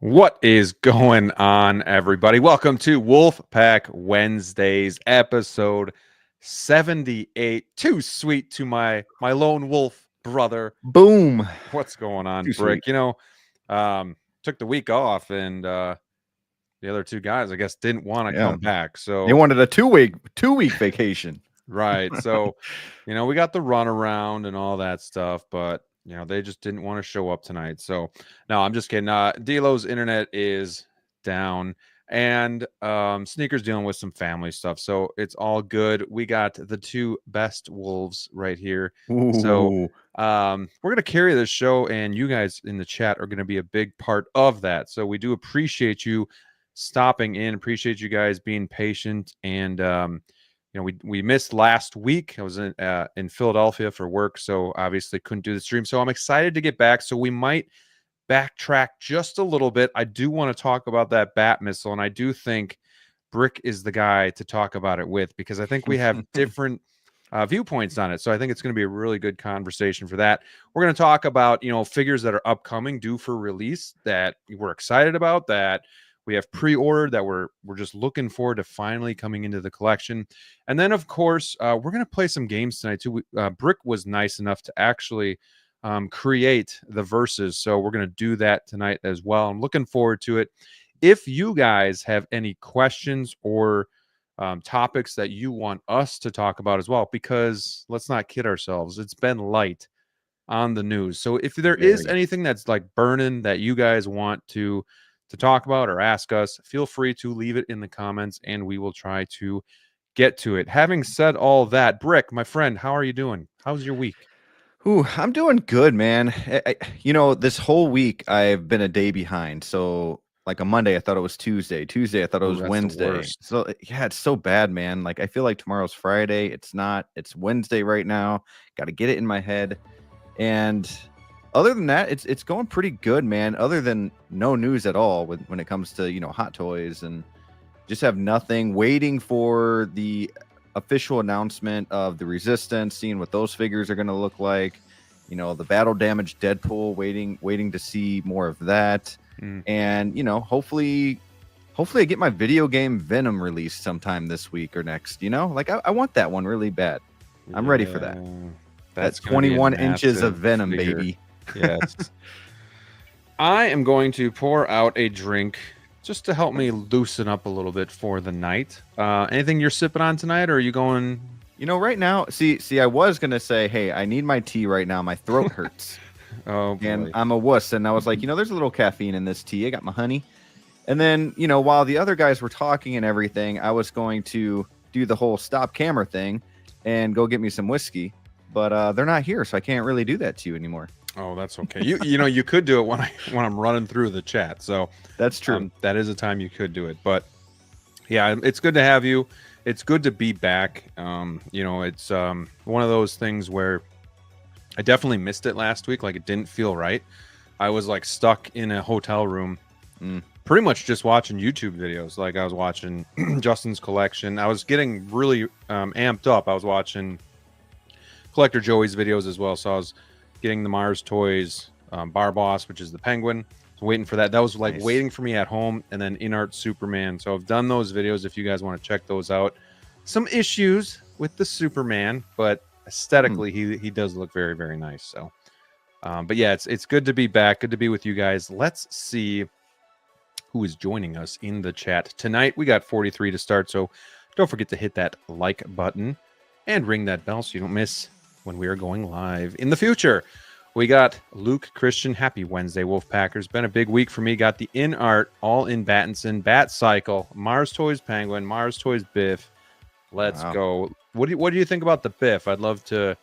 What is going on, everybody? Welcome to Wolfpack Wednesdays, episode 78. Too sweet to my lone wolf brother. Boom. What's going on, Too Brick? sweet. Took the week off, and the other two guys, I guess, didn't want to Yeah. come back. They So, wanted a two-week vacation. right. So, we got the runaround and all that stuff, but they just didn't want to show up tonight. So no, I'm just kidding. DLO's internet is down, and Sneaker's dealing with some family stuff. So it's all good. We got the two best wolves right here. So Ooh. we're gonna carry this show, and you guys in the chat are gonna be a big part of that. So we do appreciate you stopping in, appreciate you guys being patient, and we missed last week. I was in Philadelphia for work, so obviously couldn't do the stream. So I'm excited to get back. So we might backtrack just a little bit. I do want to talk about that bat missile, and I do think Brick is the guy to talk about it with, because I think we have different viewpoints on it. So I think it's going to be a really good conversation for that. We're going to talk about figures that are upcoming, due for release, that we're excited about, that we have pre-ordered, that we're just looking forward to finally coming into the collection. And then, of course, we're going to play some games tonight too. Brick was nice enough to actually create the verses, so we're going to do that tonight as well. I'm looking forward to it. If you guys have any questions or topics that you want us to talk about as well, because let's not kid ourselves, it's been light on the news. So if there is anything that's like burning that you guys want to talk about or ask us, feel free to leave it in the comments, and we will try to get to it. Having said all that, Brick, my friend, how are you doing? How's your week? Ooh, I'm doing good, man. This whole week I've been a day behind. So, like, a Monday, I thought it was Tuesday. Tuesday, I thought it was Wednesday. So, yeah, it's so bad, man. Like, I feel like tomorrow's Friday. It's not. It's Wednesday right now. Got to get it in my head. And other than that, it's going pretty good, man. Other than no news at all when it comes to hot toys, and just have nothing. Waiting for the official announcement of the Resistance, seeing what those figures are going to look like. The battle damage Deadpool. Waiting to see more of that. And hopefully I get my video game Venom released sometime this week or next. Like I want that one really bad. I'm ready for that. That's 21 inches of Venom, figure. Baby. Yes. I am going to pour out a drink just to help me loosen up a little bit for the night. Anything you're sipping on tonight, or are you going? Right now, see, I was gonna say, hey, I need my tea right now. My throat hurts. Oh, boy. And I'm a wuss, and I was like, there's a little caffeine in this tea. I got my honey, and then while the other guys were talking and everything, I was going to do the whole stop camera thing and go get me some whiskey, but they're not here, so I can't really do that to you anymore. Oh, that's okay. You could do it when I'm running through the chat. So that's true. That is a time you could do it. But yeah, it's good to have you. It's good to be back. It's one of those things where I definitely missed it last week. Like, it didn't feel right. I was like stuck in a hotel room, pretty much just watching YouTube videos. Like, I was watching Justin's collection. I was getting really amped up. I was watching Collector Joey's videos as well. So I was getting the Mars Toys Bar Boss, which is the penguin. So waiting for that. That was like waiting for me at home, and then InArt Superman. So I've done those videos if you guys want to check those out. Some issues with the Superman, but aesthetically he does look very, very nice. So but yeah, it's good to be back. Good to be with you guys. Let's see who is joining us in the chat tonight. We got 43 to start, so don't forget to hit that like button and ring that bell so you don't miss when we are going live in the future. We got Luke Christian. Happy Wednesday, Wolfpackers. Been a big week for me. Got the InArt all in Battinson, Bat Cycle, Mars Toys Penguin, Mars Toys Biff. Let's go. What do you think about the Biff? I'd love to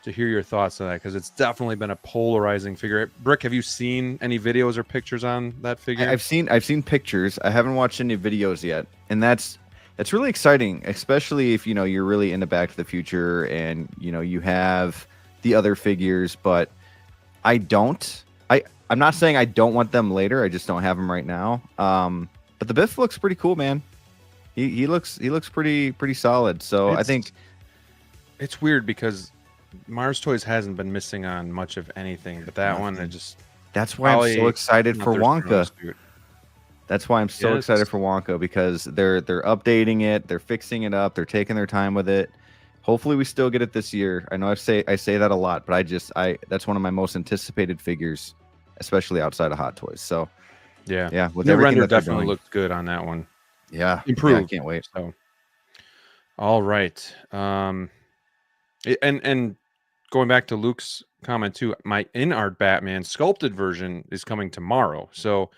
hear your thoughts on that, because it's definitely been a polarizing figure. Brick, have you seen any videos or pictures on that figure? I've seen pictures. I haven't watched any videos yet, and that's really exciting, especially if you're really into Back to the Future and you have the other figures. But I'm not saying I don't want them later. I just don't have them right now. But the Biff looks pretty cool, man. He looks pretty solid. So I think it's weird because Mars Toys hasn't been missing on much of anything, but that one, that's why I'm so excited for Wonka. That's why I'm so excited for Wonka, because they're updating it, they're fixing it up, they're taking their time with it. Hopefully we still get it this year. I know I say that a lot, but that's one of my most anticipated figures, especially outside of Hot Toys. So yeah, with the everything render that they're definitely doing, looked good on that one. Yeah, improved. I can't wait. So, all right. And going back to Luke's comment too, my InArt Batman sculpted version is coming tomorrow. So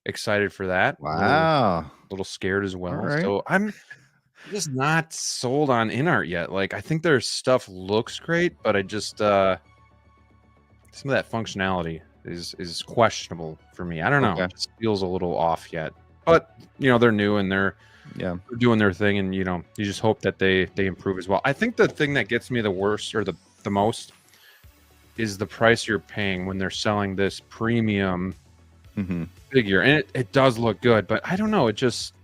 excited for that. Wow. Little scared as well. Right. So I'm just not sold on InArt yet. Like, I think their stuff looks great, but I just some of that functionality is questionable for me. I don't know. It just feels a little off yet. But they're new and they're doing their thing, and you just hope that they improve as well. I think the thing that gets me the worst or the most is the price you're paying when they're selling this premium figure, and it does look good, but I don't know, it just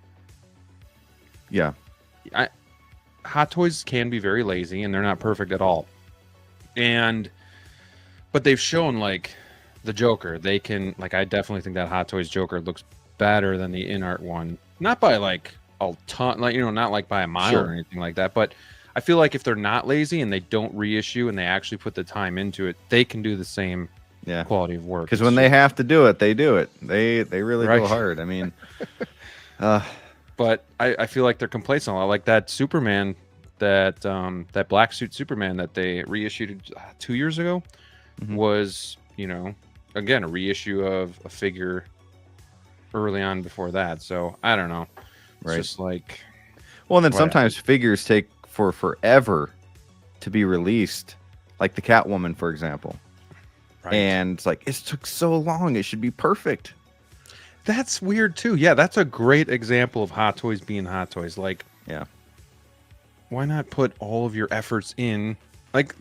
Hot Toys can be very lazy, and they're not perfect at all, but they've shown, like, the Joker, they can, like, I definitely think that Hot Toys Joker looks better than the InArt one, not by like a ton, like, not like by a mile or anything like that, but I feel like if they're not lazy and they don't reissue and they actually put the time into it, they can do the same quality of work. Because when they have to do it, they do it. They really go hard. I mean, but I feel like they're complacent a lot. Like that Superman, that black suit Superman that they reissued 2 years ago was, again, a reissue of a figure early on before that. So I don't know. It's just like, well, and then sometimes figures take for forever to be released, like the Catwoman, for example. And it's like, it took so long, it should be perfect. That's weird too. Yeah, that's a great example of Hot Toys being Hot Toys. Like, why not put all of your efforts in? Like,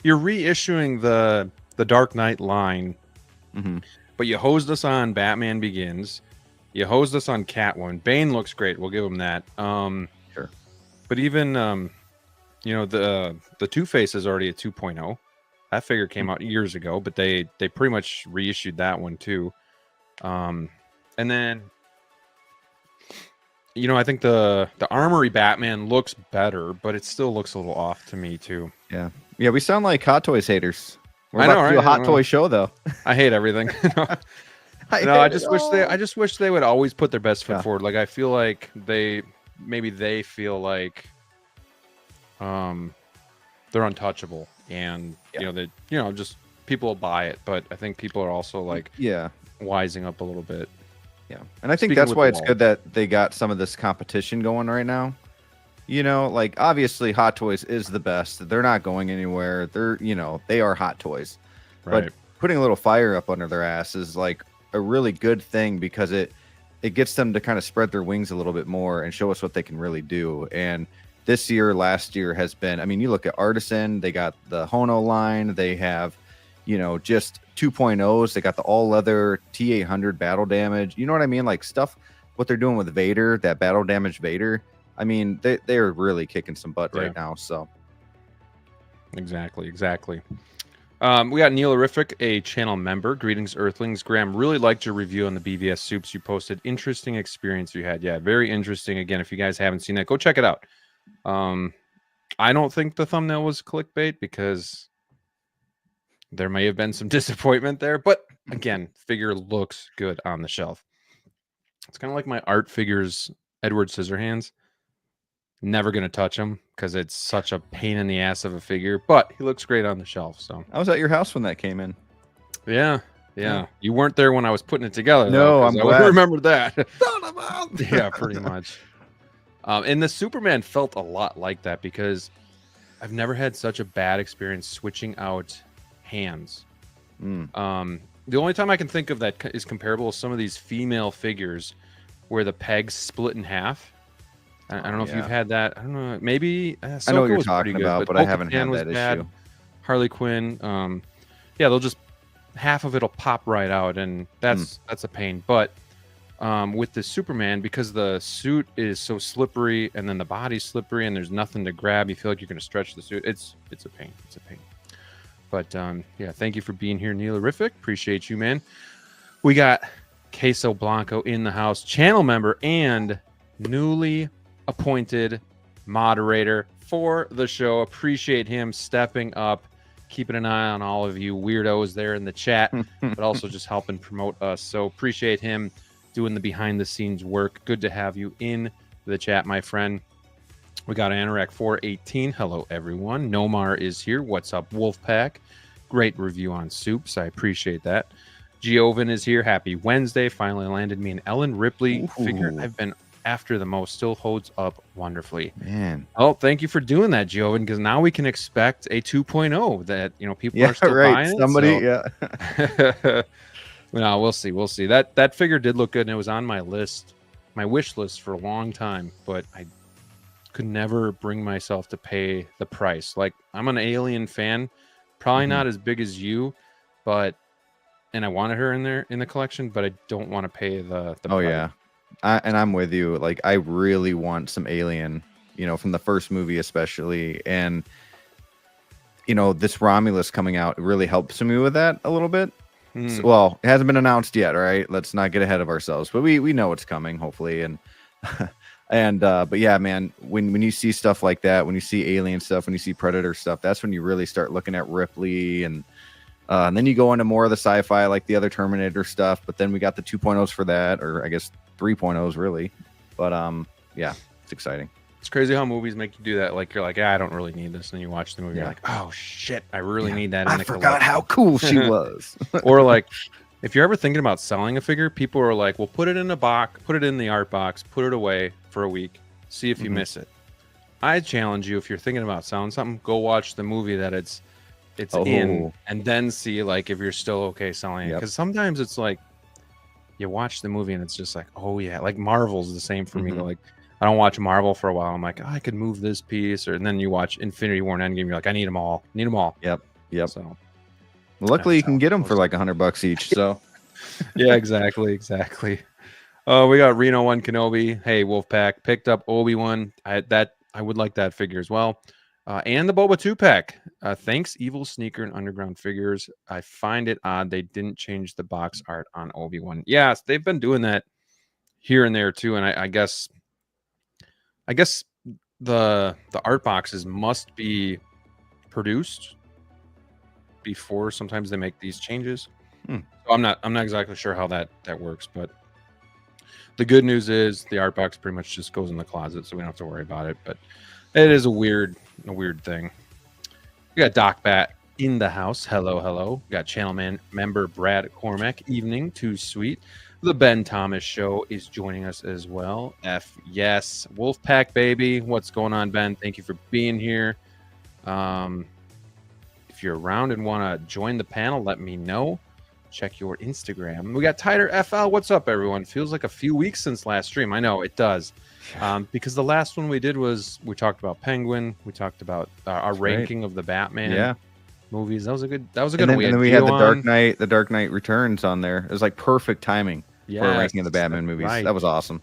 you're reissuing the Dark Knight line, but you hosed us on Batman Begins, you hosed us on Catwoman. Bane looks great, we'll give him that. Sure. But even the Two-Face is already a 2.0. That figure came out years ago, but they pretty much reissued that one too. And then I think the Armory Batman looks better, but it still looks a little off to me too. Yeah, we sound like Hot Toys haters. We're about to do a Hot Toy show, though. I hate everything. I just wish they would always put their best foot forward. Like, I feel like they feel like they're untouchable, and just people will buy it, but I think people are also like wising up a little bit. And I think that's why it's good that they got some of this competition going right now. Like, obviously Hot Toys is the best. They're not going anywhere. They are Hot Toys. But putting a little fire up under their ass is like a really good thing, because it gets them to kind of spread their wings a little bit more and show us what they can really do. And this year, last year has been, I mean, you look at Artisan, they got the Hono line, they have, just 2.0s, they got the all leather T800 battle damage. You know what I mean? Like, stuff, what they're doing with Vader, that battle damage Vader. I mean, they're really kicking some butt right now. So exactly. We got Neilerific, a channel member. Greetings, Earthlings. Graham, really liked your review on the BVS soups you posted. Interesting experience you had. Yeah, very interesting. Again, if you guys haven't seen that, go check it out. I don't think the thumbnail was clickbait, because there may have been some disappointment there, but again, figure looks good on the shelf. It's kind of like my art figures, Edward Scissorhands. Never going to touch him because it's such a pain in the ass of a figure, but he looks great on the shelf. So I was at your house when that came in. Yeah. You weren't there when I was putting it together. No, though, I'm glad. I remember that. Son Yeah, pretty much. And the Superman felt a lot like that, because I've never had such a bad experience switching out hands. The only time I can think of that is comparable to some of these female figures where the pegs split in half. I don't know if you've had that. I don't know. Maybe I know what you're talking about, but I haven't had that issue. Harley Quinn. They'll just, half of it'll pop right out, and that's a pain. But with the Superman, because the suit is so slippery, and then the body's slippery, and there's nothing to grab, you feel like you're going to stretch the suit. It's a pain. It's a pain. But thank you for being here, Neilerific. Appreciate you, man. We got Queso Blanco in the house, channel member and newly appointed moderator for the show. Appreciate him stepping up, keeping an eye on all of you weirdos there in the chat, but also just helping promote us. So appreciate him doing the behind the scenes work. Good to have you in the chat, my friend. We got Anorak 418. Hello, everyone. Nomar is here. What's up, Wolfpack? Great review on soups. I appreciate that. Giovin is here. Happy Wednesday. Finally landed me an Ellen Ripley figure I've been after the most. Still holds up wonderfully. Man. Oh, thank you for doing that, Giovin, because now we can expect a 2.0 that, you know, people are still buying Somebody, it. Yeah. No, we'll see. We'll see. That figure did look good, and it was on my list, my wish list for a long time, but I could never bring myself to pay the price. Like, I'm an Alien fan, probably not as big as you, but and I wanted her in there in the collection, but I don't want to pay the oh price. Yeah, and I'm with you. Like, I really want some Alien, you know, from the first movie especially, and you know, this Romulus coming out really helps me with that a little bit. So, well, it hasn't been announced yet, right? Let's not get ahead of ourselves, but we know it's coming, hopefully. And and but yeah, man, when you see stuff like that, when you see Alien stuff, when you see Predator stuff, that's when you really start looking at Ripley, and then you go into more of the sci-fi, like the other Terminator stuff. But then we got the 2.0s for that, or I guess 3.0s really. But yeah, it's exciting. It's crazy how movies make you do that. Like, you're like, I don't really need this, and you watch the movie, you're like, oh shit, I really need that. I forgot how cool she was. Or like, if you're ever thinking about selling a figure, people are like, well, put it in a box, put it in the art box, put it away for a week, see if you miss it. I challenge you, if you're thinking about selling something, go watch the movie that it's in, and then see like if you're still okay selling it. Because sometimes it's like you watch the movie and it's just like, oh yeah, like Marvel's the same for me. Like, I don't watch Marvel for a while. I'm like, oh, I could move this piece, and then you watch Infinity War and Endgame, you're like, I need them all. Yep. So, well, luckily you can get them for like $100 each. So, yeah, exactly. We got Reno 1 Kenobi. Hey, Wolfpack picked up Obi-Wan. I would like that figure as well. And the Boba 2-pack. Thanks, EvilSneaker and Underground Figures. I find it odd they didn't change the box art on Obi-Wan. Yes, they've been doing that here and there too, and I guess the art boxes must be produced before sometimes they make these changes. So I'm not exactly sure how that works, but the good news is the art box pretty much just goes in the closet, so we don't have to worry about it. But it is a weird thing. We got Doc Bat in the house. Hello. We got channel member Brad Cormack. Evening, too sweet. The Ben Thomas Show is joining us as well. Yes. Wolfpack, baby. What's going on, Ben? Thank you for being here. If you're around and want to join the panel, let me know. Check your Instagram. We got Tighter FL. What's up, everyone? Feels like a few weeks since last stream. I know it does. Because the last one we did was we talked about Penguin. We talked about our ranking of the Batman movies. That was a good one. And then we had the Dark Knight Returns on there. It was like perfect timing for a ranking of the Batman movies. Right. That was awesome.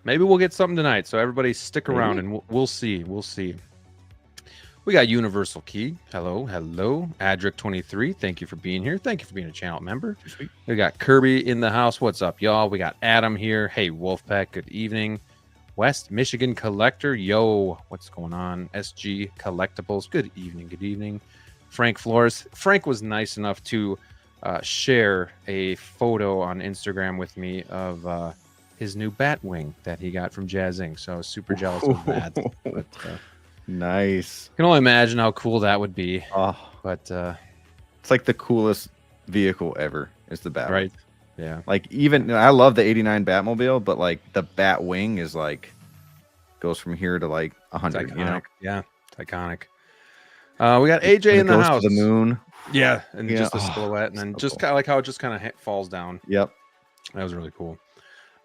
Maybe we'll get something tonight. So everybody stick around and we'll see. We got Universal Key. Hello. Adric23. Thank you for being here. Thank you for being a channel member. Sweet. We got Kirby in the house. What's up, y'all? We got Adam here. Hey, Wolfpack. Good evening. West Michigan Collector. Yo, what's going on? SG Collectibles. Good evening. Frank Flores. Frank was nice enough to share a photo on Instagram with me of his new Batwing that he got from Jazzinc. So I was super jealous of that. But, nice. I can only imagine how cool that would be. But it's like the coolest vehicle ever is the Batwing. Right. Yeah. Like, even I love the 89 Batmobile, but like the Batwing is like goes from here to like 100. You know? Yeah, it's iconic. We got AJ in the house. To the moon. Yeah, and just the silhouette, and then so just kind of like how it just kind of falls down. Yep, that was really cool.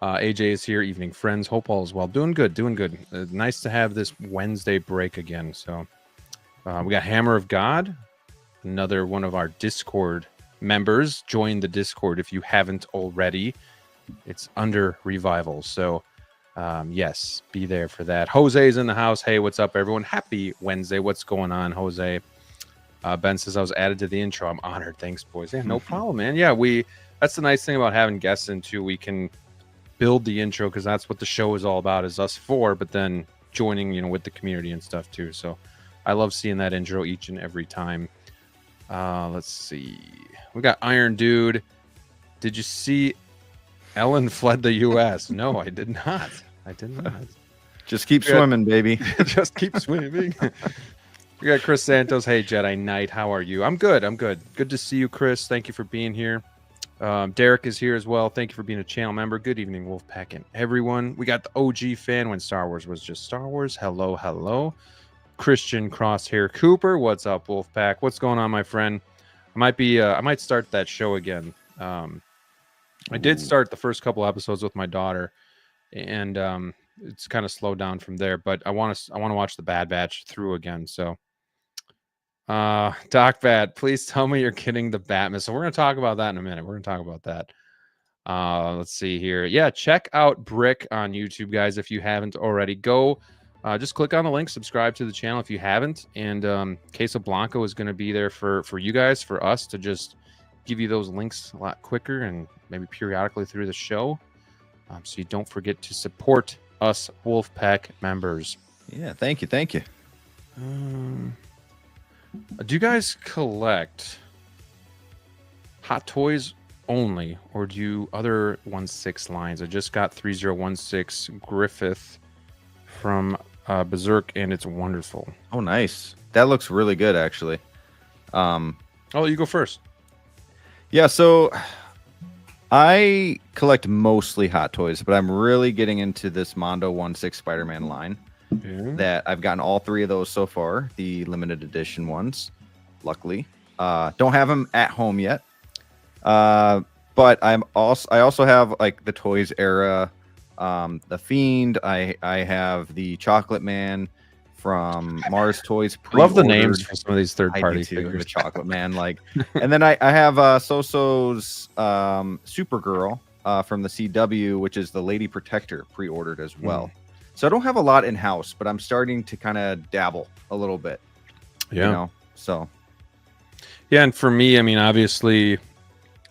AJ is here. Evening, friends. Hope all is well. Doing good. Nice to have this Wednesday break again. So we got Hammer of God, another one of our Discord members. Join the Discord if you haven't already. It's under revival. So yes, be there for that. Jose's in the house. Hey, what's up, everyone? Happy Wednesday. What's going on, Jose? Ben says I was added to the intro. I'm honored. Thanks, boys. Yeah, no problem, man. Yeah, we that's the nice thing about having guests in too. We can build the intro because that's what the show is all about, is us four, but then joining, with the community and stuff too. So I love seeing that intro each and every time. Let's see. We got Iron Dude. Did you see Ellen fled the U.S.? No, I did not. I did not. Just keep swimming, baby. Just keep swimming. We got Chris Santos. Hey, Jedi Knight. How are you? I'm good. I'm good. Good to see you, Chris. Thank you for being here. Derek is here as well. Thank you for being a channel member. Good evening, Wolfpack and everyone. We got the OG fan when Star Wars was just Star Wars. Hello, hello. Christian Crosshair Cooper. What's up, Wolfpack? What's going on, my friend? I might start that show again. I did start the first couple episodes with my daughter, and it's kind of slowed down from there. But I want to watch the Bad Batch through again. So, Doc Bat, please tell me you're kidding the Batman. So we're gonna talk about that in a minute. We're gonna talk about that. Let's see here. Yeah, check out Brick on YouTube, guys. If you haven't already, go. Just click on the link, subscribe to the channel if you haven't. And Queso Blanco is going to be there for you guys, for us to just give you those links a lot quicker and maybe periodically through the show. So you don't forget to support us Wolfpack members. Yeah, thank you. Thank you. Do you guys collect Hot Toys only, or do you other 1/6 lines? I just got 3016 Griffith from Berserk, and it's wonderful. Oh, nice. That looks really good, actually. Oh, you go first. Yeah, so I collect mostly Hot Toys, but I'm really getting into this Mondo 1/6 Spider-Man line. That I've gotten all three of those so far, the limited edition ones, luckily. Don't have them at home yet. But I also have like the Toys era, the Fiend. I have the Chocolate Man from Mars Toys. Love the names for some of these third-party figures. The Chocolate Man, and then I have Soso's Supergirl from the CW, which is the Lady Protector, pre-ordered as well. So I don't have a lot in house, but I'm starting to kind of dabble a little bit. Yeah. So. Yeah, and for me, I mean, obviously, we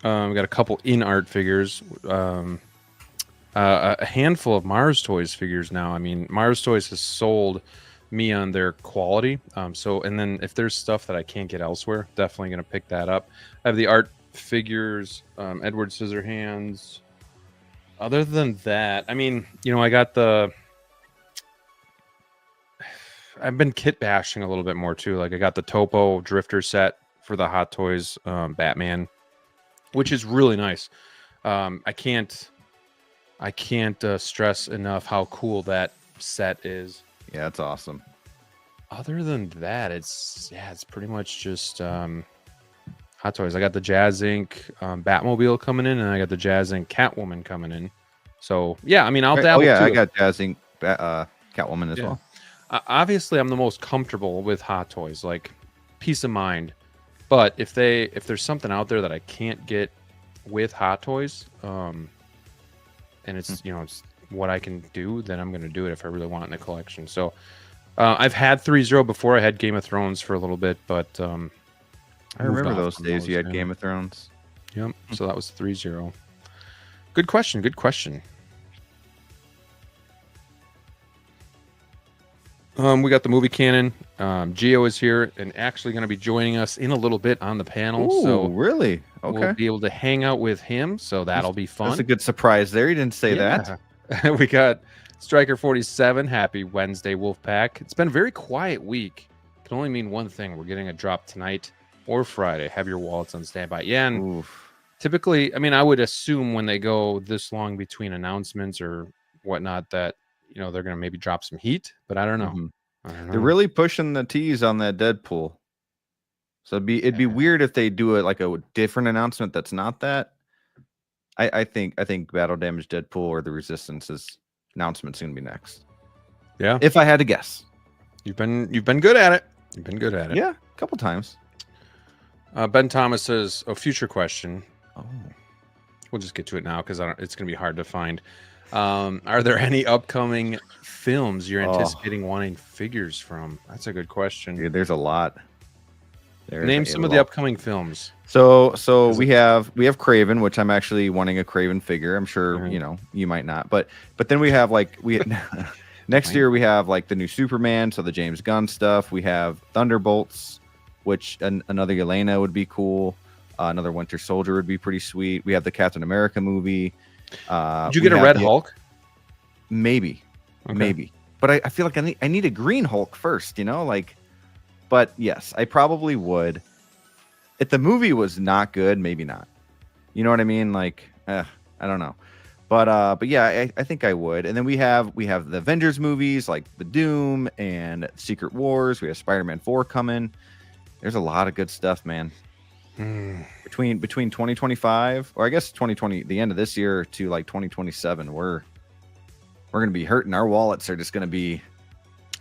got a couple InArt figures, a handful of Mars Toys figures now. I mean, Mars Toys has sold me on their quality. And then if there's stuff that I can't get elsewhere, definitely going to pick that up. I have the art figures, Edward Scissorhands. Other than that, I mean, I got I've been kit bashing a little bit more too. Like I got the Topo Drifter set for the Hot Toys Batman, which is really nice. I can't stress enough how cool that set is. Yeah, that's awesome. Other than that, it's pretty much just Hot Toys. I got the Jazzinc Batmobile coming in, and I got the Jazzinc Catwoman coming in. So yeah, I mean, I'll dabble. Oh yeah, too. I got Jazzinc Catwoman as well. Obviously, I'm the most comfortable with Hot Toys, like peace of mind. But if there's something out there that I can't get with Hot Toys, and it's it's what I can do, then I'm going to do it if I really want it in the collection. So I've had 3-0 before. I had Game of Thrones for a little bit, but I remember those days. You had Game of Thrones. Yep. So that was 3-0. Good question. Good question. We got the movie canon. Gio is here and actually going to be joining us in a little bit on the panel. Ooh, so really? Okay. We'll be able to hang out with him. So that'll be fun. That's a good surprise there. You didn't say that. We got Striker 47. Happy Wednesday, Wolfpack. It's been a very quiet week. It can only mean one thing. We're getting a drop tonight or Friday. Have your wallets on standby. Yeah. And typically, I mean, I would assume when they go this long between announcements or whatnot that, they're going to maybe drop some heat, but I don't know. They're really pushing the tease on that Deadpool. So it'd be weird if they do it like a different announcement that's not that. I think Battle Damage Deadpool or the Resistance's announcement's gonna be next. Yeah. If I had to guess. You've been good at it. You've been good at it. Yeah, a couple times. Ben Thomas says, future question. Oh. We'll just get to it now because it's gonna be hard to find. Are there any upcoming films you're anticipating wanting figures from? That's a good question. Dude, there's a lot. Name some of the upcoming films. So we have Craven, which I'm actually wanting a Craven figure. I'm sure you might not, but then we have next year we have like the new Superman, so the James Gunn stuff. We have Thunderbolts, which another Yelena would be cool. Another Winter Soldier would be pretty sweet. We have the Captain America movie. Did you get a Red Hulk? Maybe, but I feel like I need a Green Hulk first, But yes, I probably would. If the movie was not good, maybe not. You know what I mean? I don't know. But yeah, I think I would. And then we have the Avengers movies, like the Doom and Secret Wars. We have Spider-Man 4 coming. There's a lot of good stuff, man. Between 2025, or I guess 2020, the end of this year, to like 2027, we're gonna be hurting. Our wallets are just gonna be.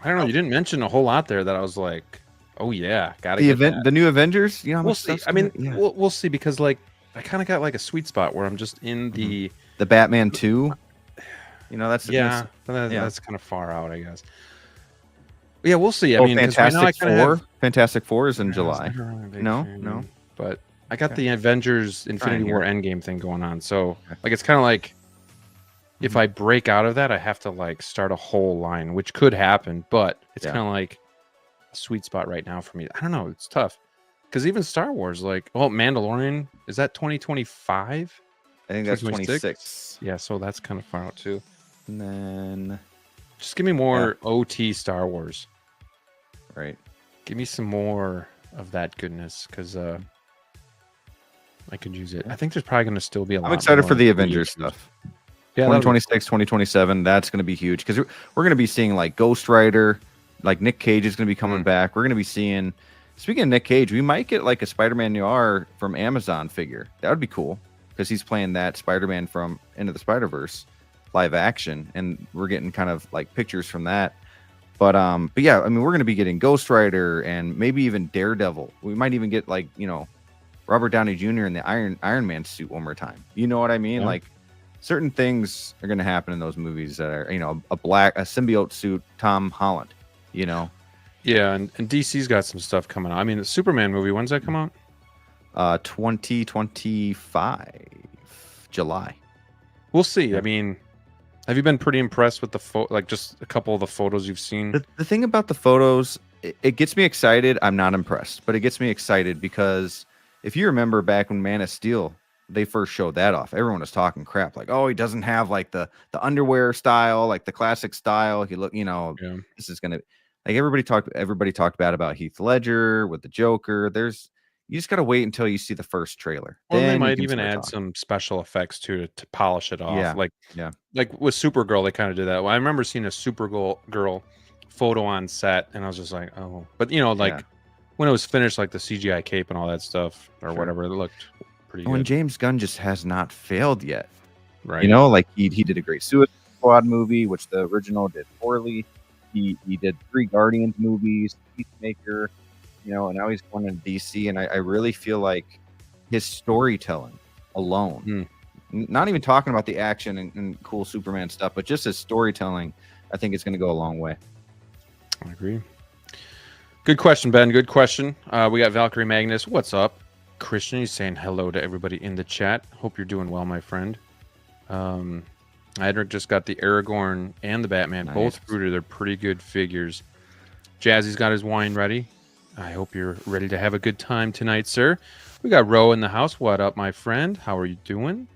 I don't know. You didn't mention a whole lot there that I was like, oh yeah, gotta get the new Avengers. We'll see. I mean, we'll see, because I kind of got like a sweet spot where I'm just in the Batman 2. That's kind of far out, I guess. Yeah, we'll see. I mean, Fantastic Four is in July. No. But I got the Avengers Infinity War Endgame thing going on, so it's kind of like if I break out of that, I have to start a whole line, which could happen. But it's kind of like a sweet spot right now for me. I don't know. It's tough because even Star Wars, Mandalorian, is that 2025? I think that's 26. Yeah, so that's kind of far out too. And then just give me more OT Star Wars. Right. Give me some more of that goodness, because I could use it. I think there's probably going to still be a lot. I'm excited for the Avengers stuff. Yeah, 2026, 2027. That's going to be huge, because we're going to be seeing Ghost Rider, Nick Cage is going to be coming back. We're going to be seeing. Speaking of Nick Cage, we might get a Spider-Man Noir from Amazon figure. That would be cool, because he's playing that Spider-Man from Into the Spiderverse live action, and we're getting kind of pictures from that. But yeah, I mean, we're going to be getting Ghost Rider and maybe even Daredevil. We might even get Robert Downey Jr. in the Iron Man suit one more time. You know what I mean? Yeah. Certain things are going to happen in those movies that are, a symbiote suit, Tom Holland, Yeah, and DC's got some stuff coming out. I mean, the Superman movie, when's that come out? 2025, July. We'll see. Yeah. I mean, have you been pretty impressed with the just a couple of the photos you've seen? The thing about the photos, it gets me excited. I'm not impressed, but it gets me excited because if you remember back when Man of Steel, they first showed that off, everyone was talking crap, oh, he doesn't have the underwear style, the classic style. He look, this is gonna everybody talked bad about Heath Ledger with the Joker. You just gotta wait until you see the first trailer. Well, then they might even add some special effects to polish it off. Like with Supergirl, they kind of did that. Well, I remember seeing a Supergirl photo on set, and I was just like, oh, but when it was finished, the CGI cape and all that stuff or whatever, it looked pretty good. And James Gunn just has not failed yet, right? He did a great Suicide Squad movie, which the original did poorly. He did 3 Guardians movies, Peacemaker, and now he's going into DC, and I really feel like his storytelling alone, not even talking about the action and cool Superman stuff, but just his storytelling, I think it's going to go a long way. I agree. Good question, Ben. Good question. We got Valkyrie Magnus. What's up? Christian, he's saying hello to everybody in the chat. Hope you're doing well, my friend. Edric just got the Aragorn and the Batman, both rooted. They're pretty good figures. Jazzy's got his wine ready. I hope you're ready to have a good time tonight, sir. We got Ro in the house. What up, my friend? How are you doing?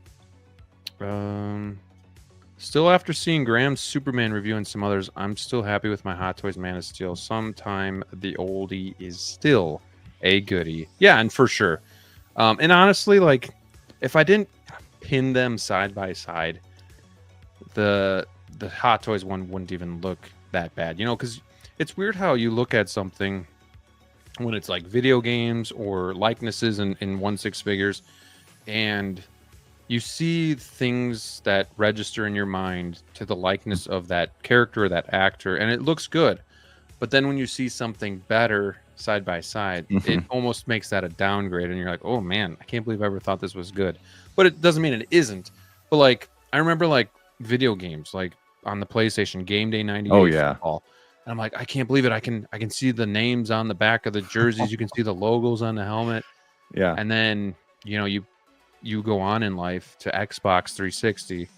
Still after seeing Graham's Superman review and some others, I'm still happy with my Hot Toys Man of Steel. Sometime the oldie is still a goodie. Yeah, and for sure. And honestly, if I didn't pin them side by side, the Hot Toys one wouldn't even look that bad. Because it's weird how you look at something when it's video games or likenesses in 1/6 figures, and you see things that register in your mind to the likeness of that character or that actor, and it looks good. But then when you see something better side by side, it almost makes that a downgrade, and you're like, oh man, I can't believe I ever thought this was good. But it doesn't mean it isn't. But I remember video games, on the PlayStation, Game Day 98 football. And I'm like, I can't believe it. I can see the names on the back of the jerseys. You can see the logos on the helmet. Yeah. And then, you know, you go on in life to Xbox 360,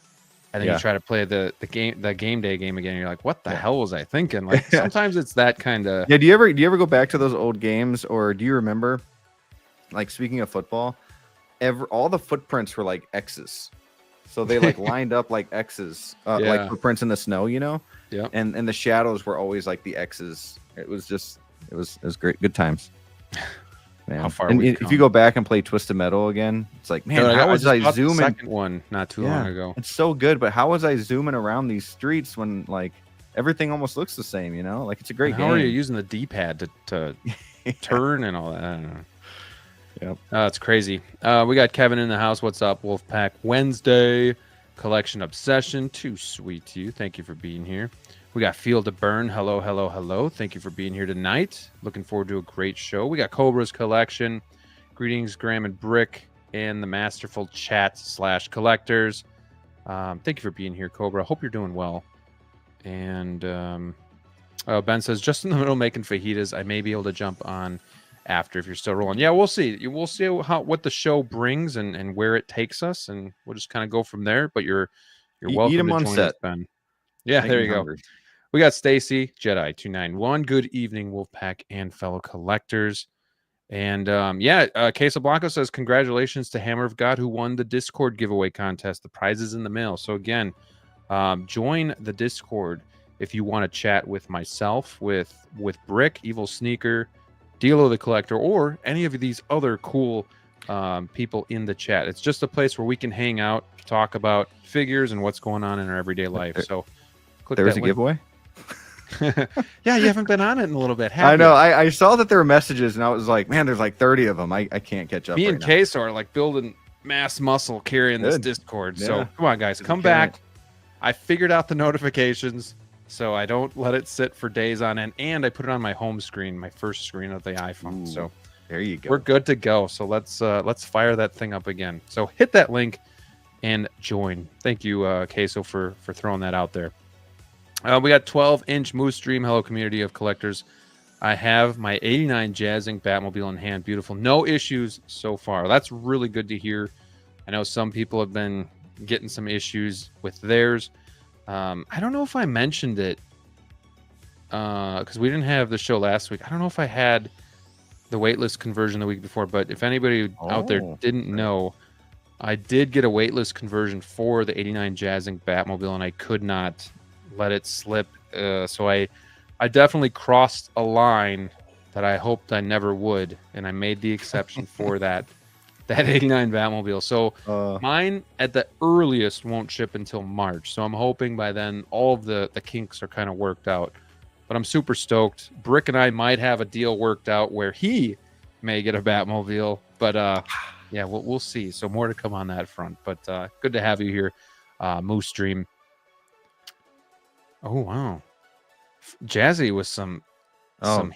and then you try to play the game day game again. And you're like, what the hell was I thinking? Like sometimes it's that kind of. Yeah. Do you ever go back to those old games, or do you remember, like, speaking of football, all the footprints were like X's. So they like lined up like X's, like footprints in the snow, you know? Yeah. And the shadows were always like the X's. It was great. Good times. Man. How far and if you go back and play Twisted Metal again, it's like, man, how was I zooming? The second one not too long ago. It's so good, but how was I zooming around these streets when like everything almost looks the same, you know? Like it's a great game. How are you using the D-pad to turn and all that? I don't know. Yep. It's crazy. We got Kevin in the house. What's up, Wolfpack? Wednesday collection obsession. Too sweet to you. Thank you for being here. We got Field to Burn. Hello, hello, hello. Thank you for being here tonight. Looking forward to a great show. We got Cobra's collection. Greetings, Graham and Brick, and the masterful chat / collectors. Thank you for being here, Cobra. Hope you're doing well. And Ben says, just in the middle making fajitas. I may be able to jump on after if you're still rolling. Yeah, we'll see. We'll see what the show brings and where it takes us, and we'll just kind of go from there. But you're welcome to join us, Ben. Yeah, there you go. We got Stacy Jedi 291. Good evening, Wolfpack and fellow collectors. And Queso Blanco says congratulations to Hammer of God who won the Discord giveaway contest. The prize is in the mail. So again, join the Discord if you want to chat with myself, with Brick, EvilSneaker, DLO The Collector, or any of these other cool people in the chat. It's just a place where we can hang out, talk about figures and what's going on in our everyday life. So click there's a giveaway. Yeah, you haven't been on it in a little bit. I know. I saw that there were messages, and I was like, man, there's like 30 of them. I can't catch up. Me and Queso are like building mass muscle carrying this Discord. So come on, guys, come back. I figured out the notifications, so I don't let it sit for days on end. And I put it on my home screen, my first screen of the iPhone. Ooh, so there you go. We're good to go. So let's fire that thing up again. So hit that link and join. Thank you, Queso, for throwing that out there. We got 12-inch Moose Stream. Hello, community of collectors. I have my 89 Jazzinc Batmobile in hand. Beautiful. No issues so far. That's really good to hear. I know some people have been getting some issues with theirs. I don't know if I mentioned it because we didn't have the show last week. I don't know if I had the waitlist conversion the week before, but if anybody out there didn't know, I did get a waitlist conversion for the 89 Jazzinc Batmobile, and I could not let it slip. So I definitely crossed a line that I hoped I never would, and I made the exception for that 89 Batmobile. So mine at the earliest won't ship until March. So I'm hoping by then all of the kinks are kind of worked out. But I'm super stoked. Brick and I might have a deal worked out where he may get a Batmobile. But yeah, we'll see. So more to come on that front. But good to have you here, Moose Stream. Oh, wow. Jazzy with some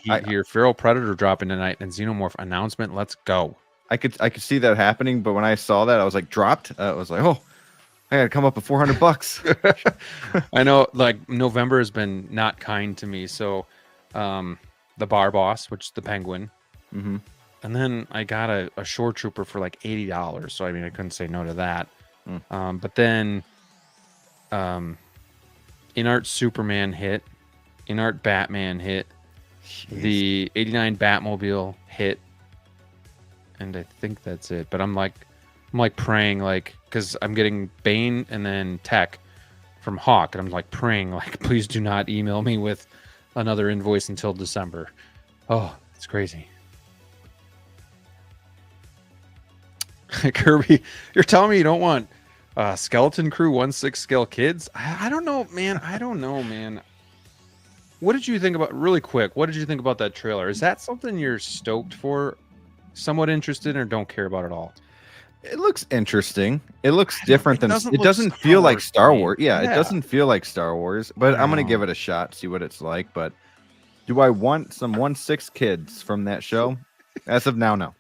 heat here. Feral Predator dropping tonight and Xenomorph announcement. Let's go. I could see that happening, but when I saw that, I was like dropped. I was like, oh, I got to come up with $400. I know, like November has been not kind to me. So, the bar boss, which is the Penguin, and then I got a Shore Trooper for like $80. So I mean, I couldn't say no to that. But then, InArt Superman hit, InArt Batman hit, the 89 Batmobile hit, and I think that's it. But I'm like praying, like, because I'm getting Bane and then Tech from Hawk, and I'm like praying, like, please do not email me with another invoice until December. Oh, it's crazy. Kirby, you're telling me you don't want Skeleton Crew 1/6 scale kids? I don't know, man. I don't know, man. What did you think about, really quick, what did you think about that trailer? Is that something you're stoked for, somewhat interested in, or don't care about at all? It looks interesting. It looks different than it doesn't feel like Star Wars. Yeah, it doesn't feel like Star Wars, but I'm gonna give it a shot, see what it's like. But do I want some 1/6 kids from that show? As of now, no.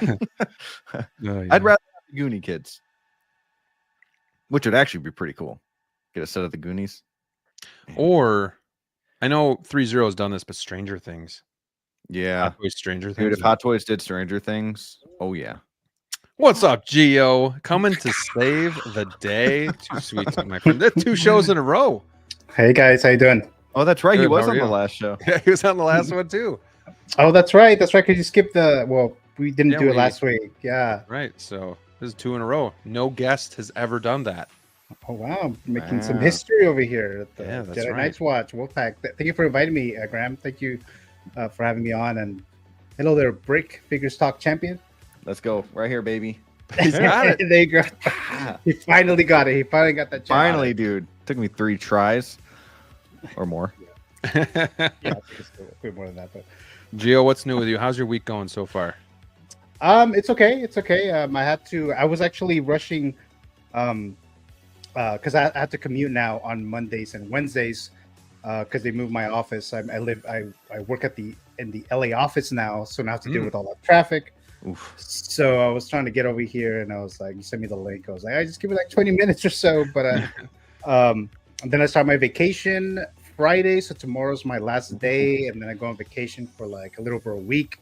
I'd rather have the Goonie kids, which would actually be pretty cool. Get a set of the Goonies. Or I know 3-0 has done this, but Stranger Things. Yeah. Hot Toys Stranger Dude, Things. if Hot Toys did Stranger Things, oh yeah. What's up, Geo? Coming to save the day. Too sweet, my friend. That's 2 shows in a row. Hey guys, how you doing? Oh, that's right. Good, He was how are on the you? last show. Yeah, he was on the last one too. Oh, that's right. That's right. Because you skipped the. Well, we didn't Yeah, do it last week. Yeah. Right. So this is 2 in a row. No guest has ever done that. Oh wow, making some Wow. history over here at the Yeah, that's Jedi right. Knights Watch Wolfpack. Thank you for inviting me, Graham. Thank you for having me on. And hello there, Brick Figures Talk champion. Let's go. Right here, baby. He's got it. There you go. He finally got it. He finally got that. Finally, dude. Took me 3 tries or more. Yeah, I think it's a bit more than that, but. Gio, what's new with you? How's your week going so far? It's okay. It's okay. I was actually rushing, because I had to commute now on Mondays and Wednesdays, because they moved my office. I work in the LA office now, so now I have to deal with all that traffic. Oof. So I was trying to get over here, and I was like, you sent me the link. I was like, I just give it like 20 minutes or so, but and then I start my vacation Friday, so tomorrow's my last day, and then I go on vacation for like a little over a week.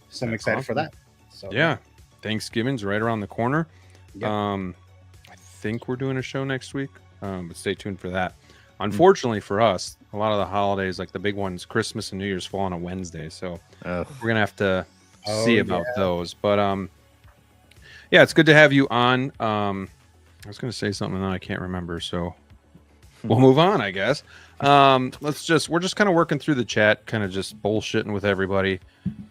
So I'm excited for that. So Yeah. Thanksgiving's right around the corner. Yep. I think we're doing a show next week, but stay tuned for that. Unfortunately for us, a lot of the holidays, like the big ones, Christmas and New Year's, fall on a Wednesday. So we're going to have to see about those. But yeah, it's good to have you on. I was going to say something and I can't remember. So we'll move on, I guess. We're just kind of working through the chat, kind of just bullshitting with everybody.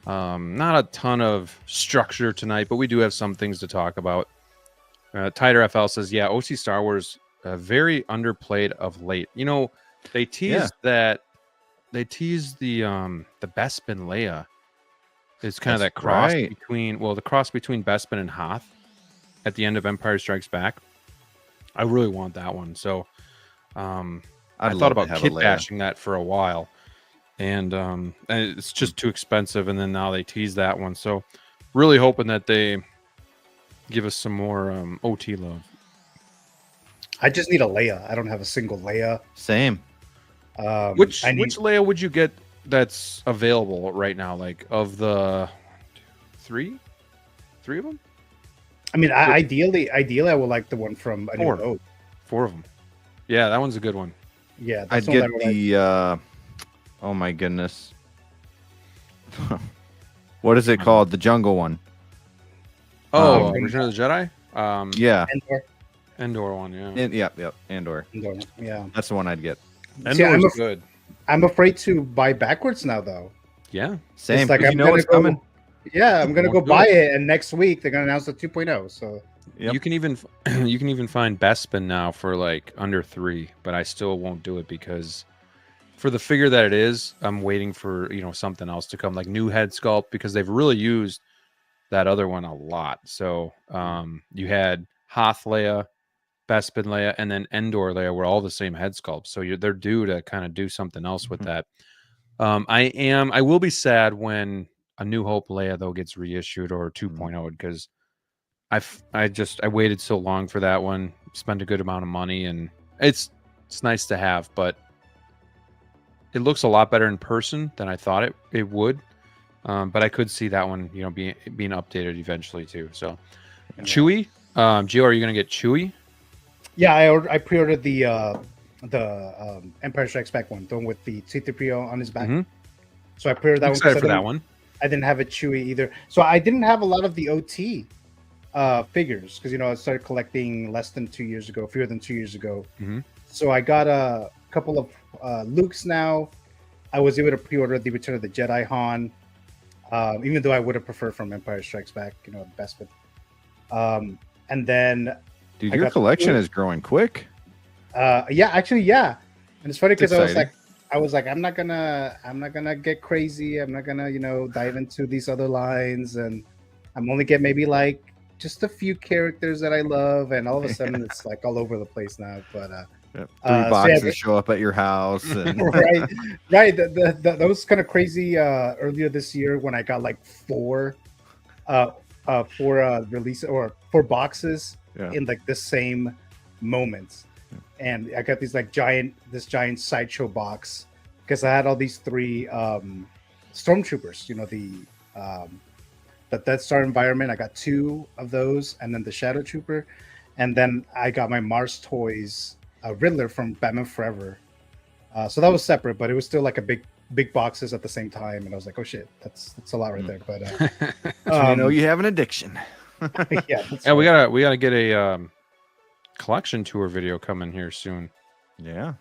Not a ton of structure tonight, but we do have some things to talk about. Tighter FL says, yeah, OC Star Wars very underplayed of late. You know, they teased the Bespin Leia. It's kind of that cross between Bespin and Hoth at the end of Empire Strikes Back. I really want that one. So I thought about kit bashing that for a while, and it's just too expensive. And then now they tease that one. So really hoping that they give us some more OT love. I just need a Leia. I don't have a single Leia. Same. Which Leia would you get that's available right now? Like of the three of them? I mean, ideally, I would like the one from A New Hope. 4 of them. Yeah, that one's a good one. Yeah, I'd get the. Oh my goodness. What is it called? The jungle one. Oh, Return of the Jedi. Yeah. Endor one. Yeah. Yep. Andor. Yeah. That's the one I'd get. Endor's good. I'm afraid to buy backwards now, though. Yeah. Same. It's like you know what's coming. Yeah, I'm gonna go buy it, and next week they're gonna announce the 2.0. So you can even find Bespin now for like under 3, but I still won't do it because for the figure that it is, I'm waiting for something else to come, like new head sculpt, because they've really used that other one a lot. So you had Hoth Leia, Bespin Leia, and then Endor Leia were all the same head sculpt. So they're due to kind of do something else with that. I will be sad when A New Hope Leia though gets reissued or 2.0 because I waited so long for that one, spent a good amount of money, and it's nice to have, but it looks a lot better in person than I thought it would. But I could see that one, being updated eventually too. So Chewie, Gio, are you gonna get Chewie? Yeah, I pre-ordered the Empire Strikes Back one, the one with the C-3PO on his back. Mm-hmm. So I pre-ordered that one. Excited for that one. I didn't have a Chewie either, so I didn't have a lot of the OT figures because I started collecting fewer than 2 years ago. Mm-hmm. So I got a couple of Lukes now. I was able to pre-order the Return of the Jedi Han, even though I would have preferred from Empire Strikes Back, the best. And then, dude, your collection is growing quick. Yeah, and it's funny because I was like, I'm not gonna get crazy. I'm not gonna, dive into these other lines, and I'm only get maybe like just a few characters that I love, and all of a sudden it's like all over the place now. But 3 boxes show up at your house, and... right. Those kind of crazy earlier this year when I got like 4 release or 4 boxes in like the same moments. And I got these like giant sideshow box because I had all these 3 stormtroopers. You know, the Death Star environment. I got 2 of those, and then the Shadow Trooper, and then I got my Mars Toys Riddler from Batman Forever. So that was separate, but it was still like a big boxes at the same time, and I was like, oh shit, that's a lot right there. But so you know, you have an addiction. yeah, we gotta get a collection tour video coming here soon. Yeah.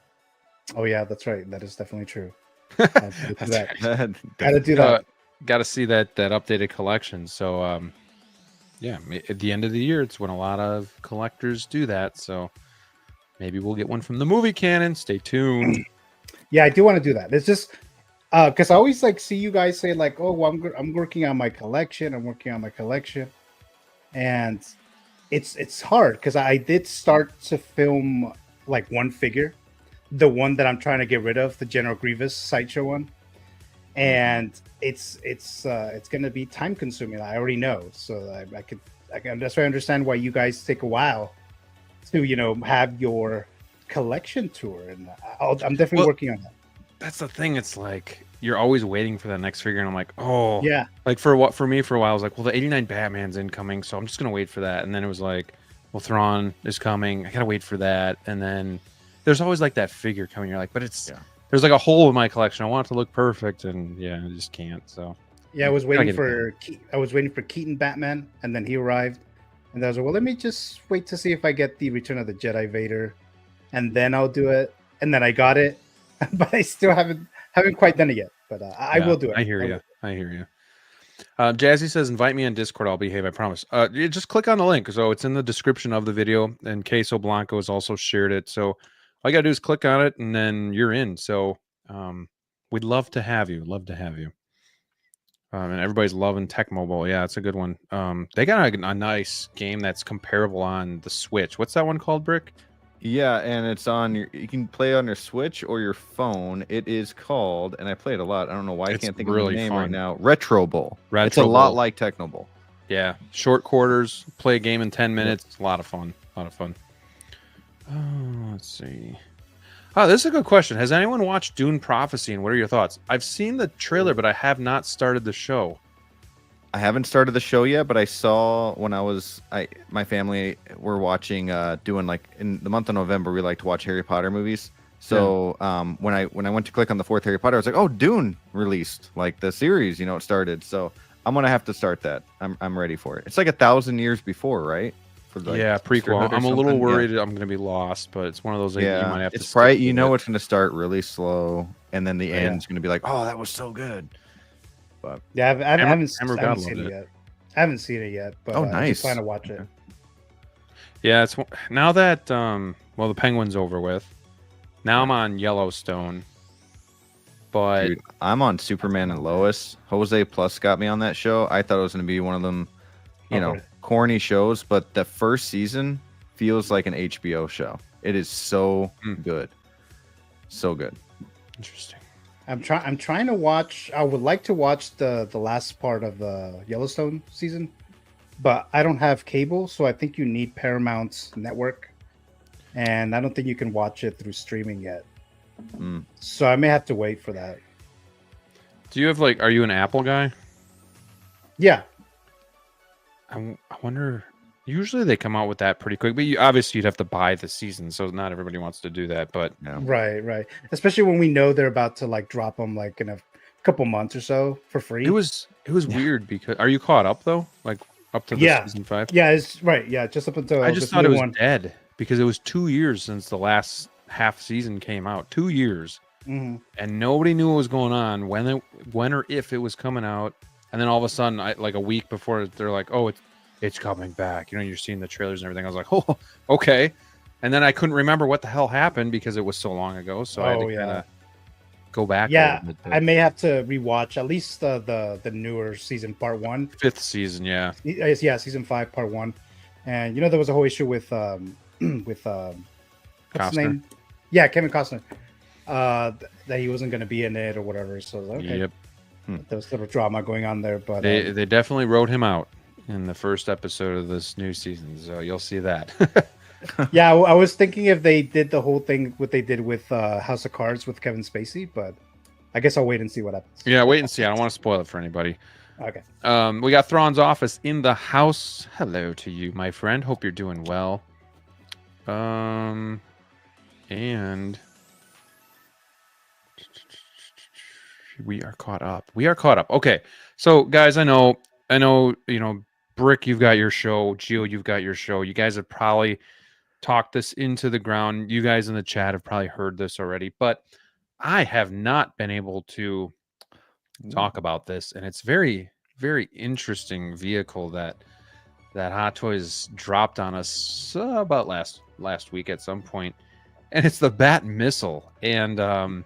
Oh yeah, that's right. That is definitely true. Gotta do that. Got to see that updated collection. So yeah, at the end of the year, it's when a lot of collectors do that. So maybe we'll get one from the movie canon. Stay tuned. Yeah, I do want to do that. It's just because I always like see you guys say like, oh, well, I'm working on my collection. I'm working on my collection, and it's hard because I did start to film like one figure, the one that I'm trying to get rid of, the General Grievous sideshow one, and it's gonna be time consuming. I already know, so I can that's why I understand why you guys take a while to have your collection tour, and I'm definitely working on that. That's the thing. It's like you're always waiting for the next figure, and I'm like, oh yeah. Like for me for a while, I was like, well, the '89 Batman's incoming, so I'm just gonna wait for that. And then it was like, well, Thrawn is coming. I gotta wait for that. And then there's always like that figure coming. You're like, but there's like a hole in my collection. I want it to look perfect, and yeah, I just can't. So yeah, I was waiting for Keaton Batman, and then he arrived, and I was like, well, let me just wait to see if I get the Return of the Jedi Vader, and then I'll do it. And then I got it, but I still haven't quite done it yet. But I will do it. I hear you. Jazzy says, invite me on Discord. I'll behave. I promise. You just click on the link. So it's in the description of the video, and Queso Blanco has also shared it. So all you gotta do is click on it, and then you're in. So we'd love to have you. And everybody's loving Tech Mobile. Yeah, it's a good one. They got a nice game that's comparable on the Switch. What's that one called, Brick? Yeah, and it's on you can play it on your Switch or your phone. It is called, and I play it a lot. I don't know why I can't think of the name right now. Retro Bowl. It's a lot like Technobowl. Yeah, short quarters, play a game in 10 minutes. It's a lot of fun. Oh, let's see. Oh, this is a good question. Has anyone watched Dune Prophecy, and what are your thoughts? I've seen the trailer, but I have not started the show. I haven't started the show yet, but I saw when my family were watching, doing like in the month of November, we like to watch Harry Potter movies. So when I went to click on the 4th Harry Potter, I was like, oh, Dune released, like the series, it started. So I'm gonna have to start that. I'm ready for it. It's like 1,000 years before, right? For prequel. I'm a little worried I'm gonna be lost, but it's one of those things you might have to. It's right. It's gonna start really slow, and then the end's gonna be like, oh, that was so good. But yeah, I haven't seen it yet. I haven't seen it yet, but nice. I'm just trying to watch it. Yeah, it's now that the Penguin's over with. Now I'm on Yellowstone, but dude, I'm on Superman and Lois. Jose Plus got me on that show. I thought it was going to be one of them, corny shows, but the first season feels like an HBO show. It is so good, so good. Interesting. I'm trying to watch. I would like to watch the last part of the Yellowstone season, but I don't have cable, so I think you need Paramount's network, and I don't think you can watch it through streaming yet. So I may have to wait for that. Do you have are you an Apple guy? Yeah. I wonder. Usually they come out with that pretty quick, but obviously you'd have to buy the season, so not everybody wants to do that. But right. Especially when we know they're about to drop them in a couple months or so for free. It was weird because are you caught up though? Up to season 5? Yeah, it's right. Yeah, just up until I just thought it was dead because it was 2 years since the last half season came out. 2 years, and nobody knew what was going on when or if it was coming out, and then all of a sudden, a week before, they're like, "Oh, it's coming back." You're seeing the trailers and everything. I was like, "Oh, okay," and then I couldn't remember what the hell happened because it was so long ago. So I had to kind of go back. Yeah, I may have to rewatch at least the newer season part 1. 5th season, yeah, season 5 part 1, and there was a whole issue with what's his name? Yeah, Kevin Costner. That he wasn't going to be in it or whatever. So okay, yep, there was a little drama going on there, but they definitely wrote him out in the first episode of this new season, so you'll see that. Yeah, I was thinking if they did the whole thing what they did with House of Cards with Kevin Spacey, but I guess I'll wait and see what happens. Yeah, wait and see. I don't want to spoil it for anybody. Okay. We got Thrawn's office in the house. Hello to you, my friend. Hope you're doing well. And we are caught up. Okay. So guys, I know, Brick, you've got your show. Gio, you've got your show. You guys have probably talked this into the ground. You guys in the chat have probably heard this already, but I have not been able to talk about this, and it's very, very interesting vehicle that Hot Toys dropped on us about last week at some point, and it's the Bat Missile. And I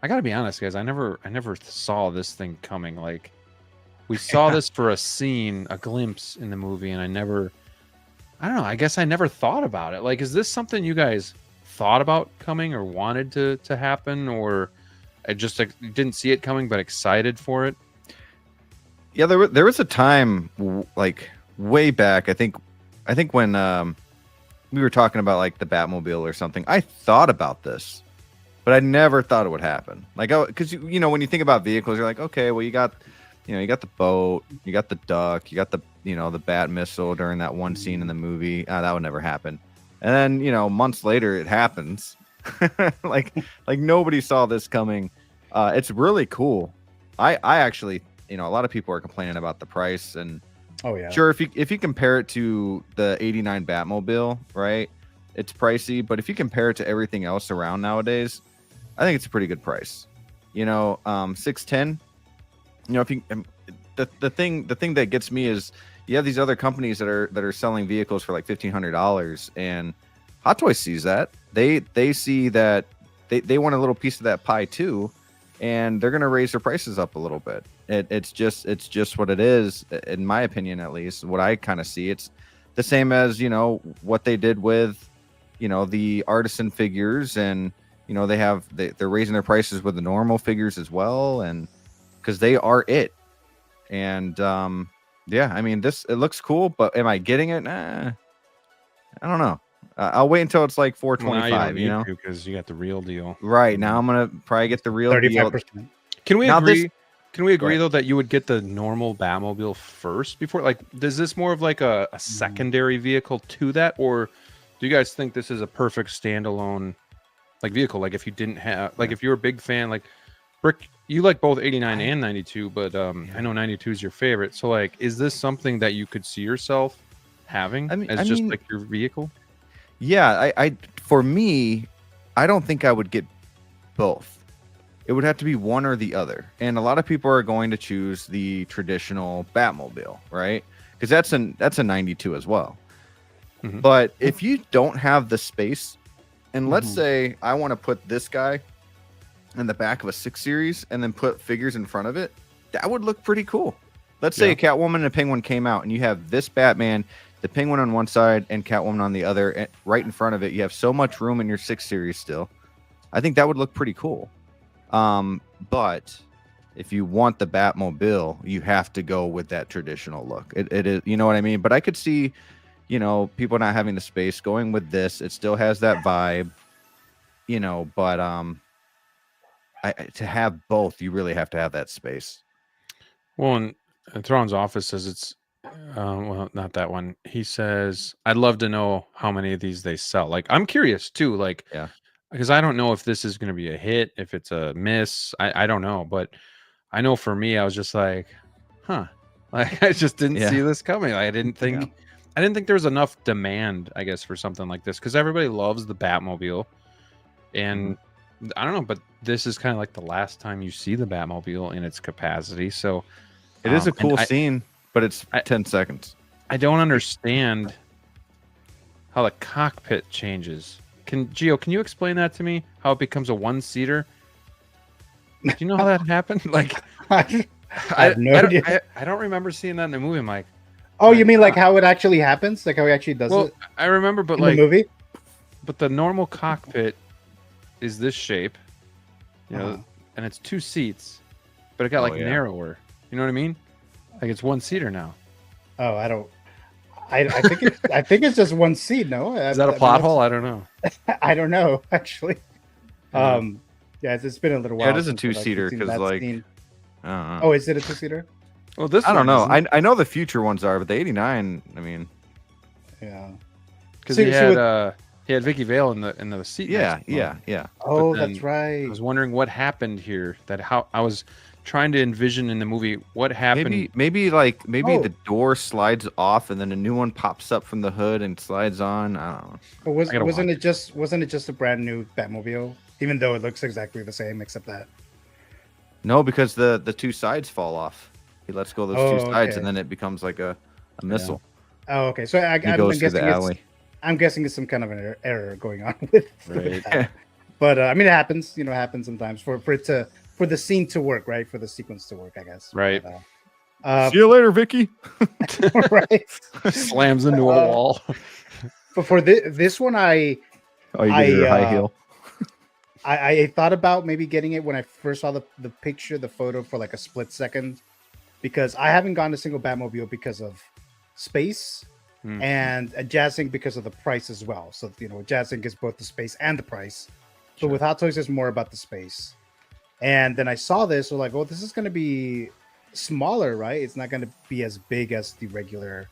gotta be honest, guys, I never saw this thing coming. Like, we saw this for a scene, a glimpse in the movie, and I don't know, I guess I never thought about it. Like, is this something you guys thought about coming or wanted to happen, or I just didn't see it coming but excited for it? Yeah, there was a time like way back, I think when we were talking about like the Batmobile or something. I thought about this, but I never thought it would happen. Like, because when you think about vehicles, you're like, okay, well, you got the boat, you got the duck, you got the the Bat Missile during that one scene in the movie. That would never happen. And then months later it happens. like nobody saw this coming. It's really cool. I actually, a lot of people are complaining about the price, and oh yeah, sure, if you compare it to the '89 Batmobile, right, it's pricey. But if you compare it to everything else around nowadays, I think it's a pretty good price. $610. If you the thing that gets me is you have these other companies that are selling vehicles for like $1,500, and Hot Toys sees that. They see that they want a little piece of that pie too, and they're going to raise their prices up a little bit. It's just what it is, in my opinion, at least. What I kind of see, it's the same as what they did with the Artisan figures, and they're raising their prices with the normal figures as well, and because they are it. And yeah, I mean, it looks cool, but am I getting it? Nah, I don't know. I'll wait until it's like $425, because you got the real deal. Right, now I'm gonna probably get the real 35%. Deal. Can we agree though that you would get the normal Batmobile first before? Like, is this more of like a secondary vehicle to that, or do you guys think this is a perfect standalone like vehicle? Like, if you didn't have, like, if you're a big fan, like Brick, you like both 89 and 92, but I know 92 is your favorite. So, like, is this something that you could see yourself having as like your vehicle? Yeah, for me, I don't think I would get both. It would have to be one or the other. And a lot of people are going to choose the traditional Batmobile, right? Because that's a 92 as well. Mm-hmm. But if you don't have the space, and let's say I want to put this guy in the back of a 6 Series and then put figures in front of it, that would look pretty cool. Let's say a Catwoman and a Penguin came out, and you have this Batman, the Penguin on one side and Catwoman on the other, and right in front of it. You have so much room in your 6 Series still. I think that would look pretty cool. But if you want the Batmobile, you have to go with that traditional look. It is, you know what I mean? But I could see, people not having the space, going with this. It still has that vibe, but to have both, you really have to have that space. Well, and Thrawn's office says it's well, not that one. He says, I'd love to know how many of these they sell. Like, I'm curious too, like, because I don't know if this is going to be a hit, if it's a miss. I don't know, but I know for me, I was just like, like, I just didn't see this coming. Like, I didn't think there was enough demand, I guess, for something like this, because everybody loves the Batmobile, and I don't know, but this is kind of like the last time you see the Batmobile in its capacity. So it is a cool scene, but it's 10 seconds. I don't understand how the cockpit changes. Gio, can you explain that to me? How it becomes a one-seater? Do you know how that happened? Like, I have no idea. I don't remember seeing that in the movie, Mike. Oh, you mean like how it actually happens? Like how he actually does it? I remember, but in the movie? But the normal cockpit is this shape, and it's 2 seats, but it got narrower. You know what I mean? Like, it's one-seater now. Oh, I think it's just one seat. No, is that a plot hole? I don't know. I don't know actually. Yeah, it's been a little while. Yeah, it is a two-seater because like. Oh, is it a two-seater? Well, this I don't know. isn't. I know the future ones are, but the 89. I mean, yeah, because he had Vicky Vale in the seat. Yeah. Oh, that's right. I was wondering what happened here. How I was trying to envision in the movie what happened. Maybe the door slides off and then a new one pops up from the hood and slides on. I don't know. But wasn't it just a brand new Batmobile? Even though it looks exactly the same, except that. No, because the two sides fall off. He lets go of those two sides, and then it becomes like a missile. Oh, okay. So I'm guessing it's some kind of an error going on with that. But I mean, it happens. You know, it happens sometimes for the scene to work, right? For the sequence to work, I guess. Right. See you later, Vicky. Right. Slams into a wall. But for this one, you get your high heel. I thought about maybe getting it when I first saw the photo for like a split second, because I haven't gotten a single Batmobile because of space and a Jazzinc because of the price as well. So, you know, Jazzinc is both the space and the price. But with Hot Toys, it's more about the space. And then I saw this, so like, oh, this is going to be smaller, right? It's not going to be as big as the regular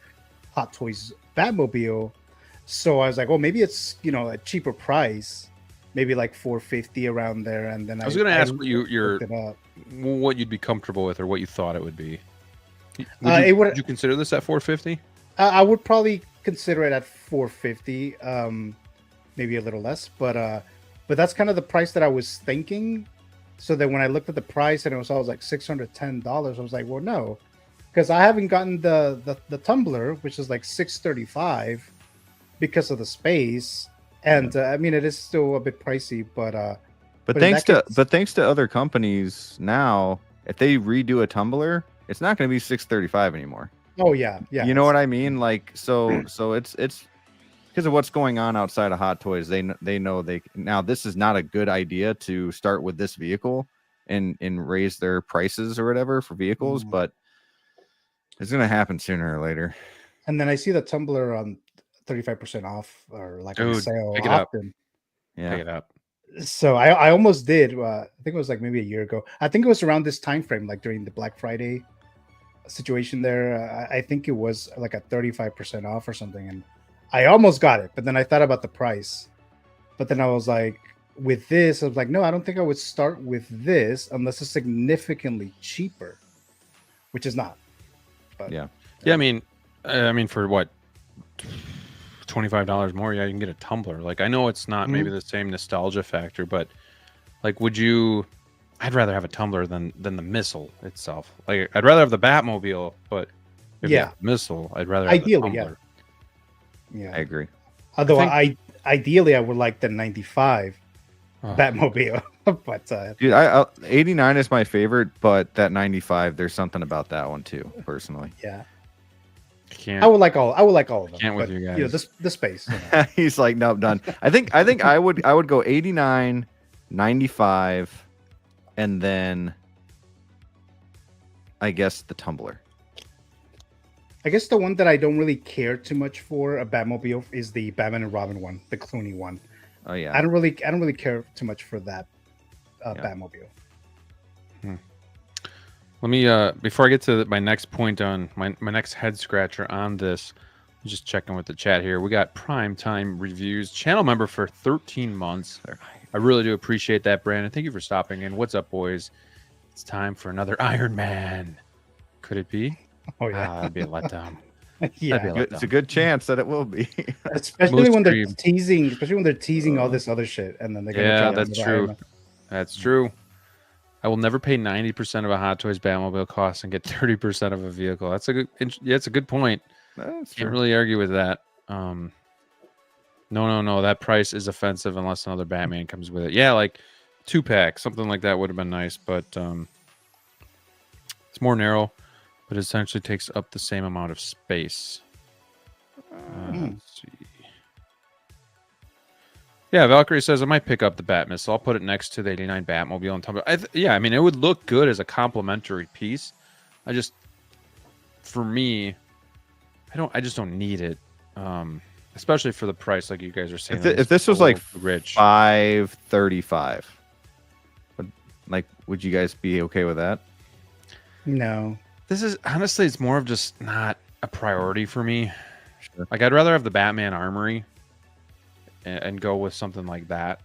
Hot Toys Batmobile. So I was like, oh, maybe it's, you know, a cheaper price. Maybe like $450 around there, and then I was going to ask what you'd be comfortable with, or what you thought it would be. Would you consider this at $450? I would probably consider it at $450, maybe a little less, but that's kind of the price that I was thinking. So that when I looked at the price and it was like $610, I was like, well, no, because I haven't gotten the tumbler, which is like $635 because of the space. And I mean, it is still a bit pricey, but thanks to other companies now, if they redo a tumbler, it's not going to be $635 anymore. Oh yeah. You know what I mean? Like so it's because of what's going on outside of Hot Toys. They know now this is not a good idea to start with this vehicle and raise their prices or whatever for vehicles, but it's going to happen sooner or later. And then I see the tumbler on 35% off or like on sale pick it often. Yeah, pick it up. So I almost did. I think it was like maybe a year ago. I think it was around this time frame, like during the Black Friday situation there. I think it was like a 35% off or something, and I almost got it. But then I thought about the price. But then I was like, with this, I was like, no, I don't think I would start with this unless it's significantly cheaper, which is not. But yeah. I mean, for what? $25 more, yeah, you can get a tumbler. Like, I know it's not maybe the same nostalgia factor, but like, I'd rather have a tumbler than the missile itself. Like, I'd rather have the Batmobile, but if you have the missile, I'd rather have the tumbler. Yeah, I agree. Although ideally I would like the 95 Batmobile, but dude, 89 is my favorite, but that 95, there's something about that one too, personally. Yeah. I would like all of them. Can't with you guys. You know, the space. You know. He's like, no, done. I think I would go 89, 95, and then I guess the tumbler. I guess the one that I don't really care too much for a Batmobile is the Batman and Robin one, the Clooney one. Oh yeah. I don't really care too much for that Batmobile. Let me before I get to my next point on my next head scratcher on this, I'm just checking with the chat here. We got Prime Time Reviews channel member for 13 months. I really do appreciate that, Brandon. Thank you for stopping in. What's up, boys? It's time for another Iron Man. Could it be? Oh yeah, that'd be a letdown. Yeah, it's a good chance that it will be. especially when they're teasing all this other shit, and then they're gonna that's true. That's true. I will never pay 90% of a Hot Toys Batmobile cost and get 30% of a vehicle. That's a good point. Can't really argue with that. No. That price is offensive unless another Batman comes with it. Yeah, like 2-pack, something like that would have been nice, but it's more narrow, but it essentially takes up the same amount of space. Let's see. Yeah, Valkyrie says I might pick up the Bat Missile. I'll put it next to the 89 Batmobile and tumbler. I mean, it would look good as a complementary piece. For me, I just don't need it, especially for the price, like you guys are saying. If this was like rich $535, Like, would you guys be okay with that? No. This is honestly, it's more of just not a priority for me. Sure. Like, I'd rather have the Batman armory and go with something like that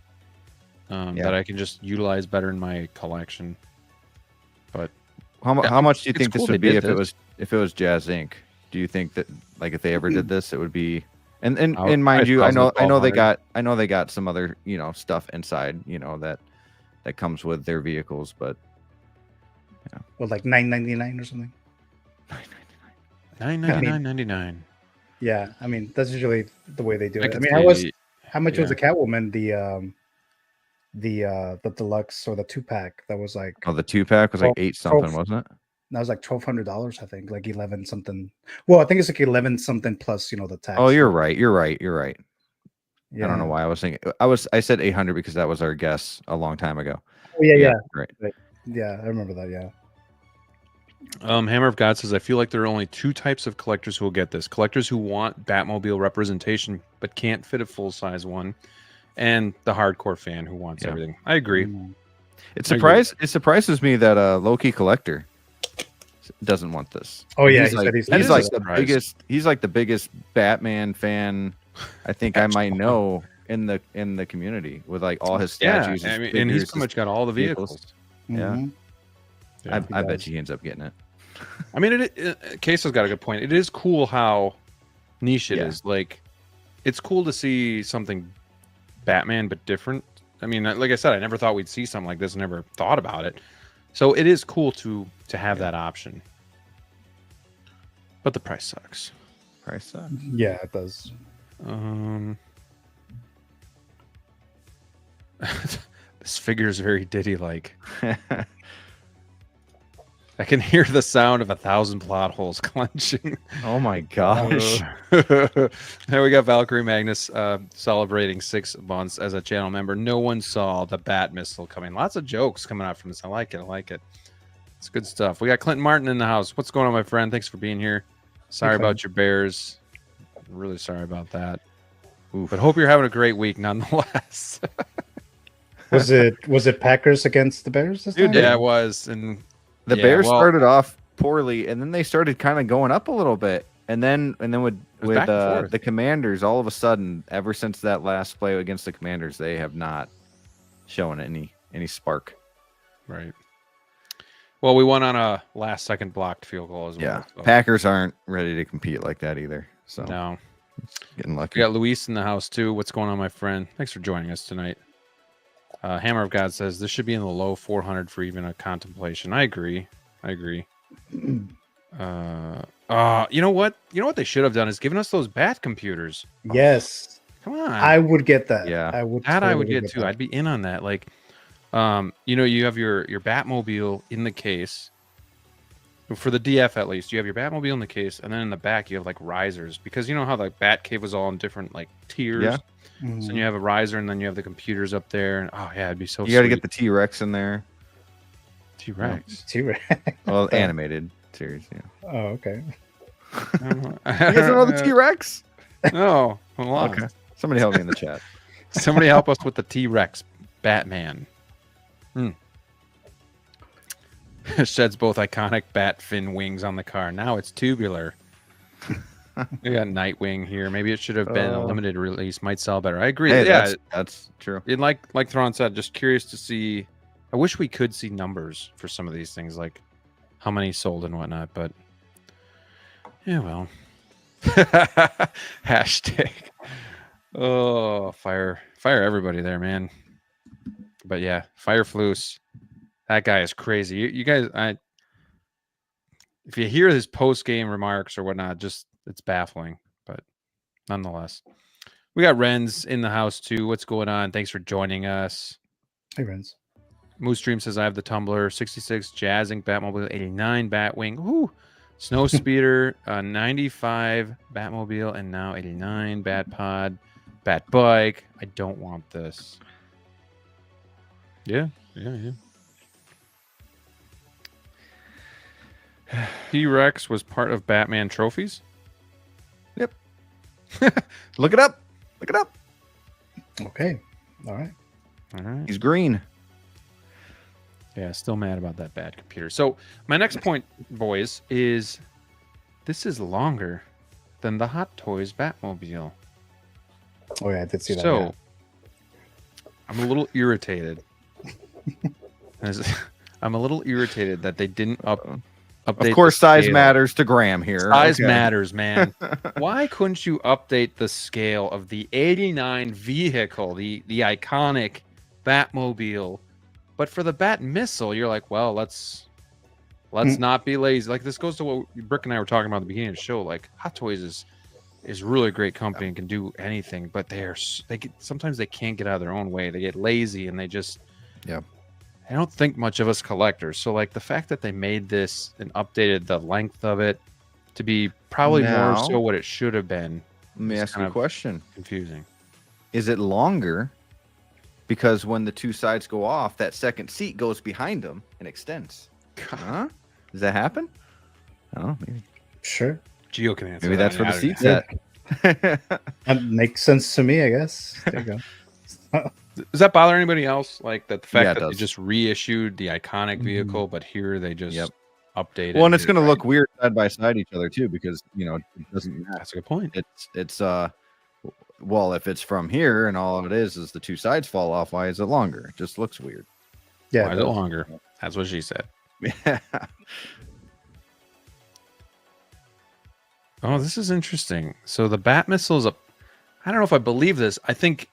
that I can just utilize better in my collection. But how much do you think cool this would be if this. it was Jazzinc? Do you think that, like, if they ever did this, it would be? And I'd mind you, I know they 1200. got some other stuff inside that comes with their vehicles, but Well, like $9.99 or something. $9.99.99. Yeah, I mean that's usually the way they do it. I could mean, see- how much was yeah. the Catwoman? The deluxe or the 2-pack that was like the 2-pack was like 8 something, 12 wasn't it? that was like $1,200, I think, like 11 something. Well, I think it's like 11 something plus the tax. Oh, you're right. I Yeah. don't know why I was thinking. I said 800 because that was our guess a long time ago. Oh, yeah. Right. Yeah, I remember that. Yeah. Hammer of God says, I feel like there are only 2 types of collectors who will get this. Collectors who want Batmobile representation but can't fit a full-size one, and the hardcore fan who wants everything. I agree. It surprises me that Loki Collector doesn't want this. Oh yeah, he's like the biggest Batman fan I think I might know in the community, with like all his statues. Yeah, and he's pretty much got all the vehicles. Mhm. I bet he ends up getting it. I mean, Queso's got a good point. It is cool how niche it is. Like, it's cool to see something Batman but different. I mean, like I said, I never thought we'd see something like this. Never thought about it. So it is cool to have that option. But the price sucks. Yeah, it does. This figure is very Diddy-like. I can hear the sound of 1,000 plot holes clenching. Oh my gosh. There we got Valkyrie Magnus celebrating 6 months as a channel member. No one saw the bat missile coming. Lots of jokes coming out from this. I like it. It's good stuff. We got Clinton Martin in the house. What's going on, my friend? Thanks for being here. Sorry about your Bears. Really sorry about that. But hope you're having a great week nonetheless. Was it Packers against the Bears this time? Yeah, it was. And the Bears started off poorly, and then they started kind of going up a little bit, and then with the Commanders, all of a sudden, ever since that last play against the Commanders, they have not shown any spark. Right. Well, we won on a last-second blocked field goal as well. Yeah, so. Packers aren't ready to compete like that either. So no, getting lucky. We got Luis in the house too. What's going on, my friend? Thanks for joining us tonight. Hammer of God says this should be in the low 400 for even a contemplation. I agree. You know what? They should have done is given us those bat computers. Yes. Come on. I would get that. Yeah. I would. I would get too. That. I'd be in on that. Like, you have your Batmobile in the case. For the DF at least, you have your Batmobile in the case, and then in the back you have like risers, because you know how the Batcave was all in different like tiers. Yeah. Mm-hmm. So you have a riser, and then you have the computers up there, and it'd be so. You got to get the T-Rex in there. T-Rex. T-Rex. Well, animated series. Yeah. Oh, okay. You guys don't know the T-Rex? No. Okay. Somebody help me in the chat. Somebody help us with the T-Rex Batman. Sheds both iconic bat fin wings on the car. Now it's tubular. We got Nightwing here. Maybe it should have been a limited release. Might sell better. I agree. Hey, that's true. And like Thrawn said, just curious to see. I wish we could see numbers for some of these things, like how many sold and whatnot. But yeah, well. Hashtag. Oh, fire everybody there, man. But yeah, Fire Floose. That guy is crazy. You guys, if you hear his post-game remarks or whatnot, it's baffling. But nonetheless, we got Renz in the house too. What's going on? Thanks for joining us. Hey, Renz. Moose Stream says I have the tumbler. 66 Jazzinc Batmobile, 89 Batwing. Woo! Snow Speeder, 95 Batmobile, and now 89 Batpod, Batbike. I don't want this. Yeah. T-Rex was part of Batman trophies. Yep. Look it up. Okay. All right. He's green. Yeah, still mad about that bad computer. So my next point, boys, is this is longer than the Hot Toys Batmobile. Oh yeah, I did see that. So Yeah. I'm a little irritated. I'm a little irritated that they didn't update. Of course, size matters to Graham here. Size matters, man. Why couldn't you update the scale of the 89 vehicle, the iconic Batmobile? But for the Bat missile, you're like, well, let's not be lazy. Like this goes to what Brick and I were talking about at the beginning of the show. Like Hot Toys is really a great company and can do anything, but sometimes they can't get out of their own way. They get lazy and they just I don't think much of us collectors. So like the fact that they made this and updated the length of it to be probably more so what it should have been. Let me ask you a question. Confusing. Is it longer because when the two sides go off, that second seat goes behind them and extends? Huh? Does that happen? Oh, maybe. Sure. Gio can answer. Maybe that's where the seat's at. That makes sense to me, I guess. There you go. Does that bother anybody else? Like that the fact that does. they just reissued the iconic vehicle, but here they just updated. Well, and it's going to look weird side by side each other too, because it doesn't matter. That's a good point. It's well, if it's from here and all it is the two sides fall off, why is it longer? It just looks weird. Yeah. Why is it longer? That's what she said. Yeah. Oh, this is interesting. So the Bat missile is I don't know if I believe this. I think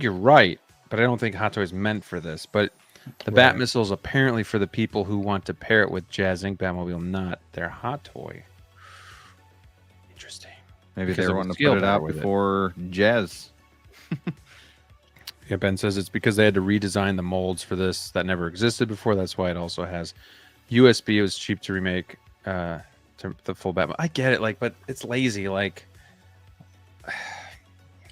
you're right, but I don't think Hot Toys meant for this. But the Bat missile is apparently for the people who want to pair it with Jazzinc Batmobile, not their Hot Toy. Interesting. Maybe they want to put it out before Jazz. Yeah, Ben says it's because they had to redesign the molds for this that never existed before. That's why it also has USB. It was cheap to remake to the full Batman. I get it, but it's lazy.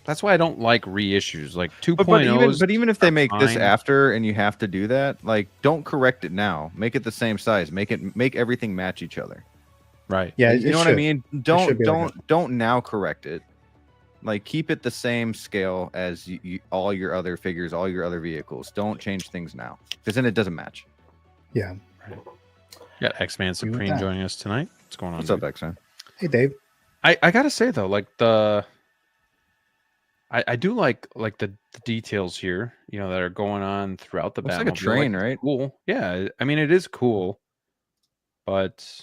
That's why I don't like reissues. Like 2.0. But even if they make this after and you have to do that, don't correct it now. Make it the same size. Make everything match each other. Right. Yeah. You know what I mean? Don't now correct it. Keep it the same scale as all your other figures, all your other vehicles. Don't change things now, because then it doesn't match. Yeah. Right. Got X-Man Supreme joining us tonight. What's going on? What's up, X-Man? Hey, Dave. I gotta say though, I do like the details here, that are going on throughout the Batmobile. Looks like a train, right? Cool. Yeah, I mean it is cool, but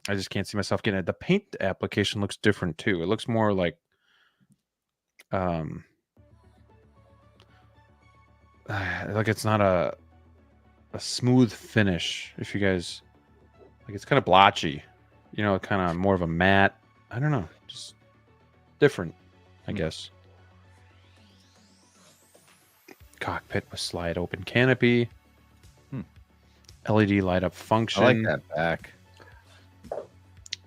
I just can't see myself getting it. The paint application looks different too. It looks more like it's not a smooth finish. If you guys it's kind of blotchy, kind of more of a matte. I don't know, just different, I guess. Cockpit with slide open canopy. LED light up function. I like that back.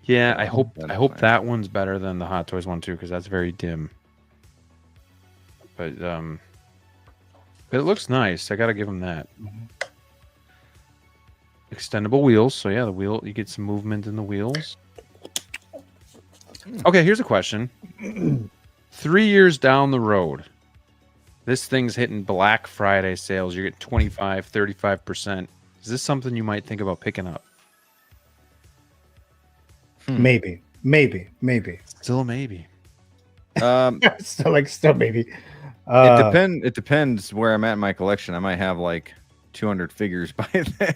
Yeah, I hope that one's better than the Hot Toys one too, because that's very dim. But it looks nice. I gotta give them that. Extendable wheels. So yeah, you get some movement in the wheels. Okay, here's a question. 3 years down the road, this thing's hitting Black Friday sales. You're getting 25, 35%. Is this something you might think about picking up? Maybe. Still a maybe. Still maybe. It depends where I'm at in my collection. I might have 200 figures by then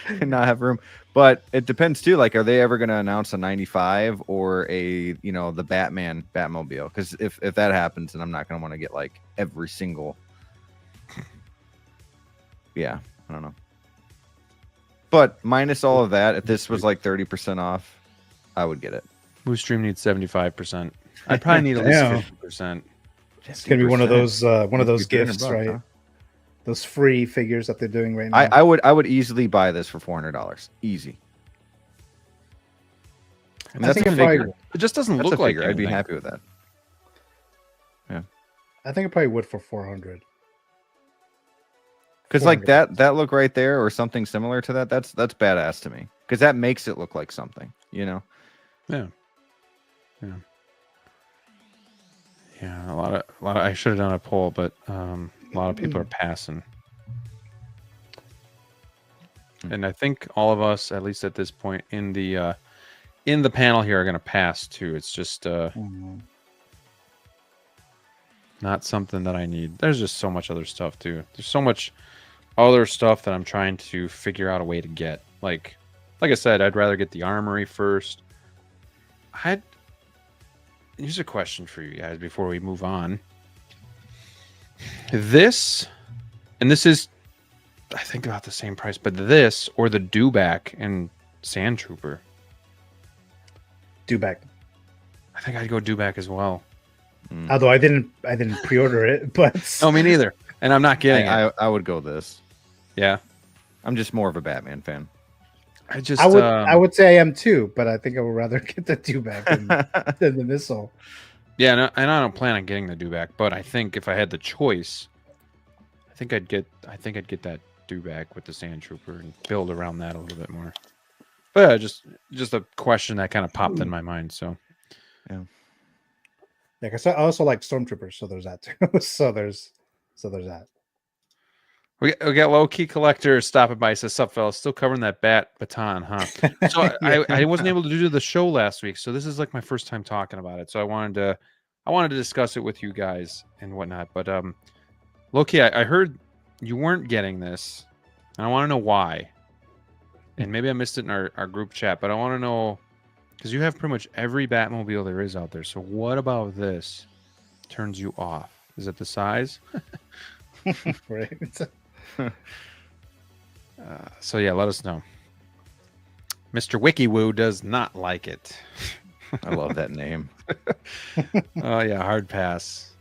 and not have room. But it depends too. Are they ever going to announce a 95 or the Batmobile? Because if that happens, then I'm not going to want to get every single. Yeah, I don't know. But minus all of that, if this was 30% off, I would get it. Moose Stream needs 75%. I probably need at least 50%. It's gonna be one of those gifts, right? Huh? Those free figures that they're doing right now. I would easily buy this for $400. Easy. I mean, that's a figure. It just doesn't look like I'd be happy with that. Yeah. I think I probably would for 400. Because that look right there or something similar to that's badass to me. Because that makes it look like something, Yeah. Yeah, a lot of I should have done a poll, but A lot of people are passing. And I think all of us, at least at this point in the panel here, are going to pass too. It's just not something that I need. There's just so much other stuff too. There's so much other stuff that I'm trying to figure out a way to get. Like I said, I'd rather get the armory first. Here's a question for you guys before we move on. This is, I think, about the same price, but this or the Dewback and Sand Trooper. Dewback. I think I'd go Dewback as well. Although I didn't pre-order it, but no, me neither. And I'm not getting it. I would go this. Yeah, I'm just more of a Batman fan. I would say I am too, but I think I would rather get the Dewback than the missile. Yeah, and I don't plan on getting the Dewback, but I think if I had the choice, I think I'd get that Dewback with the Sand Trooper and build around that a little bit more. But yeah, just a question that kind of popped in my mind. So yeah, because I also like Stormtroopers, so there's that too. so there's that. We got low key collector stopping by. Says, "Sup, fellas? Still covering that bat baton, huh?" So I wasn't able to do the show last week, so this is like my first time talking about it. So I wanted to discuss it with you guys and whatnot. But low key, I heard you weren't getting this, and I want to know why. And maybe I missed it in our group chat, but I want to know because you have pretty much every Batmobile there is out there. So what about this turns you off? Is it the size? Right. So yeah, let us know. Mr. WikiWoo does not like it. I love that name. Oh yeah, hard pass.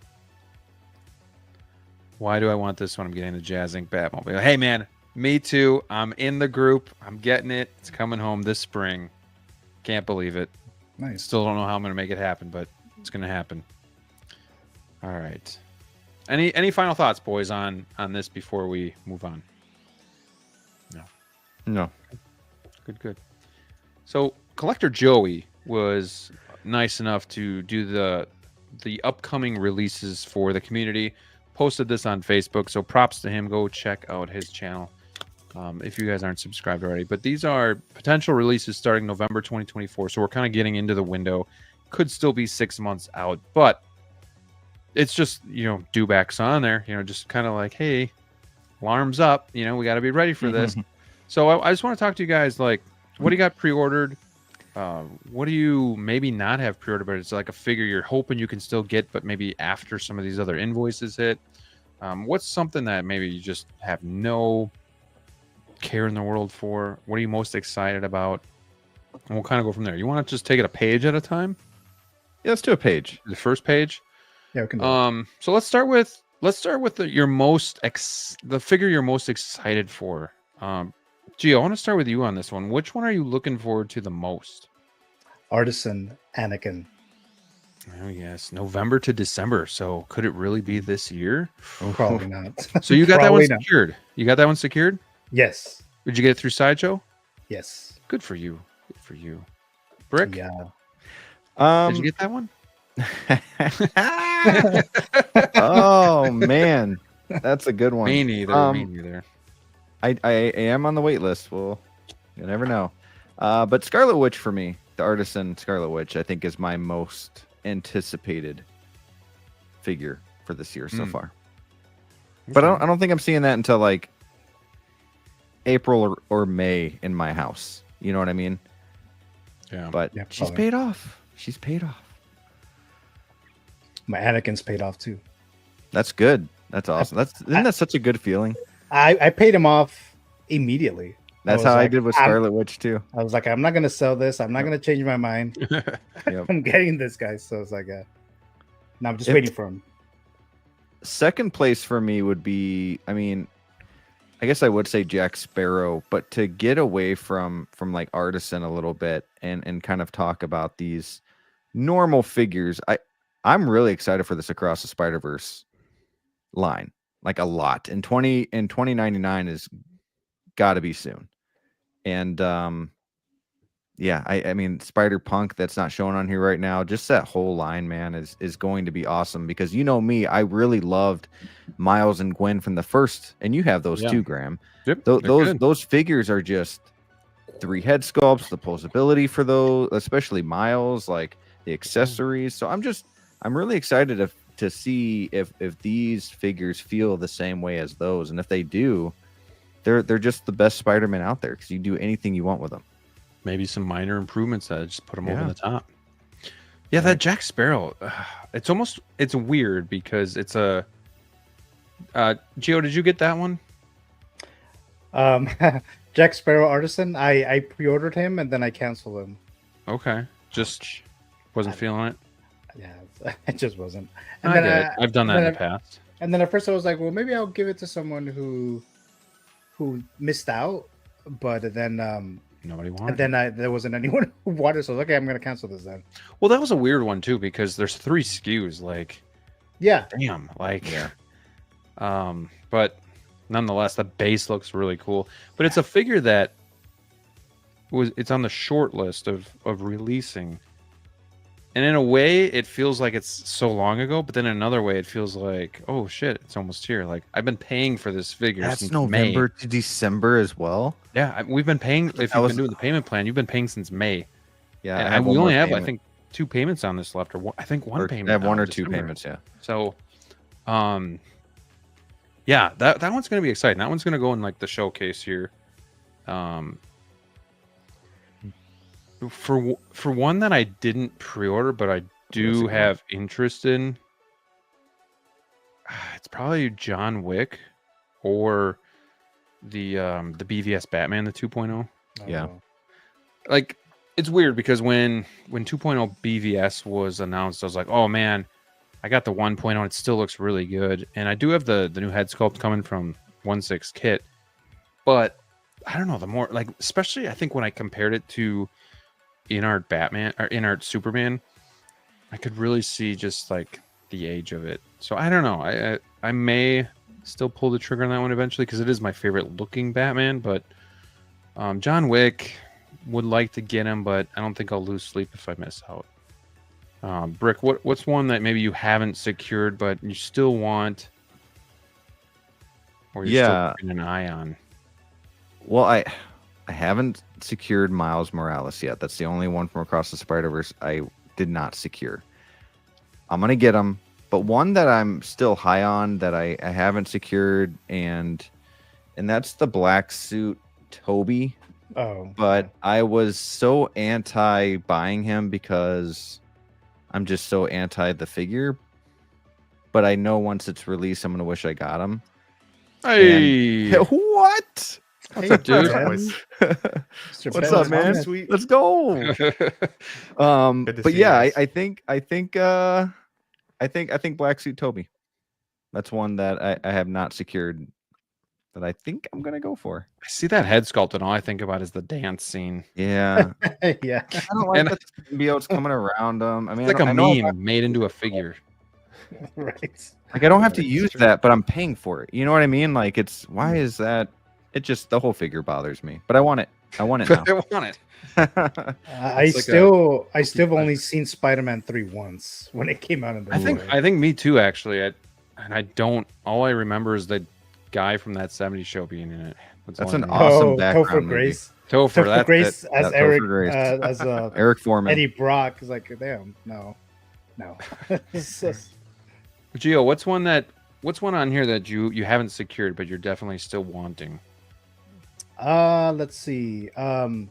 Why do I want this when I'm getting the Jazzinc Batmobile? Hey man, me too. I'm in the group. I'm getting it. It's coming home this spring. Can't believe it. Nice. Still don't know how I'm gonna make it happen, but it's gonna happen. All right. Any final thoughts, boys, on this before we move on? No. Good. So Collector Joey was nice enough to do the upcoming releases for the community. Posted this on Facebook, so props to him. Go check out his channel if you guys aren't subscribed already. But these are potential releases starting November 2024, so we're kind of getting into the window. Could still be 6 months out, but it's just, Dewback's on there, just kind of like, hey, alarms up, we got to be ready for this. So I just want to talk to you guys, like, what do you got pre-ordered? What do you maybe not have pre-ordered, but it's like a figure you're hoping you can still get, but maybe after some of these other invoices hit? What's something that maybe you just have no care in the world for? What are you most excited about? And we'll kind of go from there. You want to just take it a page at a time? Yeah, let's do a page. The first page? Yeah, we can. So let's start with the figure you're most excited for. Gio, I want to start with you on this one. Which one are you looking forward to the most? Artisan Anakin. Oh yes, November to December. So could it really be this year? Probably not. So you got that one secured. You got that one secured? Yes. Did you get it through Sideshow? Yes. Good for you. Good for you. Brick? Yeah. Did you get that one? Oh man, that's a good one. Me neither. I am on the wait list. Well, you never know. But Scarlet Witch for me, the Artisan Scarlet Witch, I think is my most anticipated figure for this year so far. But I don't think I'm seeing that until like April or May in my house. You know what I mean? Yeah. But yeah, she's paid off. She's paid off. My Anakin's paid off too. That's good. That's awesome. Isn't that such a good feeling? I paid him off immediately. That's how I did with Scarlet Witch too. I was like, I'm not gonna sell this. I'm not gonna change my mind. Yep. I'm getting this guy. So it's like, now I'm just waiting for him. Second place for me would be, I guess I would say Jack Sparrow, but to get away from like Artisan a little bit and kind of talk about these normal figures, I'm really excited for this Across the Spiderverse line, like a lot. And 2099 is got to be soon. And yeah, I mean Spider Punk that's not shown on here right now. Just that whole line, man, is going to be awesome because you know me, I really loved Miles and Gwen from the first, and you have those too, Graham. Yep, those figures are just 3 head sculpts, the posability for those, especially Miles, like the accessories. So I'm really excited to see if these figures feel the same way as those, and if they do, they're just the best Spider-Man out there because you do anything you want with them. Maybe some minor improvements that just put them over the top. Yeah, that Jack Sparrow, it's weird because it's a Gio, did you get that one? Jack Sparrow Artisan, I pre-ordered him and then I canceled him. Okay, just wasn't feeling it. Yeah, it just wasn't. And then I've done that in the past. And then at first I was like, well, maybe I'll give it to someone who missed out, but then nobody wanted. And then there wasn't anyone who wanted, so I was like, okay, I'm gonna cancel this then. Well, that was a weird one too because there's 3 SKUs. Like, damn, like, but nonetheless, the base looks really cool. But it's a figure that it's on the short list of releasing. And in a way, it feels like it's so long ago, but then in another way, it feels like, oh shit, it's almost here. Like, I've been paying for this figure since November May. to December as well. Yeah, we've been paying. If you've been doing the payment plan, you've been paying since May. Yeah, and we only have, I think, 2 payments on this left, or I think one payment. I have 1 or 2 payments, yeah. So, yeah, that one's gonna be exciting. That one's gonna go in like the showcase here. For one that I didn't pre-order, but I do have interest in, it's probably John Wick or the BVS Batman, the 2.0. Yeah, like it's weird because when 2.0 BVS was announced, I was like, oh man, I got the 1.0. It still looks really good, and I do have the new head sculpt coming from 1.6 kit, but I don't know, the more like, especially I think when I compared it to InArt Batman or InArt Superman, I could really see just like the age of it. So I don't know. I may still pull the trigger on that one eventually because it is my favorite looking Batman. But John Wick, would like to get him, but I don't think I'll lose sleep if I miss out. Brick, what's one that maybe you haven't secured but you still want, or you're still keeping an eye on? Well, I haven't secured Miles Morales yet. That's the only one from Across the Spider-Verse I did not secure. I'm going to get him, but one that I'm still high on that I haven't secured, and that's the black suit Toby. Oh. But I was so anti buying him because I'm just so anti the figure. But I know once it's released, I'm going to wish I got him. Hey! What? What's up, dude? What's up, man? Sweet. Let's go. But yeah, I think Black Suit Toby. That's one that I have not secured that I think I'm gonna go for. I see that head sculpt, and all I think about is the dance scene. Yeah. Yeah. I don't like the symbiotes coming around them. I mean, it's like a meme made into a figure. Right. Like, I don't have to use that, but I'm paying for it. You know what I mean? Like, why is that? It just, the whole figure bothers me, but I want it. I want it now. I want it. I still have only seen Spider-Man 3 once when it came out in the I think me too, actually. All I remember is the guy from that 70s show being in it. That's an awesome background Topher movie. Grace. Topher Grace as Eric, Topher Grace. as Eric Foreman. Eddie Brock is like, damn, no. Gio, what's one on here that you haven't secured but you're definitely still wanting? Let's see. I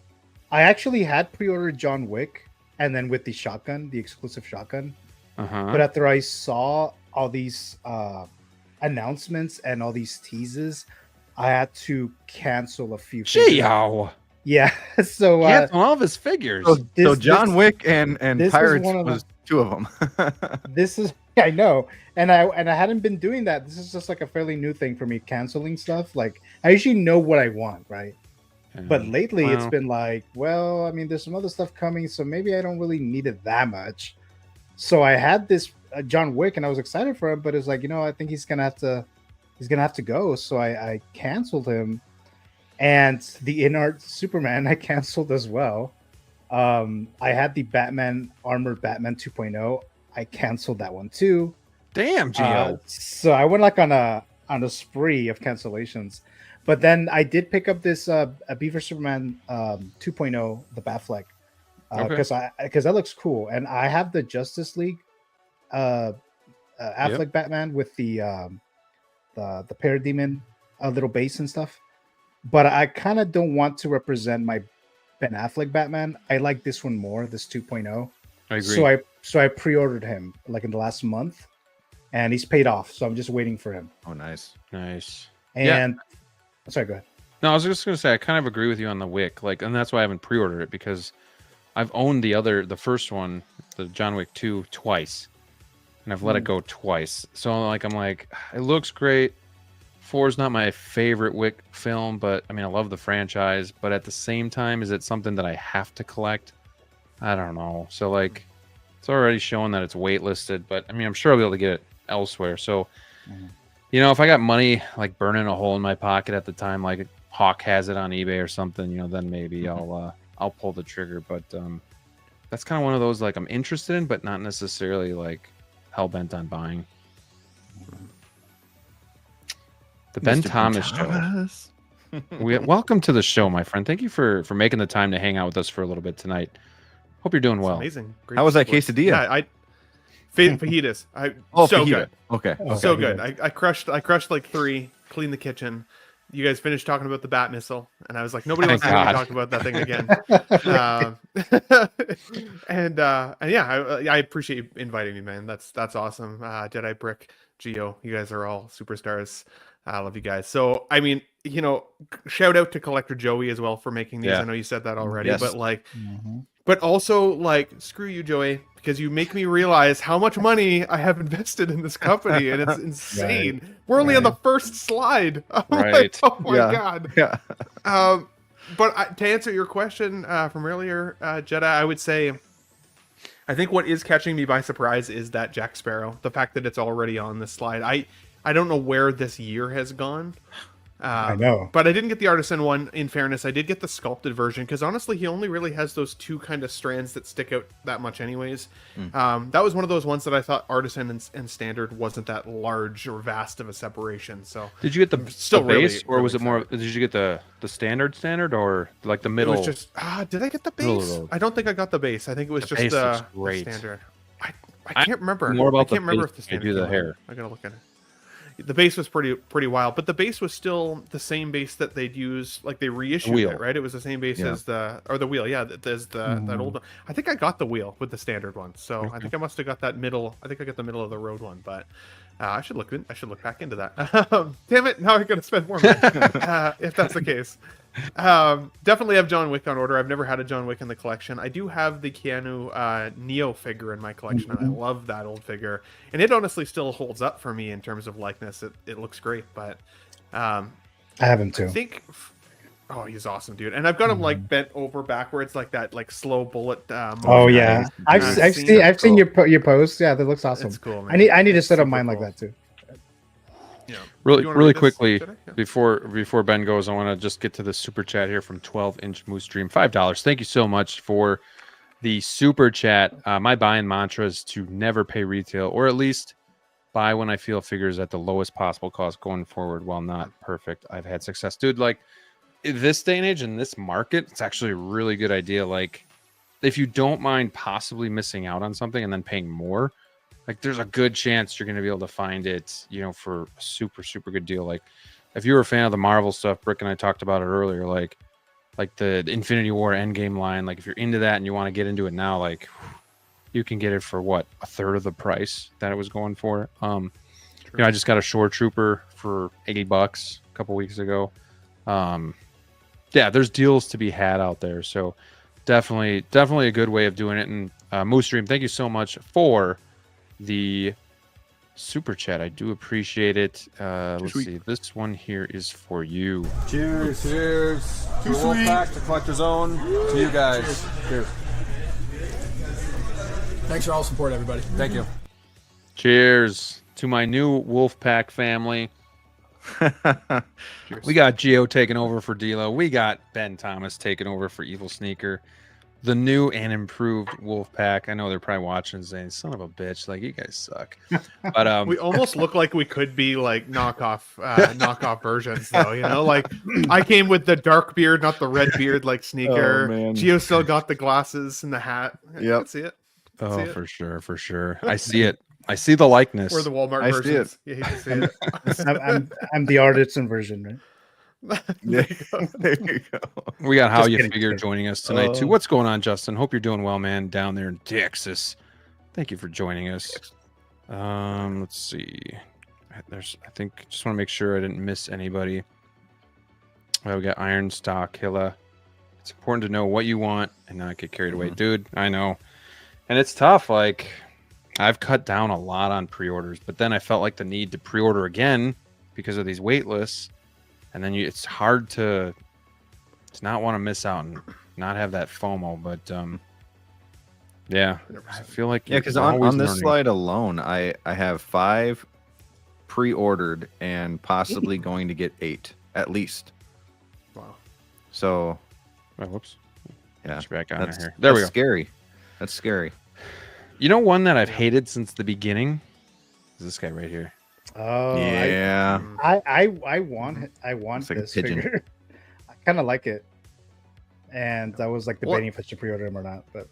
actually had pre-ordered John Wick, and then with the shotgun, the exclusive shotgun. But after I saw all these announcements and all these teases, I had to cancel a few. Gio. Yeah. So cancel all of his figures. So John Wick and Pirates was 2 of them. This is, I know, and I hadn't been doing that. This is just like a fairly new thing for me, canceling stuff. Like, I usually know what I want, right? But lately it's been like, well, I mean, there's some other stuff coming, so maybe I don't really need it that much. So I had this John Wick, and I was excited for him, but it's like, I think he's gonna have to go. So I canceled him, and the InArt Superman I canceled as well. I had the Batman Armored Batman 2.0. I canceled that one too. Damn, Gio. So I went like on a spree of cancellations, but then I did pick up this a Beaver Superman 2.0, the Batfleck, because that looks cool, and I have the Justice League Affleck Batman with the Parademon little base and stuff, but I kind of don't want to represent my Ben Affleck Batman. I like this one more, this 2.0. I agree. So I pre-ordered him like in the last month, and he's paid off. So I'm just waiting for him. Oh, nice. And sorry, go ahead. No, I was just gonna say I kind of agree with you on the Wick, like, and that's why I haven't pre-ordered it, because I've owned the first one, the John Wick 2, twice, and I've let it go twice. So I'm like, it looks great. 4 is not my favorite Wick film, but I mean, I love the franchise. But at the same time, is it something that I have to collect? I don't know. So like, it's already showing that it's waitlisted, but I mean, I'm sure I'll be able to get it elsewhere. So, you know, if I got money like burning a hole in my pocket at the time, like Hawk has it on eBay or something, you know, then maybe I'll pull the trigger. But that's kind of one of those like I'm interested in, but not necessarily like hell bent on buying. The Ben Thomas Show. Welcome to the show, my friend. Thank you for making the time to hang out with us for a little bit tonight. Hope you're doing well. Amazing. Great. How was that quesadilla? Yeah, fajitas. So fajita. good. Okay. So good. I crushed like 3. Cleaned the kitchen. You guys finished talking about the bat missile, and I was like, nobody wants to talk about that thing again. And yeah, I appreciate you inviting me, man. That's awesome. Jedi Brick, Geo, you guys are all superstars. I love you guys. So, I mean, you know, shout out to Collector Joey as well for making these. I know you said that already, but like, but also like, screw you, Joey, because you make me realize how much money I have invested in this company, and it's insane. We're only on the first slide. Like, oh my God. Yeah. But to answer your question from earlier, Jedi, I would say, I think what is catching me by surprise is that Jack Sparrow. The fact that it's already on this slide. I don't know where this year has gone. I know. But I didn't get the Artisan one, in fairness. I did get the sculpted version, because honestly, he only really has those 2 kind of strands that stick out that much anyways. That was one of those ones that I thought Artisan and Standard wasn't that large or vast of a separation. So did you get the base, or was it more? Did you get the standard, or like the middle? It was just, did I get the base? I don't think I got the base. I think it was just the standard. I can't remember. More about I can't remember if the standard. Do the hair. I gotta look at it. The base was pretty wild, but the base was still the same base that they'd use, like they reissued it, right? It was the same base as the wheel, there's that old one. I think I got the wheel with the standard one, so I think I must have got that middle. I think I got the middle of the road one, but I should look back into that. Damn it! Now I gotta spend more money if that's the case. Definitely have John Wick on order. I've never had a John Wick in the collection. I do have the Keanu Neo figure in my collection, and I love that old figure. And it honestly still holds up for me in terms of likeness. It looks great, but I have him too. I think. Oh, he's awesome, dude. And I've got him like bent over backwards, like that, like slow bullet. Oh yeah, I've seen your post. Yeah, that looks awesome. It's cool, man. I need to set up mine like that too. Yeah. Really quickly before Ben goes, I want to just get to the super chat here from 12-inch Moose Dream, $5. Thank you so much for the super chat. My buying mantra is to never pay retail, or at least buy when I feel figures at the lowest possible cost going forward. While not perfect, I've had success, dude. Like in this day and age in this market, it's actually a really good idea. Like if you don't mind possibly missing out on something and then paying more, like there's a good chance you're going to be able to find it, you know, for a super, super good deal. Like if you were a fan of the Marvel stuff, Brick and I talked about it earlier, like the Infinity War Endgame line, like if you're into that and you want to get into it now, like you can get it for what, a third of the price that it was going for. You know, I just got a Shore Trooper for $80 a couple weeks ago. Yeah, there's deals to be had out there. So definitely a good way of doing it. And Moose Dream, thank you so much for the super chat. I do appreciate it. Let's see. This one here is for you. Cheers. Cheers. To Wolfpack, to Collector Zone, to you guys. Cheers. Thanks for all the support, everybody. Thank you. Cheers to my new Wolfpack family. We got Geo taking over for DLO. We got Ben Thomas taking over for EvilSneaker. the new and improved Wolfpack. I know they're probably watching and saying, "Son of a bitch, like you guys suck." But we almost look like we could be like knockoff versions, though. You know, like I came with the dark beard, not the red beard, like Sneaker. Gio still got the glasses and the hat. Yep. I see it. Oh, for sure. I see it. I see the likeness. Or the Walmart versions. You hate to see it. I'm the Artisan version, right? There you go. We got How Just You kidding, Figure kidding. joining us tonight too. What's going on, Justin? Hope you're doing well, man, down there in Texas. Thank you for joining us. Let's see. I think just want to make sure I didn't miss anybody. We got Iron Stock Hilla. It's important to know what you want and not get carried away, dude. I know, and it's tough. Like I've cut down a lot on pre-orders, but then I felt like the need to pre-order again because of these wait lists. And then it's hard to not want to miss out and not have that FOMO. But yeah, I feel like because on this slide alone, I have 5 pre-ordered and possibly going to get 8 at least. Wow. So, whoops. Yeah, back on here. There we go. Scary. That's scary. You know, one that I've hated since the beginning is this guy right here. Oh yeah. I want It's like this a pigeon. figure. I kind of like it, and I was like debating if I should pre-order him or not. But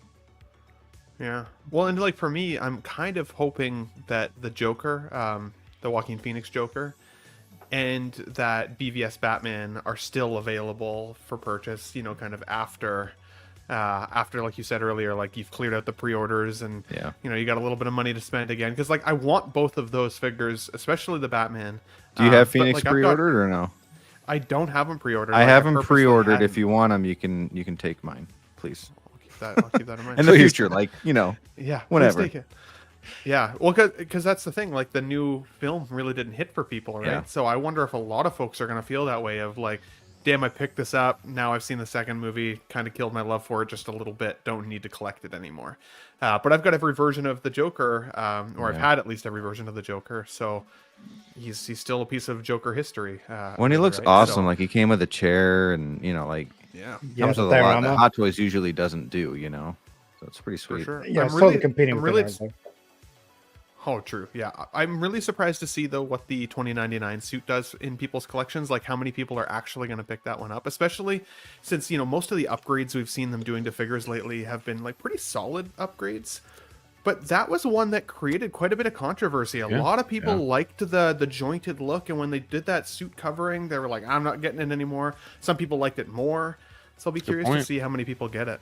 yeah, well, and like for me, I'm kind of hoping that the Joker, the Joaquin Phoenix Joker, and that BVS Batman are still available for purchase. You know, kind of after like you said earlier, like you've cleared out the pre-orders and you know you got a little bit of money to spend again, because like I want both of those figures, especially the Batman. Do you have Phoenix pre-ordered or no? I don't have them pre-ordered. I have them pre-ordered. If you want them, you can take mine, please. I'll keep that in mind. In the future, like, you know, whenever. Take it. Yeah, well, because that's the thing. Like the new film really didn't hit for people, right? Yeah. So I wonder if a lot of folks are gonna feel that way of like, damn, I picked this up. Now I've seen the second movie, kind of killed my love for it just a little bit. Don't need to collect it anymore. But I've got every version of the Joker, or I've had at least every version of the Joker. So he's still a piece of Joker history. When he looks awesome, like he came with a chair and, you know, like, comes with a lot that Hot Toys usually doesn't do, you know? So it's pretty sweet. For sure. Yeah, it's totally competing with it. Oh, true. Yeah. I'm really surprised to see, though, what the 2099 suit does in people's collections. Like, how many people are actually going to pick that one up, especially since, you know, most of the upgrades we've seen them doing to figures lately have been, like, pretty solid upgrades. But that was one that created quite a bit of controversy. A lot of people liked the jointed look, and when they did that suit covering, they were like, I'm not getting it anymore. Some people liked it more. So I'll be curious to see how many people get it.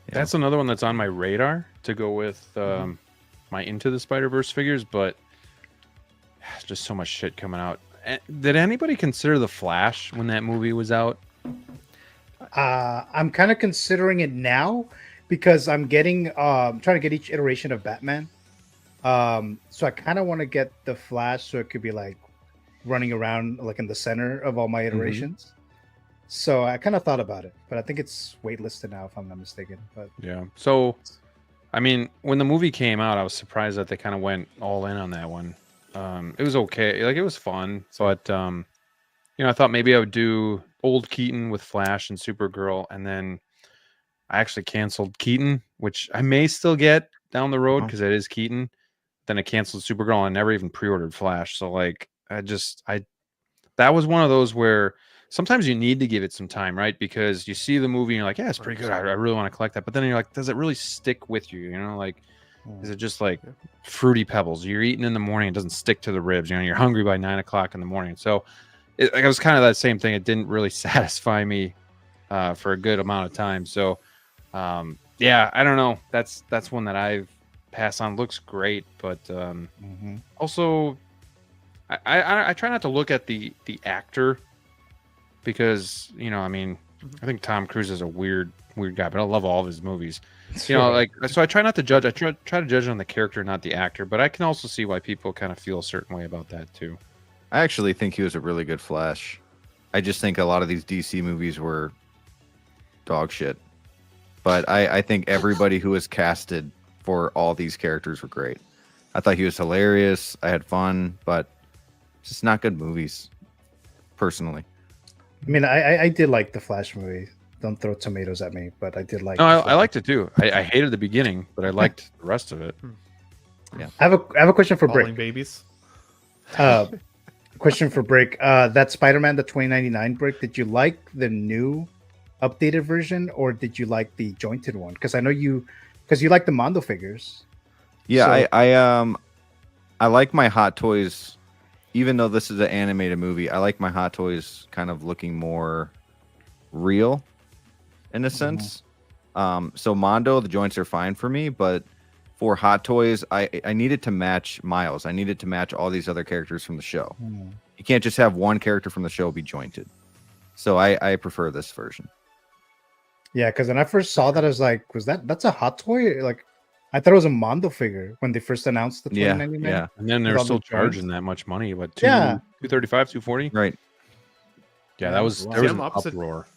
That's another one that's on my radar to go with my Into the Spiderverse figures, but just so much shit coming out. Did anybody consider The Flash when that movie was out? I'm kind of considering it now because I'm getting trying to get each iteration of Batman. So I kind of want to get the Flash so it could be like running around like in the center of all my iterations. So I kind of thought about it, but I think it's waitlisted now if I'm not mistaken. But yeah, so I mean, when the movie came out, I was surprised that they kind of went all in on that one. It was okay, like it was fun, but you know, I thought maybe I would do old Keaton with Flash and Supergirl, and then I actually canceled Keaton, which I may still get down the road because it is Keaton. Then I canceled Supergirl and I never even pre-ordered Flash. So like, that was one of those where sometimes you need to give it some time, right? Because you see the movie and you're like, yeah, it's pretty good. I really want to collect that. But then you're like, does it really stick with you? You know, like, is it just like Fruity Pebbles? You're eating in the morning, it doesn't stick to the ribs. You know, you're hungry by 9 o'clock in the morning. So it was kind of that same thing. It didn't really satisfy me for a good amount of time. So yeah, I don't know. That's one that I've passed on. Looks great, but also I try not to look at the actor because, you know, I mean, I think Tom Cruise is a weird guy, but I love all of his movies. You know, like, so I try not to judge. I try to judge on the character, not the actor. But I can also see why people kind of feel a certain way about that too. I actually think he was a really good Flash. I just think a lot of these DC movies were dog shit. But I think everybody who was casted for all these characters were great. I thought he was hilarious. I had fun, but just not good movies, personally. I mean, I did like the Flash movie. Don't throw tomatoes at me, but I did like. No, I liked it too. I hated the beginning, but I liked the rest of it. Yeah. I have a question for Falling Brick. babies. Question for Brick. That Spider-Man, the 2099 Brick. Did you like the new, updated version, or did you like the jointed one? Because I know you like the Mondo figures. Yeah, so... I like my Hot Toys. Even though this is an animated movie, I like my Hot Toys kind of looking more real, in a sense. So Mondo, the joints are fine for me, but for Hot Toys, I needed to match Miles. I needed to match all these other characters from the show. You can't just have one character from the show be jointed. So I prefer this version. Yeah, because when I first saw that, I was like, that's a Hot Toy? Like, I thought it was a Mondo figure when they first announced the 2099. Yeah. And then they're still charging that much money, but $235, $240? Right. Yeah, there was an uproar.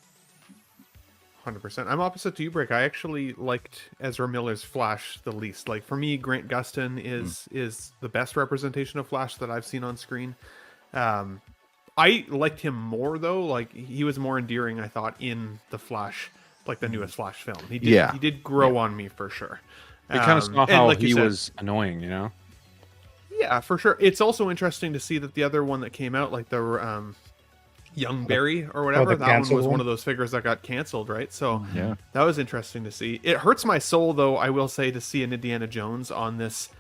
100%. I'm opposite to you, Brick. I actually liked Ezra Miller's Flash the least. Like, for me, Grant Gustin is the best representation of Flash that I've seen on screen. I liked him more, though. Like, he was more endearing, I thought, in the Flash, like the newest Flash film. He did grow on me for sure. You kind of saw how he was annoying, you know? Yeah, for sure. It's also interesting to see that the other one that came out, like the Young Barry or whatever, that one was one of those figures that got canceled, right? So that was interesting to see. It hurts my soul, though, I will say, to see an Indiana Jones on this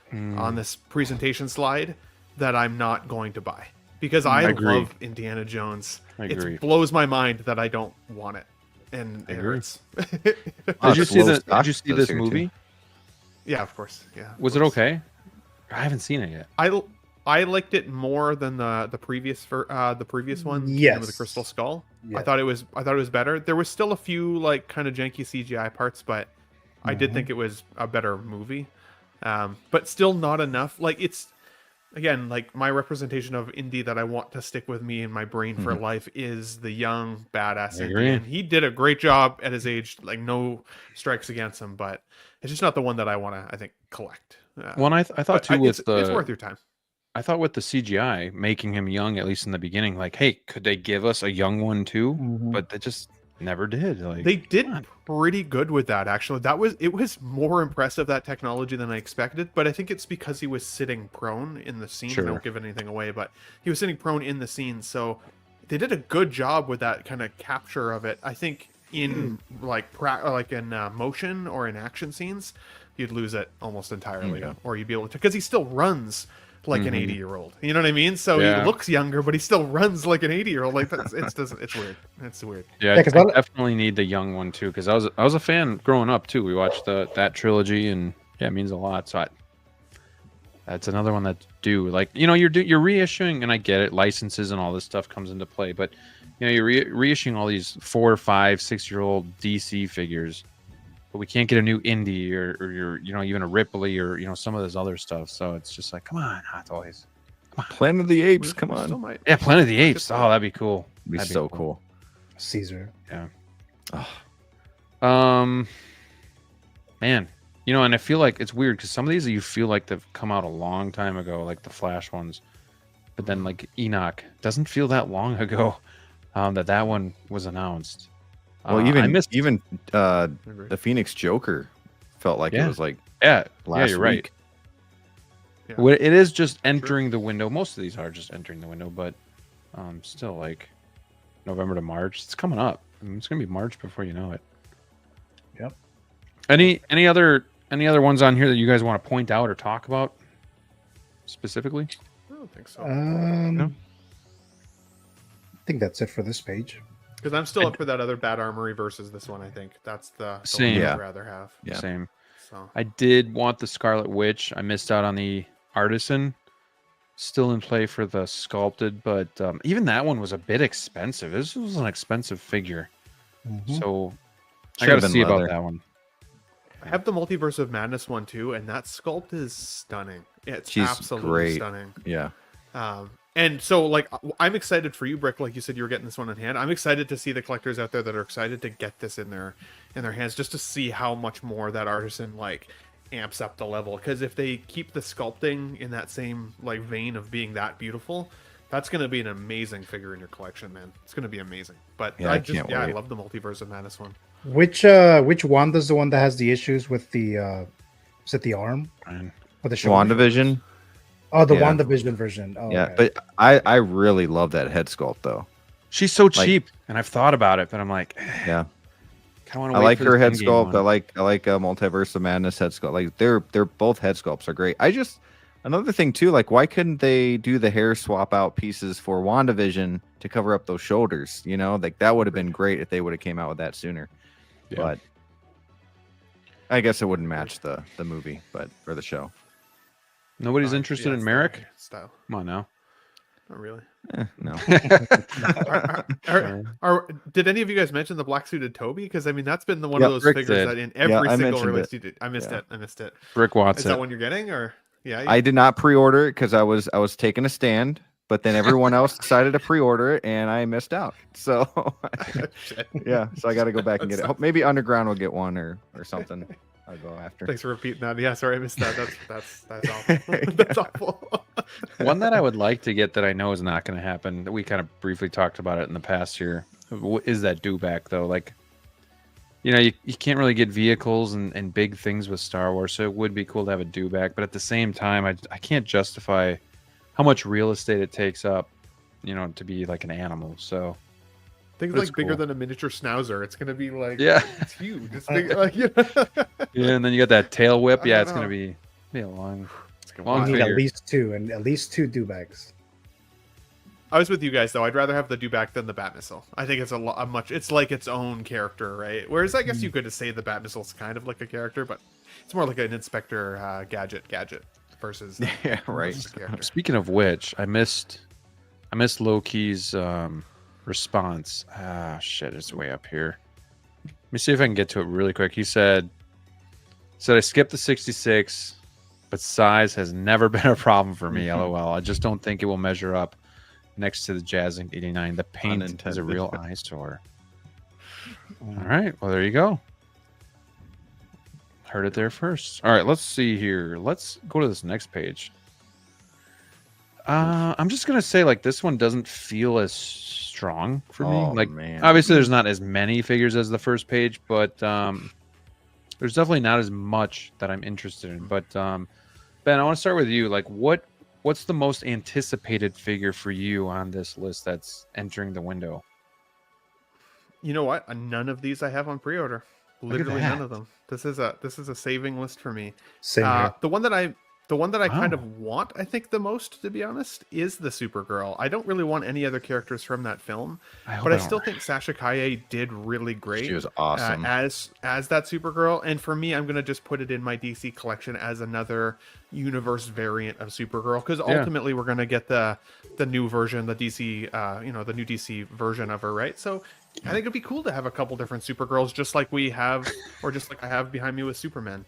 presentation slide that I'm not going to buy. Because I love Indiana Jones. It blows my mind that I don't want it. And it hurts. Did you see this movie? Yeah, of course. Yeah. Was it okay? I haven't seen it yet. I liked it more than the previous one. Yes. With the Crystal Skull. Yes. I thought it was better. There was still a few like kind of janky CGI parts, but I did think it was a better movie. But still not enough. Like, it's again, like, my representation of Indy that I want to stick with me in my brain for life is the young badass Indy. And he did a great job at his age. Like, no strikes against him, but it's just not the one that I want to, I think, collect. Well, I thought too it's worth your time. I thought with the CGI making him young, at least in the beginning, like, hey, could they give us a young one too? But they just never did. Like, they did pretty good with that, actually. It was more impressive, that technology, than I expected. But I think it's because he was sitting prone in the scene. I don't give anything away, but he was sitting prone in the scene, so they did a good job with that kind of capture of it. I think in motion or in action scenes, you'd lose it almost entirely, or you'd be able to, because he still runs like an 80-year-old. You know what I mean? So he looks younger, but he still runs like an 80-year-old. Like, it's weird. It's weird. Yeah, I definitely need the young one too, because I was a fan growing up too. We watched that trilogy, and it means a lot. So that's another one that's due. Like, you know, you're reissuing, and I get it, licenses and all this stuff comes into play, but you know, you're reissuing all these 4, 5, 6-year-old DC figures, but we can't get a new Indy or you know, even a Ripley or, you know, some of this other stuff. So it's just like, come on, Hot Toys. Planet of the Apes, come on. Yeah, Planet of the Apes. Oh, that'd be cool. That'd be so cool. Caesar. Yeah. Man, you know, and I feel like it's weird because some of these you feel like they've come out a long time ago, like the Flash ones, but then like Enoch doesn't feel that long ago that one was announced. Well, even the Phoenix Joker felt like it was like last you're right. week. Well, it is just entering the window. Most of these are just entering the window, but still, like, November to March, it's coming up. I mean, it's gonna be March before you know it. Yep. Any other ones on here that you guys want to point out or talk about specifically? I don't think so. I think that's it for this page. Because I'm still up for that other Bat Armory versus this one. I think that's the same. one I'd rather have. Yeah. Same. So I did want the Scarlet Witch. I missed out on the Artisan. Still in play for the sculpted, but even that one was a bit expensive. This was an expensive figure, so I got to see about that one. I have the Multiverse of Madness one too, and that sculpt is stunning. She's absolutely great. Stunning. Yeah. And so, like, I'm excited for you, Brick. Like you said, you were getting this one in hand. I'm excited to see the collectors out there that are excited to get this in their hands, just to see how much more that Artisan like amps up the level. Because if they keep the sculpting in that same like vein of being that beautiful, That's going to be an amazing figure in your collection, man. It's going to be amazing. But Yeah, I love the Multiverse of Madness one. Which Wanda's the one that has the issues with the is it the arm or the shoulder? WandaVision. Oh, the WandaVision version. Oh, yeah, okay. but I really love that head sculpt though. She's so cheap, and I've thought about it, but I'm like, yeah. I like her head sculpt. I like Multiverse of Madness head sculpt. Like they're both head sculpts are great. Another thing too, like why couldn't they do the hair swap out pieces for WandaVision to cover up those shoulders? You know, like that would have been great if they would have came out with that sooner. Yeah. But I guess it wouldn't match the movie, but for the show. Nobody's interested in Merrick style. Come on now. Not really. No. Did any of you guys mention the black suited Toby? Because I mean, that's been one of those figures that in every single release you did. I missed it. Brick wants Is that one you're getting, or I did not pre-order it because I was taking a stand, but then everyone else decided to pre-order it, and I missed out. So so I got to go back and get it. Maybe Underground will get one or something. I'll go after. Thanks for repeating that. Yeah, sorry I missed that. That's awful. That's awful. One that I would like to get that I know is not going to happen, that we kind of briefly talked about it in the past here, is that dewback though. Like, you know, you can't really get vehicles and big things with Star Wars, so it would be cool to have a dewback, but at the same time, I can't justify how much real estate it takes up, you know, to be like an animal. So things like bigger than a miniature schnauzer. It's gonna be like it's huge. It's big, like yeah, and then you got that tail whip. Yeah, it's gonna be a long. You need at least two dewbacks. I was with you guys though. I'd rather have the dewback than the Bat Missile. I think it's it's like its own character, right? Whereas I guess you could say the Bat Missile's kind of like a character, but it's more like an Inspector Gadget versus right. Speaking of which, I missed Loki's response. Shit, it's way up here. Let me see if I can get to it really quick. He said I skipped the 66, but size has never been a problem for me. LOL. I just don't think it will measure up next to the Jazzinc 89. The paint is a real eyesore. All right, well there you go. Heard it there first. All right, let's see here. Let's go to this next page. I'm just gonna say, like, this one doesn't feel as strong for me. Like, obviously there's not as many figures as the first page, but there's definitely not as much that I'm interested in. But Ben, I want to start with you. Like, what's the most anticipated figure for you on this list that's entering the window? You know what? None of these I have on pre-order. Literally none of them. This is a saving list for me. Same here. The one that I kind of want, I think, the most, to be honest, is the Supergirl. I don't really want any other characters from that film, but I still think Sasha Calle did really great. She was awesome as that Supergirl. And for me, I'm gonna just put it in my DC collection as another universe variant of Supergirl, because ultimately we're gonna get the new version, the DC, the new DC version of her, right? So I think it'd be cool to have a couple different Supergirls, just like we have, or just like I have behind me with Superman.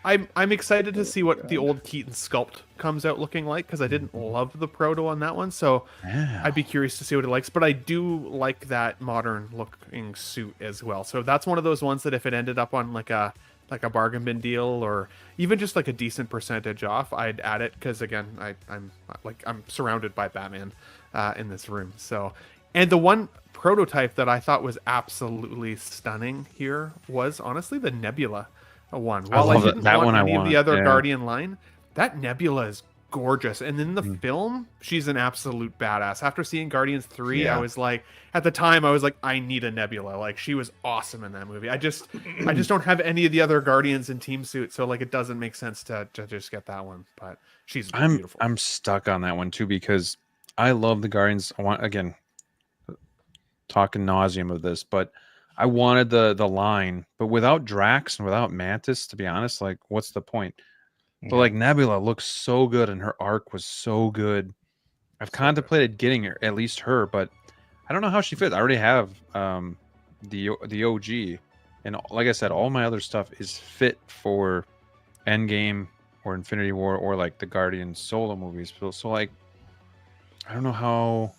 I'm excited to see what the old Keaton sculpt comes out looking like, because I didn't love the proto on that one, so I'd be curious to see what it likes. But I do like that modern looking suit as well. So that's one of those ones that if it ended up on like a bargain bin deal, or even just like a decent percentage off, I'd add it, because again, I'm surrounded by Batman in this room. So, and the one prototype that I thought was absolutely stunning here was honestly the Nebula one. While I didn't want any of the other Guardian line, that Nebula is gorgeous. And in the film, she's an absolute badass. After seeing Guardians 3, I was like, at the time, I was like, I need a Nebula. Like, she was awesome in that movie. I just don't have any of the other Guardians in team suit, so like it doesn't make sense to just get that one. But she's beautiful. I'm stuck on that one too, because I love the Guardians. I want, again, talking nauseum of this, but I wanted the line, but without Drax and without Mantis, to be honest, like, what's the point? But like, Nebula looks so good, and her arc was so good. I've contemplated getting her, at least her, but I don't know how she fits. I already have the OG, and like I said, all my other stuff is fit for Endgame or Infinity War or like the Guardian solo movies. So like, I don't know how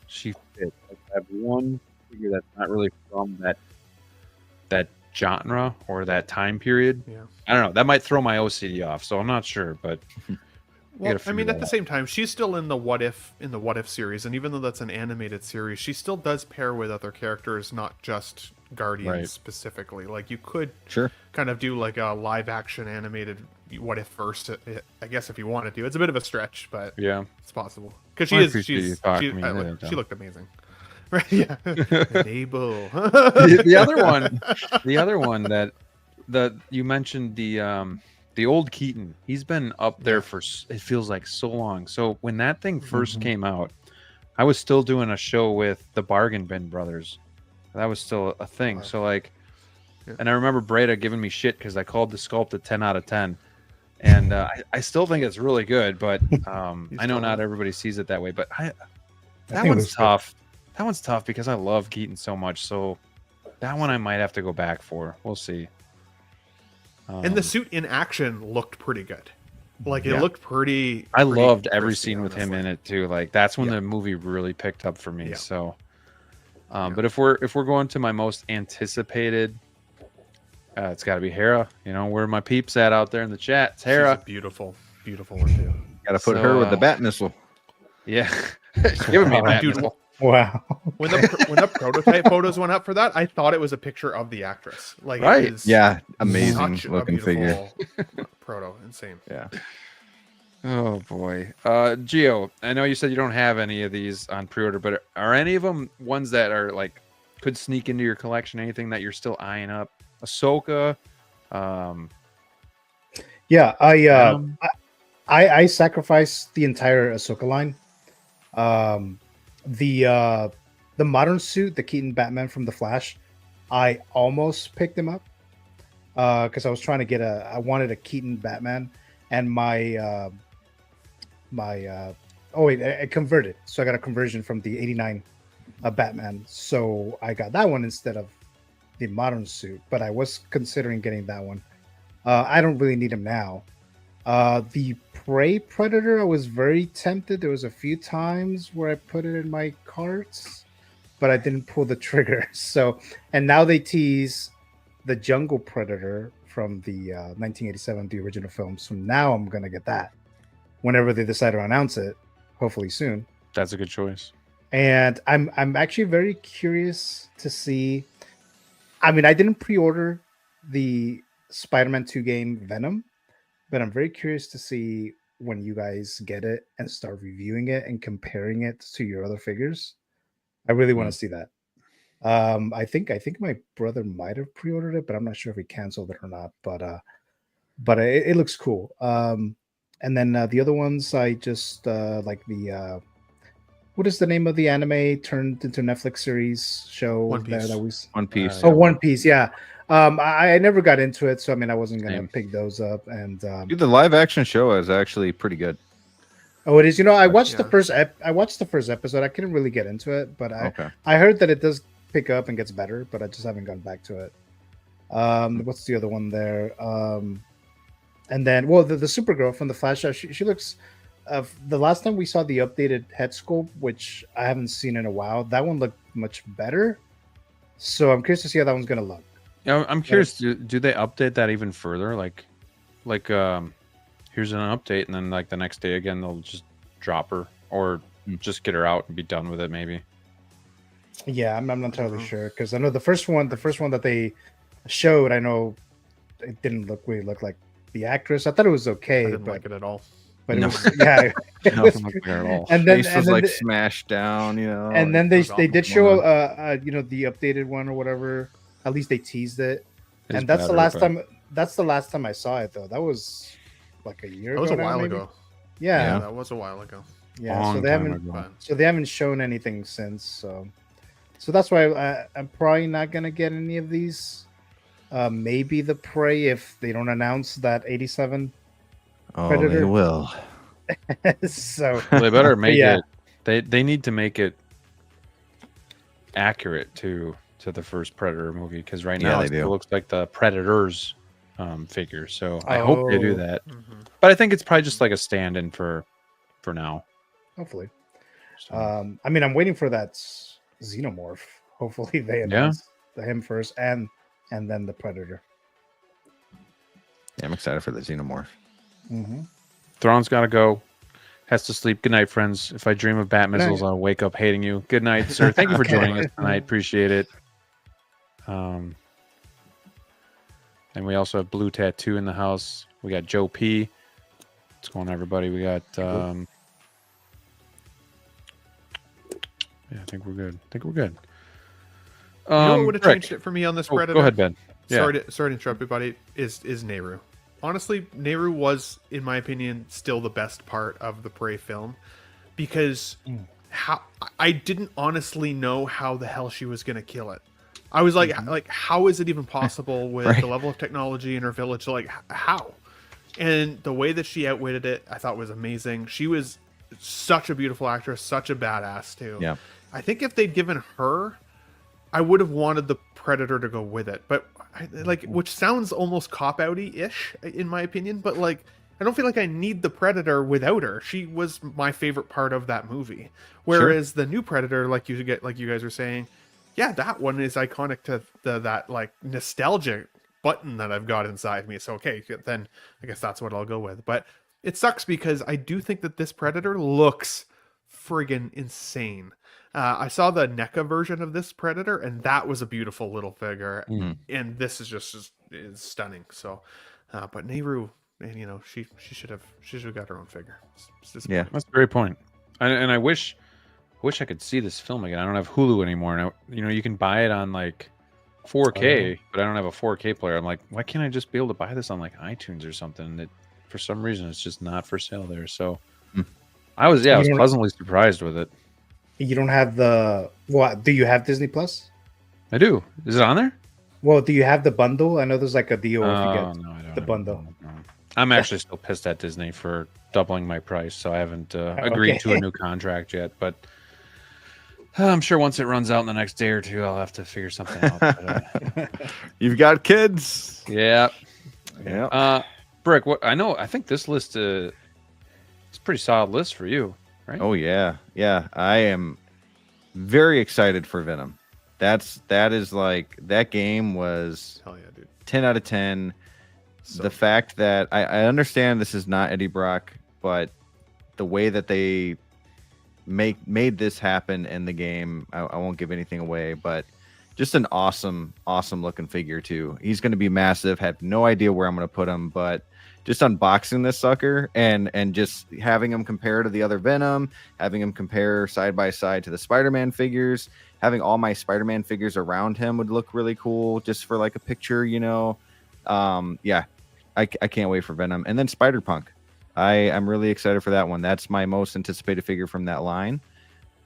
she fits. Like, I have one figure that's not really from that genre or that time period. I don't know, that might throw my OCD off, so I'm not sure. But Well, I mean, at the same time, she's still in the What If series, and even though that's an animated series, she still does pair with other characters, not just Guardians specifically. Like you could kind of do like a live action animated What If first, I guess, if you wanted to. It's a bit of a stretch, but yeah, it's possible because she looked amazing. Right? Yeah. Enable. the other one that you mentioned, the old Keaton, he's been up there for, it feels like so long. So when that thing first came out, I was still doing a show with the Bargain Bin Brothers. That was still a thing. So like, and I remember Breda giving me shit because I called the sculpt a 10 out of 10. And I still think it's really good, but I know not everybody sees it that way. But that one's tough. That one's tough because I love Keaton so much. So that one I might have to go back for. We'll see. And the suit in action looked pretty good. Like it looked pretty. I loved every scene with him in it too. Like that's when the movie really picked up for me. So, but if we're going to my most anticipated, it's got to be Hera. You know, where are my peeps at out there in the chat? It's Hera. She's a beautiful, beautiful one too. Got to put her with the bat missile. Yeah, giving me a bat missile. Wow. When the prototype photos went up for that, I thought it was a picture of the actress. Like, it is amazing looking figure. Proto, insane. Yeah. Oh boy. Gio, I know you said you don't have any of these on pre-order, but are any of them ones that are like could sneak into your collection? Anything that you're still eyeing up? Ahsoka. Yeah, I sacrificed the entire Ahsoka line. The modern suit, the Keaton Batman from The Flash, I almost picked him up because I was trying to get I wanted a Keaton Batman, and I converted, so I got a conversion from the '89 Batman, so I got that one instead of the modern suit. But I was considering getting that one. I don't really need him now. The Prey Predator, I was very tempted. There was a few times where I put it in my carts, but I didn't pull the trigger. So, and now they tease the Jungle Predator from the 1987, the original film. So now I'm gonna get that whenever they decide to announce it, hopefully soon. That's a good choice. And I'm actually very curious to see. I mean, I didn't pre-order the Spider-Man 2 game Venom, but I'm very curious to see when you guys get it and start reviewing it and comparing it to your other figures. I really want to see that. I think my brother might have pre-ordered it, but I'm not sure if he canceled it or not. But it looks cool. And then the other ones, I just like the what is the name of the anime turned into Netflix series show? One Piece. One Piece. One Piece. Yeah. I never got into it, so I mean, I wasn't gonna pick those up. And dude, the live action show is actually pretty good. Oh, it is. You know, I watched the first. I watched the first episode. I couldn't really get into it, but I heard that it does pick up and gets better, but I just haven't gone back to it. What's the other one there? And then, well, the Supergirl from the Flash. She looks. The last time we saw the updated head sculpt, which I haven't seen in a while, that one looked much better. So I'm curious to see how that one's gonna look. Yeah, I'm curious. Do they update that even further? Like, here's an update, and then like the next day again, they'll just drop her or just get her out and be done with it, maybe. Yeah, I'm not entirely sure because I know the first one that they showed, I know it didn't look like the actress. I thought it was okay. I didn't like it at all. But it was, yeah, it was, at all. And then was like smashed down, you know. And then they did show you know, the updated one or whatever. At least they teased it, and that's the last time. That's the last time I saw it, though. That was like a year. That was a while ago. Yeah, that was a while ago. Yeah, so they haven't shown anything since. So that's why I'm probably not gonna get any of these. Maybe the Prey if they don't announce that 87. Oh, Predator. they will. So well, they better make it. They need to make it accurate to the first Predator movie because right now it looks like the Predators figure. So I hope they do that. But I think it's probably just like a stand-in for now. Hopefully. So. I mean, I'm waiting for that Xenomorph. Hopefully they announce him first and then the Predator. Yeah, I'm excited for the Xenomorph. Thrawn's got to go. has to sleep. Good night, friends. If I dream of bat missiles, I'll wake up hating you. Good night, sir. Thank you for joining us tonight. Appreciate it. And we also have Blue Tattoo in the house. We got Joe P. What's going on, everybody? We got yeah, I think we're good. You know what would have changed it for me on this Predator? Go ahead, Ben. Yeah. Sorry to interrupt everybody. Is Nehru. Honestly, Nehru was, in my opinion, still the best part of the Prey film, because how I didn't honestly know how the hell she was gonna kill it. I was like how is it even possible with the level of technology in her village? Like, how? And the way that she outwitted it, I thought was amazing. She was such a beautiful actress, such a badass too. Yeah. I think if they'd given her, I would have wanted the Predator to go with it, but which sounds almost cop-outy-ish in my opinion, but like I don't feel like I need the Predator without her. She was my favorite part of that movie. Whereas the new Predator, like you guys were saying, yeah, that one is iconic to that like nostalgic button that I've got inside me. So okay, then I guess that's what I'll go with. But it sucks because I do think that this Predator looks friggin' insane. I saw the NECA version of this Predator, and that was a beautiful little figure. And this is just is stunning. So, but Nehru, you know, she should have got her own figure. Yeah, that's a great point. And I wish I could see this film again. I don't have Hulu anymore, and you know, you can buy it on like 4K, but I don't have a 4K player. I'm like, why can't I just be able to buy this on like iTunes or something? That for some reason it's just not for sale there. So I was pleasantly surprised with it. You don't have the what? Do you have Disney Plus? I do. Is it on there? Well, do you have the bundle? I know there's like a deal if you get no, I don't the bundle. No. I'm actually still pissed at Disney for doubling my price, so I haven't agreed to a new contract yet. But I'm sure once it runs out in the next day or two, I'll have to figure something out. But, you've got kids. Yeah. Yeah. Brick, I think this list it's a pretty solid list for you. Right? Oh yeah. I am very excited for Venom. That is like that game was 10 out of 10. So the fact that I understand this is not Eddie Brock, but the way that they made this happen in the game, I won't give anything away, but just an awesome looking figure too. He's going to be massive. Had no idea where I'm going to put him, but just unboxing this sucker and just having him compare to the other Venom, having him compare side by side to the Spider-Man figures, having all my Spider-Man figures around him would look really cool just for like a picture, you know. I can't wait for Venom. And then Spider-Punk. I'm really excited for that one. That's my most anticipated figure from that line.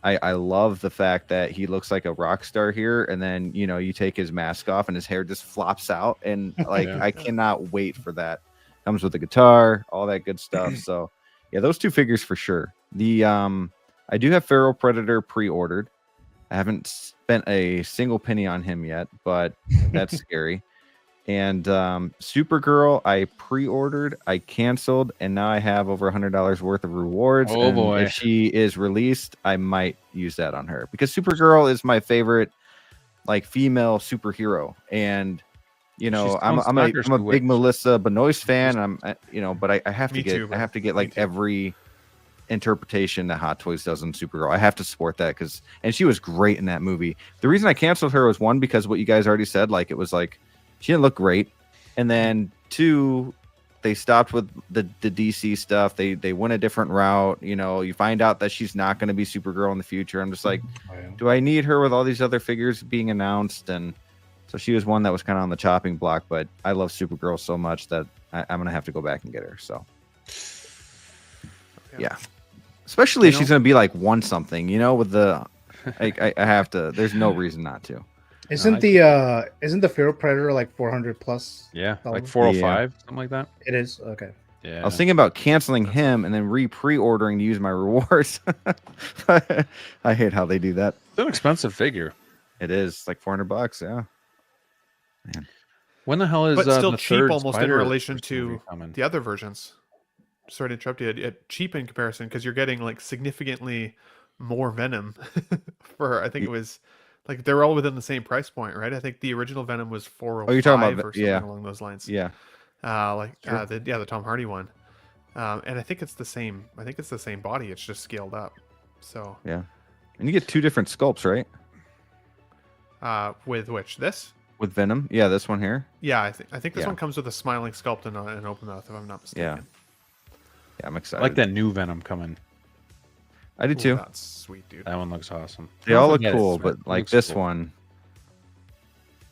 I love the fact that he looks like a rock star here, and then, you know, you take his mask off and his hair just flops out, and like I cannot wait for that. Comes with a guitar, all that good stuff. So yeah, those two figures for sure. The I do have Feral Predator pre-ordered. I haven't spent a single penny on him yet, but that's scary. And Supergirl, I pre-ordered, I canceled, and now I have over $100 worth of rewards. Oh boy! If she is released, I might use that on her because Supergirl is my favorite, like, female superhero. And you know, I'm a big Melissa Benoist fan. But I have to get like every interpretation that Hot Toys does on Supergirl. I have to support that and she was great in that movie. The reason I canceled her was one, because what you guys already said, like it was like she didn't look great, and then two, they stopped with the DC stuff. They went a different route. You know, you find out that she's not going to be Supergirl in the future. I'm just like, do I need her with all these other figures being announced? And so she was one that was kind of on the chopping block, but I love Supergirl so much that I'm going to have to go back and get her. So yeah. Especially if she's going to be like one something, you know, with the, I have to, there's no reason not to. Isn't the Feral Predator like 400 plus? Yeah, like 405, something like that. It is. Okay. Yeah. I was thinking about canceling him and then pre-ordering to use my rewards. I hate how they do that. It's an expensive figure. It is like $400. Yeah. Man. When the hell is but still the cheap third almost in Spider relation to the other versions? Sorry to interrupt you. Cheap in comparison because you're getting like significantly more Venom for, I think it was like they're all within the same price point, right? I think the original Venom was 405 you're talking about or something along those lines. Yeah. The Tom Hardy one. And I think it's the same. I think it's the same body. It's just scaled up. So yeah, and you get 2 different sculpts, right? With which this? With Venom, yeah, this one here. Yeah, I think this one comes with a smiling sculpt and an open mouth, if I'm not mistaken. Yeah, I'm excited. I like that new Venom coming. I do too. That's sweet, dude. That one looks awesome. They all look cool, but like this one,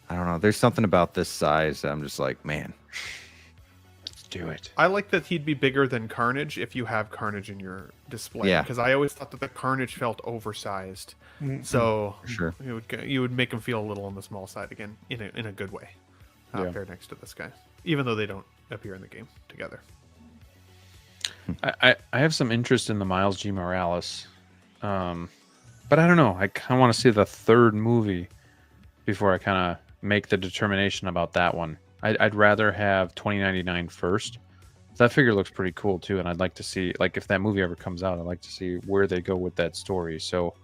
I don't know. There's something about this size that I'm just like, man. Let's do it. I like that he'd be bigger than Carnage if you have Carnage in your display. Yeah. Because I always thought that the Carnage felt oversized. So sure, you would make him feel a little on the small side again, in a good way. Paired next to this guy, even though they don't appear in the game together. I have some interest in the Miles G. Morales, but I don't know. I kind of want to see the third movie before I kind of make the determination about that one. I'd rather have 2099 first. That figure looks pretty cool too, and I'd like to see, like, if that movie ever comes out, I'd like to see where they go with that story. So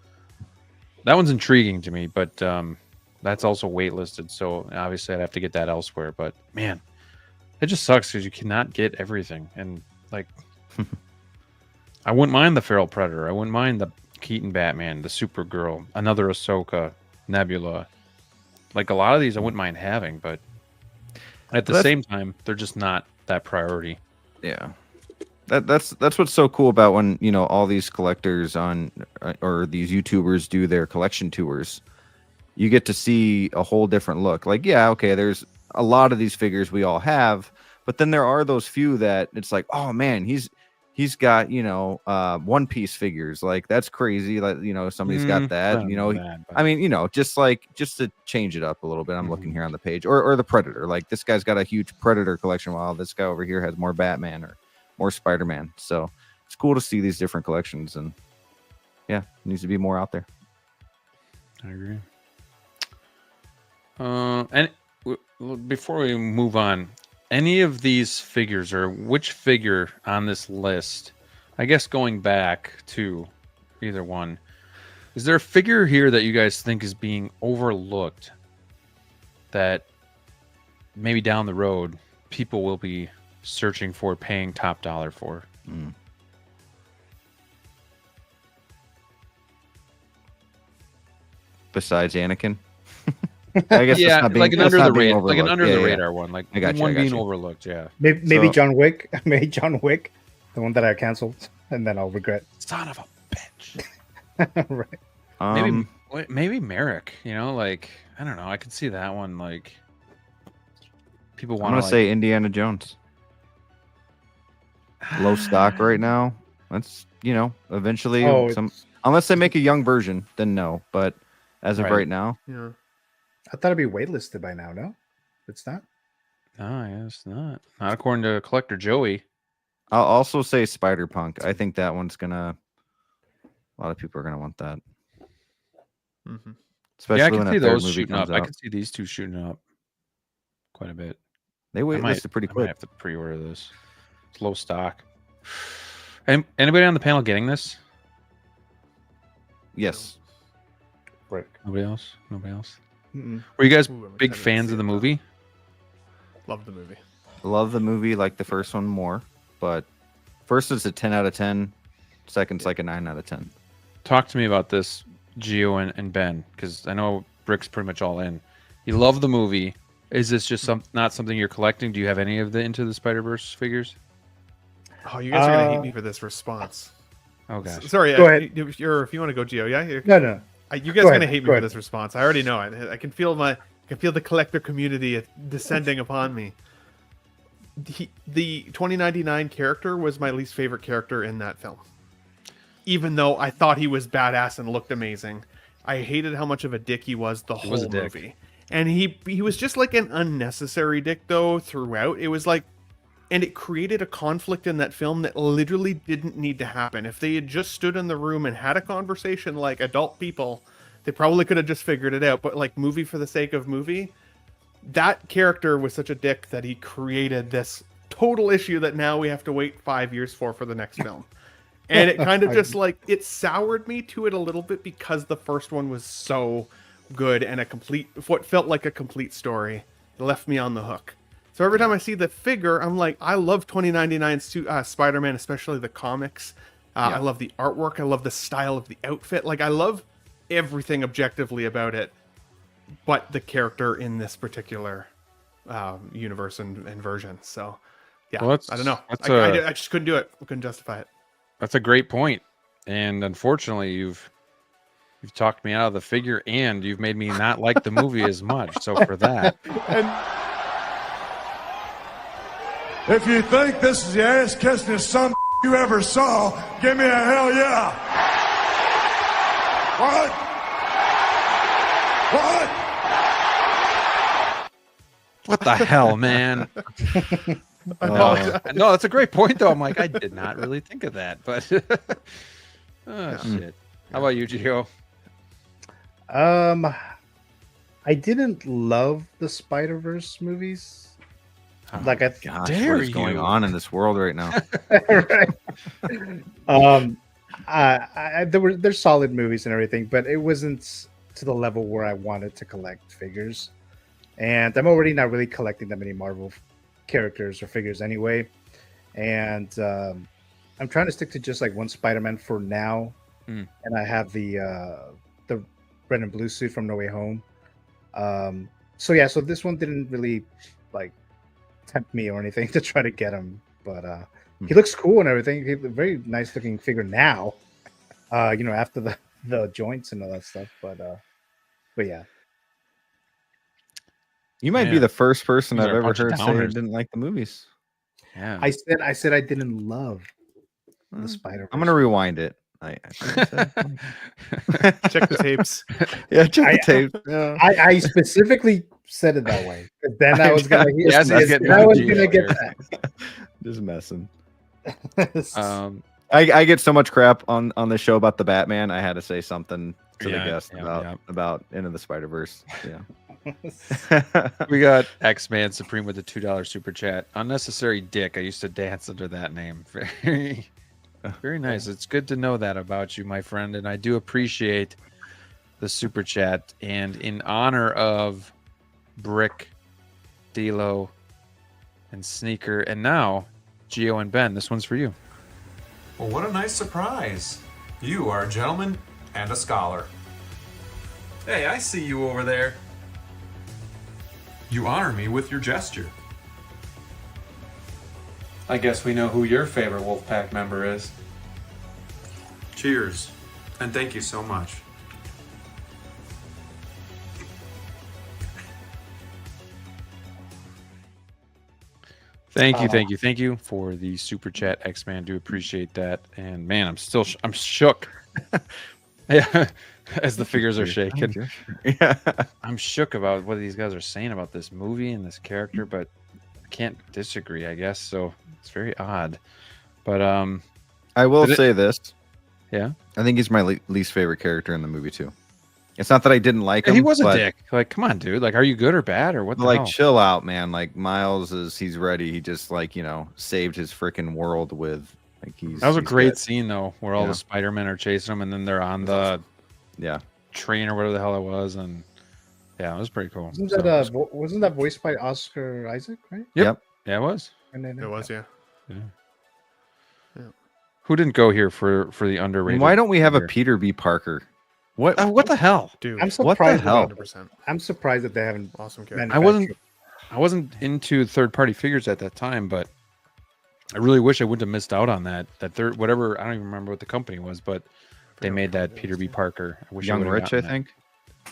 that one's intriguing to me, but that's also waitlisted, so obviously I'd have to get that elsewhere. But man, it just sucks because you cannot get everything, and like. I wouldn't mind the Feral Predator. I wouldn't mind the Keaton Batman, the Supergirl, another Ahsoka, Nebula. Like, a lot of these I wouldn't mind having, but at the same time, they're just not that priority. Yeah. That's what's so cool about when, you know, all these collectors on or these YouTubers do their collection tours. You get to see a whole different look. Like, yeah, okay, there's a lot of these figures we all have, but then there are those few that it's like, oh man, he's got, you know, One Piece figures. Like, that's crazy. Like, you know, somebody's got that, you know, I mean, you know, just to change it up a little bit. I'm looking here on the page, or the Predator. Like, this guy's got a huge Predator collection, while this guy over here has more Batman or more Spider-Man. So it's cool to see these different collections, and yeah, it needs to be more out there. I agree. And before we move on, any of these figures, or which figure on this list, I guess going back to either one, is there a figure here that you guys think is being overlooked that maybe down the road people will be searching for, paying top dollar for? Besides Anakin? I guess yeah, like an under the radar, like an under the radar one, like one being overlooked. Yeah, maybe John Wick, maybe John Wick, the one that I canceled, and then I'll regret. Son of a bitch. Right. Maybe Merrick. You know, like, I don't know. I could see that one. Like, people want. I'm gonna say Indiana Jones. Low stock right now. That's, you know, eventually unless they make a young version, then no. But as of right now, yeah. I thought it'd be waitlisted by now. No, it's not. No, yeah, it's not. Not according to Collector Joey. I'll also say Spider-Punk. I think that one's gonna. A lot of people are gonna want that. Especially I can see those shooting up. I can see these two shooting up quite a bit. They waitlisted pretty quick. I might have to pre-order this. It's low stock. And anybody on the panel getting this? Yes. Right. Nobody else. Were you guys big fans of the movie? Love the movie. Love the movie, like the first one more, but first is a 10 out of 10. Second's like a 9 out of 10. Talk to me about this, Gio and Ben, because I know Rick's pretty much all in. You love the movie. Is this just not something you're collecting? Do you have any of the Into the Spider-Verse figures? Oh, you guys are gonna hate me for this response. Oh gosh. Sorry. Go ahead. If you want to go, Gio, yeah. No. You guys are gonna hate me for this response. I already know it. I can feel the collector community descending upon me. The 2099 character was my least favorite character in that film. Even though I thought he was badass and looked amazing, I hated how much of a dick he was the whole movie. And he was just like an unnecessary dick though throughout. It was like, and it created a conflict in that film that literally didn't need to happen. If they had just stood in the room and had a conversation like adult people, they probably could have just figured it out. But like, movie for the sake of movie, that character was such a dick that he created this total issue that now we have to wait 5 years for the next film. And it kind of just like, it soured me to it a little bit because the first one was so good and what felt like a complete story. It left me on the hook. So every time I see the figure, I'm like, I love 2099's Spider-Man, especially the comics. I love the artwork. I love the style of the outfit. Like, I love everything objectively about it, but the character in this particular universe and version. So, yeah, Well, I don't know. I just couldn't do it. I couldn't justify it. That's a great point. And unfortunately, you've talked me out of the figure, and you've made me not like the movie as much. So for that. If you think this is the ass-kissingest son you ever saw, give me a hell yeah. What? What the hell, man? No, that's a great point, though. I'm like, I did not really think of that, but shit. How about you, Gio? I didn't love the Spiderverse movies. Like, what is going on in this world right now? Right. They're solid movies and everything, but it wasn't to the level where I wanted to collect figures. And I'm already not really collecting that many Marvel characters or figures anyway. And I'm trying to stick to just like one Spider-Man for now. And I have the red and blue suit from No Way Home. So this one didn't really like tempt me or anything to try to get him, but he looks cool and everything. He's a very nice looking figure now. After the joints and all that stuff, but yeah. You might be the first person I've ever heard say I didn't like the movies. Yeah, I said I didn't love the Spider-Verse. I'm gonna rewind it. I check the tapes. Yeah, check the tapes. I specifically said it that way. Then I was gonna get that. Just messing. I get so much crap on the show about the Batman. I had to say something to the guest about Into the Spider-Verse. Yeah. We got X-Man Supreme with a $2 super chat. Unnecessary dick. I used to dance under that name. Very nice. It's good to know that about you, my friend, and I do appreciate the super chat. And in honor of Brick, DLO, and Sneaker, and now Gio and Ben, this one's for you. Well, what a nice surprise. You are a gentleman and a scholar. Hey, I see you over there. You honor me with your gesture. I guess we know who your favorite Wolfpack member is. Cheers, and thank you so much. Thank you for the super chat, X-Man. Do appreciate that. And man, I'm shook. Yeah, as the figures are shaking. Yeah, I'm shook about what these guys are saying about this movie and this character, but I can't disagree, I guess. So it's very odd. But I will say this. Yeah, I think he's my least favorite character in the movie too. It's not that I didn't like him. He was a dick. Like, come on, dude. Like, are you good or bad or what? Like, chill out, man. Like, Miles he's ready. He just saved his freaking world with That was a great scene though, where all the Spider-Men are chasing him, and then they're on the train or whatever the hell it was, and it was pretty cool. Wasn't that voiced by Oscar Isaac, right? Yep. Yeah, it was. It was, yeah. Who didn't go here for the underrated? Why don't we have a Peter B. Parker? What the hell, dude? I'm surprised. What the hell? I'm surprised that they haven't. Awesome character. I wasn't into third-party figures at that time, but I really wish I wouldn't have missed out on that third whatever. I don't even remember what the company was, but they made that Peter B. Parker. I wish Young Rich, I think.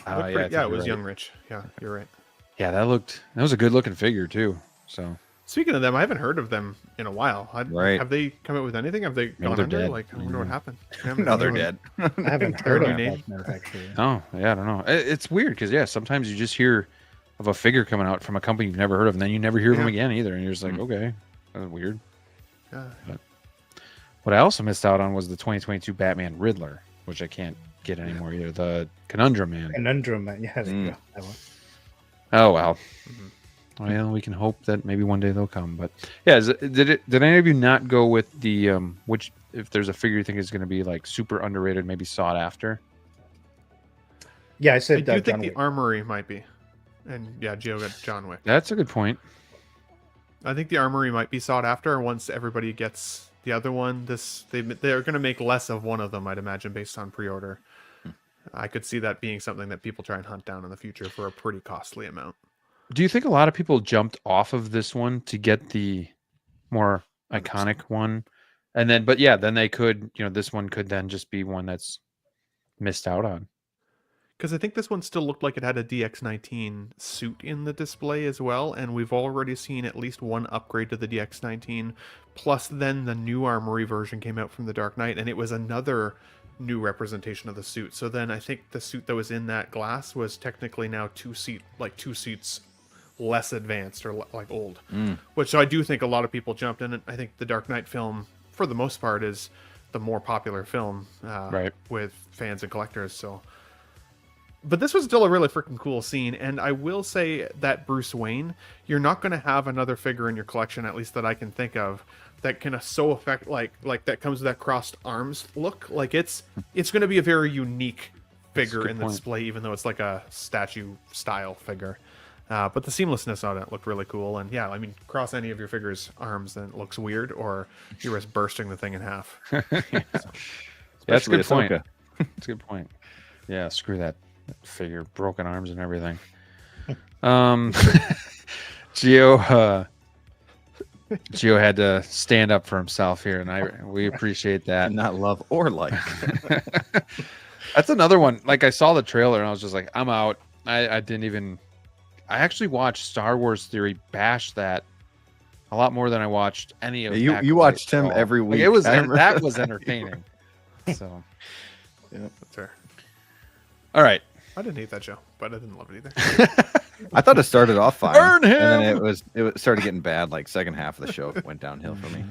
It was Young Rich. Yeah, you're right. Yeah, that was a good looking figure too. So speaking of them, I haven't heard of them in a while. Right? Have they come out with anything? Have they gone under? Dead. Like, I wonder what happened. No, they're dead. I haven't heard of them actually. Oh yeah, I don't know. It's weird because sometimes you just hear of a figure coming out from a company you've never heard of, and then you never hear of them again either, and you're just like, okay, that's weird. Yeah. But what I also missed out on was the 2022 Batman Riddler, which I can't get anymore either. The Conundrum Man. Yeah. Oh well. Well, we can hope that maybe one day they'll come. But yeah, did any of you not go with the which, if there's a figure you think is going to be like super underrated, maybe sought after? Yeah, I said I do think the Armory might be, and Gio got John Wick. That's a good point. I think the armory might be sought after once everybody gets the other one. They're going to make less of one of them, I'd imagine, based on pre-order. I could see that being something that people try and hunt down in the future for a pretty costly amount. Do you think a lot of people jumped off of this one to get the more iconic one? And then, but yeah, then they could, this one could then just be one that's missed out on. Because I think this one still looked like it had a DX19 suit in the display as well, and we've already seen at least one upgrade to the DX19, plus then the new Armory version came out from the Dark Knight, and it was another new representation of the suit. So then I think the suit that was in that glass was technically now two seats less advanced or like old, which so I do think a lot of people jumped in. And I think the Dark Knight film, for the most part, is the more popular film with fans and collectors. So. But this was still a really freaking cool scene, and I will say that Bruce Wayne, you're not going to have another figure in your collection, at least that I can think of, that can so affect like that comes with that crossed arms look. Like it's going to be a very unique figure in the display, even though it's like a statue style figure. But the seamlessness on it looked really cool, and yeah, I mean, cross any of your figure's arms and it looks weird, or you risk bursting the thing in half. That's a good point. That's a good point. Yeah, screw that figure, broken arms and everything. Gio had to stand up for himself here, and we appreciate that. Not love or like. That's another one. Like, I saw the trailer and I was just like, I'm out. I actually watched Star Wars Theory bash that a lot more than I watched any of you watched him every week. Like, that was entertaining. So yeah, that's fair. All right. I didn't hate that show, but I didn't love it either. I thought it started off fine. Burn him! And then it started getting bad. Like second half of the show went downhill for me.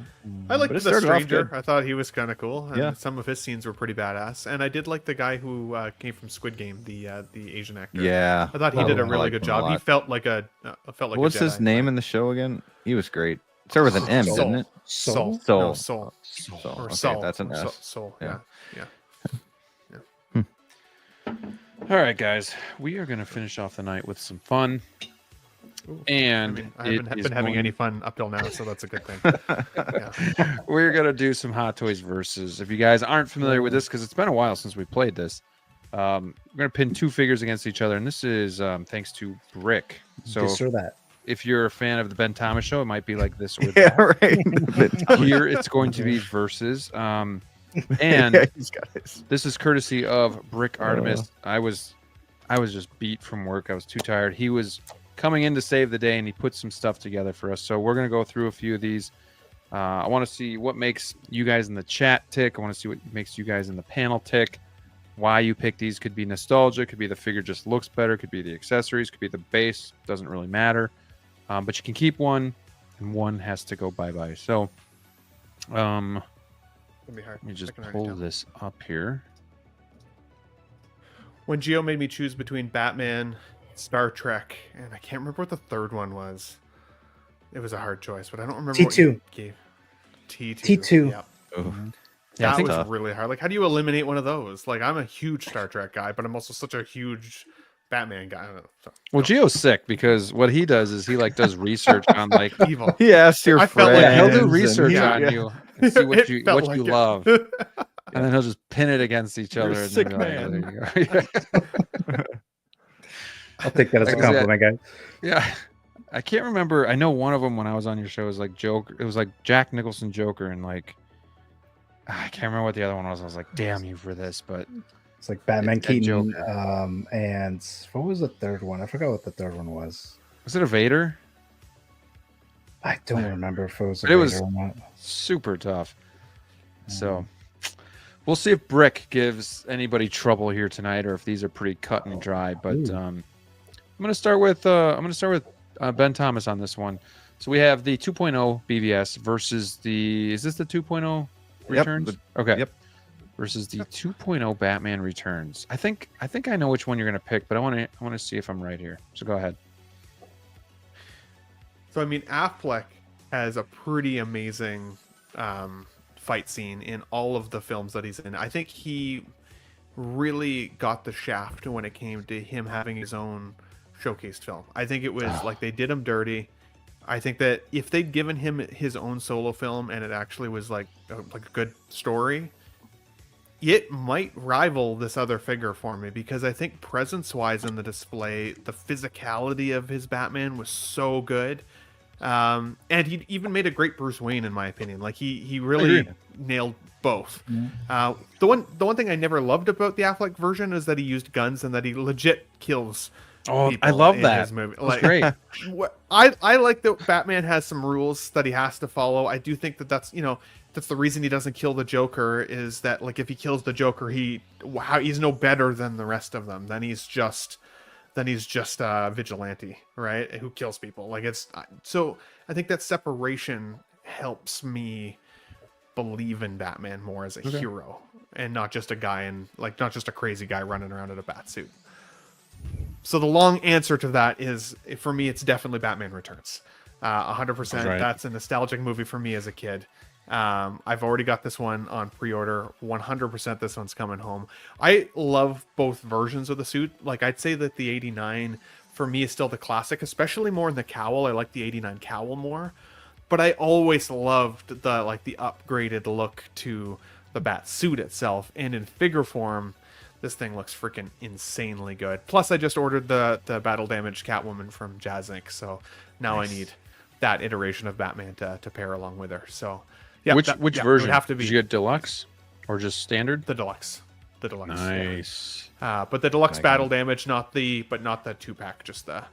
I liked the Stranger. I thought he was kind of cool. And some of his scenes were pretty badass. And I did like the guy who came from Squid Game, the Asian actor. Yeah, I thought he did a really good job. He felt like a What's his name in the show again? He was great. It started with an M, didn't it? Soul. Soul. Or okay, Soul. That's an S. Soul. Yeah. All right, guys, we are going to finish off the night with some fun. And I haven't been having any fun up till now, so that's a good thing. We're going to do some Hot Toys versus. If you guys aren't familiar with this, because it's been a while since we played this, we're going to pin two figures against each other, and this is thanks to Brick. So if you're a fan of the Ben Thomas show, it might be like this. With right. Here, it's going to be versus. And this is courtesy of Brick Artemis. I was just beat from work. I was too tired. He was coming in to save the day, and he put some stuff together for us. So we're going to go through a few of these. I want to see what makes you guys in the chat tick. I want to see what makes you guys in the panel tick. Why you pick these. Could be nostalgia. Could be the figure just looks better. Could be the accessories. Could be the base. Doesn't really matter. But you can keep one, and one has to go bye-bye. So, let me just pull this up here. When Gio made me choose between Batman, Star Trek, and I can't remember what the third one was. It was a hard choice, but I don't remember T2. what you gave. T2. Yep. Yeah, that was really hard. Like, how do you eliminate one of those? Like, I'm a huge Star Trek guy, but I'm also such a huge Batman guy. I don't know. Well, Gio's sick because what he does is he does research on evil. He asks your friends. He'll do research on you and see what you love, and then he'll just pin it against each other. And sick man. I'll take that as a compliment, guys. Yeah, I can't remember. I know one of them when I was on your show was like Joker. It was like Jack Nicholson Joker, and like I can't remember what the other one was. I was like, damn you for this, but. It's like Batman Keaton, and what was the third one? I forgot what the third one was. Was it a Vader? I don't remember if it was a Vader or not. Super tough. So we'll see if Brick gives anybody trouble here tonight, or if these are pretty cut and dry. But I'm gonna start with Ben Thomas on this one. So we have the 2.0 BVS versus the. Is this the 2.0 Returns? Yep. Okay. Yep. Versus the 2.0 Batman Returns. I think I know which one you're gonna pick, but I want to see if I'm right here. So go ahead. So I mean, Affleck has a pretty amazing fight scene in all of the films that he's in. I think he really got the shaft when it came to him having his own showcased film. I think it was like they did him dirty. I think that if they'd given him his own solo film and it actually was like a good story, it might rival this other figure for me, because I think presence-wise in the display, the physicality of his Batman was so good. And he even made a great Bruce Wayne, in my opinion. Like he really nailed both. The one thing I never loved about the Affleck version is that he used guns and that he legit kills. Oh, I love that. His movie. That's great. I like that Batman has some rules that he has to follow. I do think that that's the reason he doesn't kill the Joker, is that like if he kills the Joker, he's no better than the rest of them. Then he's just a vigilante, right? Who kills people. Like so I think that separation helps me believe in Batman more as a hero and not just a guy not just a crazy guy running around in a bat suit. So the long answer to that is, for me, it's definitely Batman Returns. 100%. Right. That's a nostalgic movie for me as a kid. I've already got this one on pre-order. 100% this one's coming home. I love both versions of the suit. Like, I'd say that the 89 for me is still the classic, especially more in the cowl. I like the 89 cowl more. But I always loved the upgraded look to the bat suit itself. And in figure form, this thing looks freaking insanely good. Plus, I just ordered the battle damaged Catwoman from Jazzinc, so now nice. I need that iteration of Batman to pair along with her. So, yeah. Which version? Would have to be. Did you get deluxe or just standard? The deluxe. The deluxe. Nice. But the deluxe battle damage, not the 2-pack, just the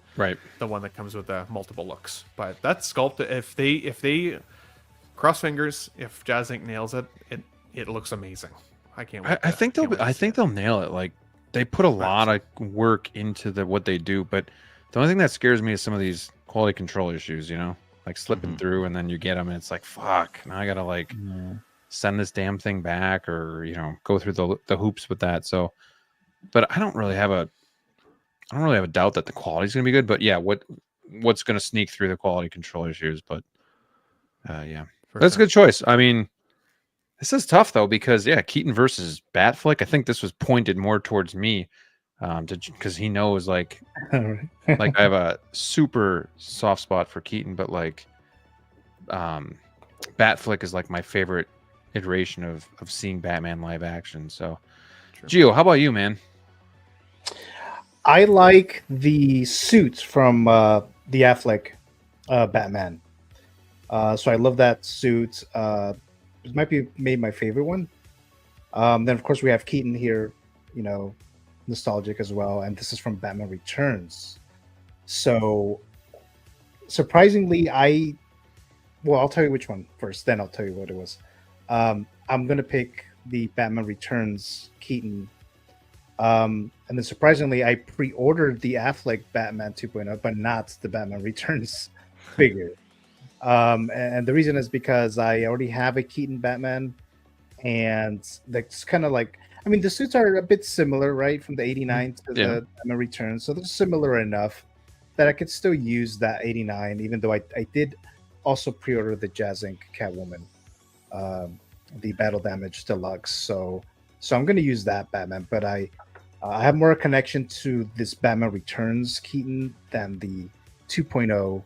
one that comes with the multiple looks. But that's sculpted. If they cross fingers, if Jazzinc nails it, it looks amazing. I can't wait. I think they'll nail it. Like, they put a lot of work into what they do, but the only thing that scares me is some of these quality control issues, like slipping through, and then you get them and it's like, fuck, now I gotta send this damn thing back, or go through the hoops with that. So, but I don't really have a doubt that the quality's gonna be good. But yeah, what's gonna sneak through the quality control issues? But yeah, that's a good choice. I mean, this is tough though, because Keaton versus Batfleck. I think this was pointed more towards me, because he knows like I have a super soft spot for Keaton, but like Batfleck is like my favorite iteration of seeing Batman live action. So, Gio, how about you, man? I like the suits from the Affleck Batman. So I love that suit. It might be made my favorite one. Then of course we have Keaton here, nostalgic as well, and this is from Batman Returns. So surprisingly, I'll tell you which one first, then I'll tell you what it was. I'm gonna pick the Batman Returns Keaton, and then surprisingly, I pre-ordered the Affleck Batman 2.0, but not the Batman Returns figure. And the reason is because I already have a Keaton Batman, and that's kind of like, I mean, the suits are a bit similar, right, from the 89 to the Batman Returns, so they're similar enough that I could still use that 89, even though I did also pre-order the Jazzinc Catwoman, the Battle Damage Deluxe. So I'm going to use that Batman, but I have more connection to this Batman Returns Keaton than the 2.0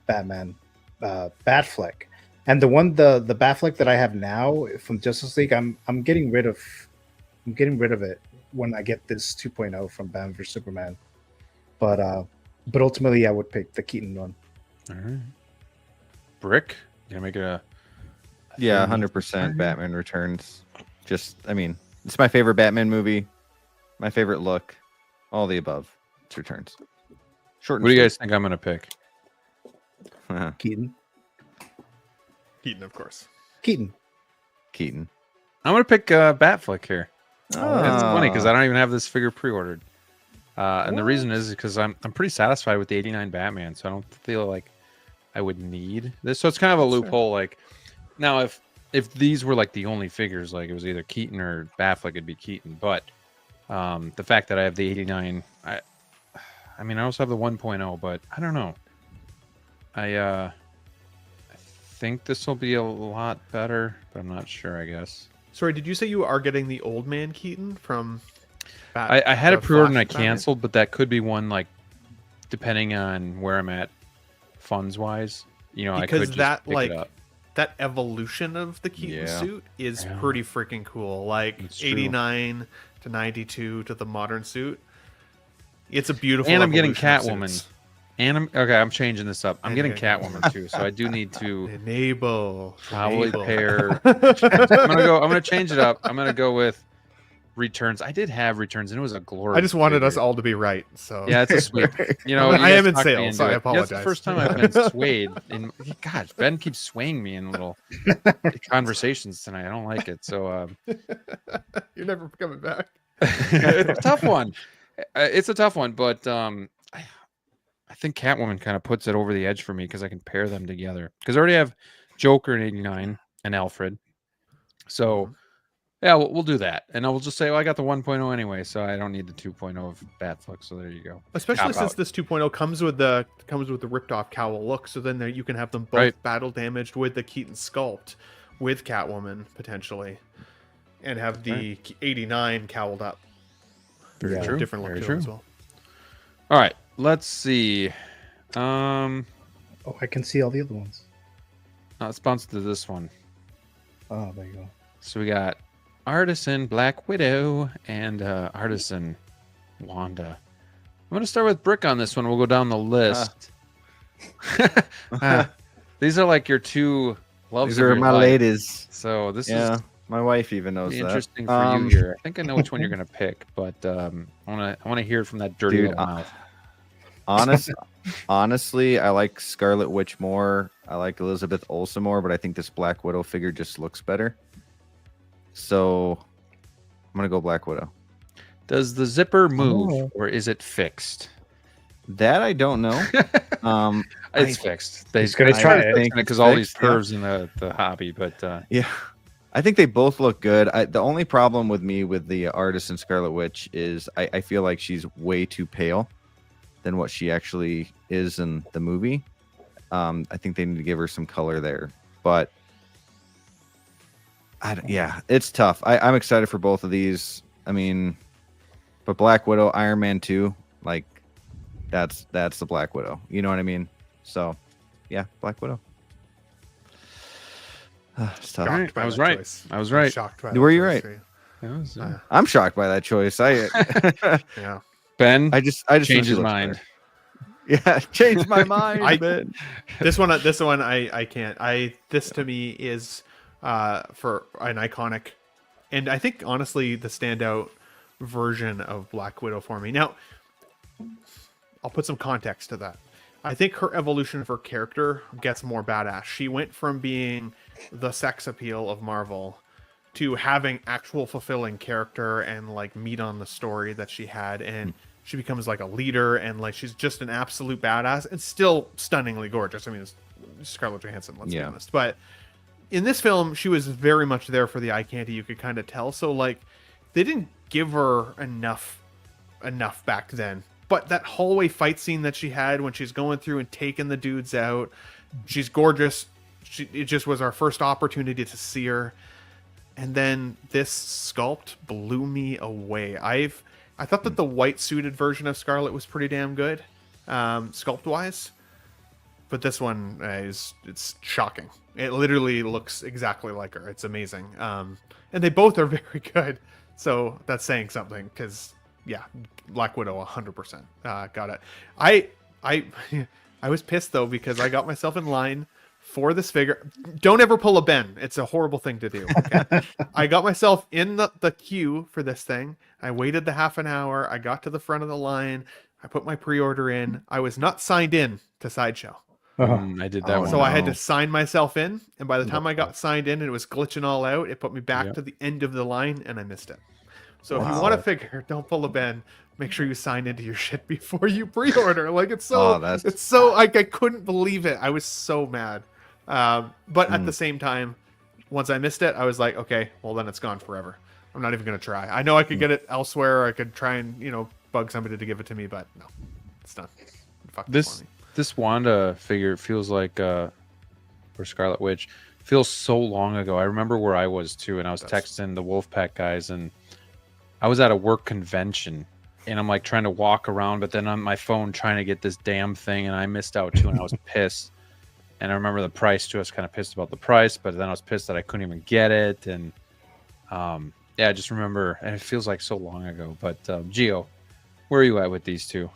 Batman Batfleck. And the Batfleck that I have now from Justice League, I'm getting rid of it when I get this 2.0 from Batman vs Superman. But ultimately I would pick the Keaton one. All right. Brick, you gonna make it a 100% Batman Returns. It's my favorite Batman movie, my favorite look, all the above. It's Returns. Short. What do you guys think I'm gonna pick? Keaton, of course. Keaton. I'm gonna pick Batfleck here. It's funny because I don't even have this figure pre-ordered, and the reason is because I'm pretty satisfied with the 89 Batman, so I don't feel like I would need this. So it's kind of a loophole. Like, now if these were like the only figures, like it was either Keaton or Batfleck, it'd be Keaton. But the fact that I have the 89, I also have the 1.0, but I don't know. I think this will be a lot better, but I'm not sure, I guess. Sorry, did you say you are getting the old man Keaton from I had it pre-ordered and I canceled, but that could be one, like, depending on where I'm at funds wise, you know, because I could just that pick it up. that evolution of the Keaton suit is pretty freaking cool. Like 89 to 92 to the modern suit. It's a beautiful. And I'm getting Catwoman. And I'm changing this up. I'm getting Catwoman too, so I do need to probably pair. I'm gonna change it up. I'm gonna go with Returns. I did have Returns, and it was a glorious. I just wanted us all to be right. So yeah, it's a sweep. You know, I am in sales, so I apologize. That's the first time I've been swayed. And gosh, Ben keeps swaying me in little conversations tonight. I don't like it. So you're never coming back. It's a tough one. It's a tough one, but I think Catwoman kind of puts it over the edge for me because I can pair them together. Because I already have Joker in 89 and Alfred. So, yeah, we'll do that. And I will just say, well, I got the 1.0 anyway, so I don't need the 2.0 of Batfleck. So there you go. Especially since this 2.0 comes with the ripped off cowl look. So then you can have them both battle damaged with the Keaton sculpt with Catwoman potentially, and have the 89 cowled up. Very true. Different look to it as well. All right. Let's see. Oh, I can see all the other ones. Let's bounce to this one. Oh, there you go. So we got Artisan Black Widow and Artisan Wanda. I'm going to start with Brick on this one. We'll go down the list. These are like your two loves. These are my ladies. So this is my wife even knows interesting that. for you here. I think I know which one you're going to pick, but I want to hear it from that dirty little mouth. Honestly, I like Scarlet Witch more. I like Elizabeth Olsen more, but I think this Black Widow figure just looks better. So I'm gonna go Black Widow. Does the zipper move or is it fixed? That I don't know. It's fixed. He's gonna try it because all these curves in the hobby, but I think they both look good. The only problem with me with the Artisan Scarlet Witch is I feel like she's way too pale than what she actually is in the movie. I think they need to give her some color there, but it's tough. I'm excited for both of these. I mean, but Black Widow, Iron Man 2, like that's the Black Widow. You know what I mean? So, yeah, Black Widow. It's tough. Right. I was right. Choice. I was right. Shocked by Were you right? I'm shocked by that choice. Yeah. Ben, I just changed his mind. Yeah, changed my mind. This one, I can't. This to me is for an iconic, and I think honestly the standout version of Black Widow for me. Now, I'll put some context to that. I think her evolution of her character gets more badass. She went from being the sex appeal of Marvel to having actual fulfilling character and like meat on the story that she had, and she becomes like a leader, and like she's just an absolute badass and still stunningly gorgeous. I mean, it's Scarlett Johansson, let's be honest. But in this film, she was very much there for the eye candy. You could kind of tell. So like, they didn't give her enough back then. But that hallway fight scene that she had when she's going through and taking the dudes out, she's gorgeous. It just was our first opportunity to see her. And then this sculpt blew me away. I thought that the white suited version of Scarlet was pretty damn good, sculpt wise. But this one it's shocking. It literally looks exactly like her. It's amazing. And they both are very good. So that's saying something, because yeah, Black Widow 100%. Got it. I was pissed though, because I got myself in line for this figure. Don't ever pull a Ben. It's a horrible thing to do. Okay? I got myself in the queue for this thing. I waited the half an hour. I got to the front of the line. I put my pre-order in. I was not signed in to Sideshow. I did that one. So I had to sign myself in, and by the time I got signed in and it was glitching all out, it put me back to the end of the line, and I missed it. So if you want to figure, don't pull a Ben. Make sure you sign into your shit before you pre-order. Like it's so I couldn't believe it. I was so mad. But at the same time, once I missed it, I was like, okay, well then it's gone forever. I'm not even gonna try. I know I could get it elsewhere. I could try and bug somebody to give it to me, but no, it's done. This Wanda figure feels like or Scarlet Witch feels so long ago. I remember where I was too, and I was texting the Wolfpack guys, and I was at a work convention, and I'm like trying to walk around, but then on my phone trying to get this damn thing, and I missed out too, and I was pissed. And I remember the price too. I was kind of pissed about the price, but then I was pissed that I couldn't even get it. And yeah, I just remember, and it feels like so long ago. But Gio, where are you at with these two?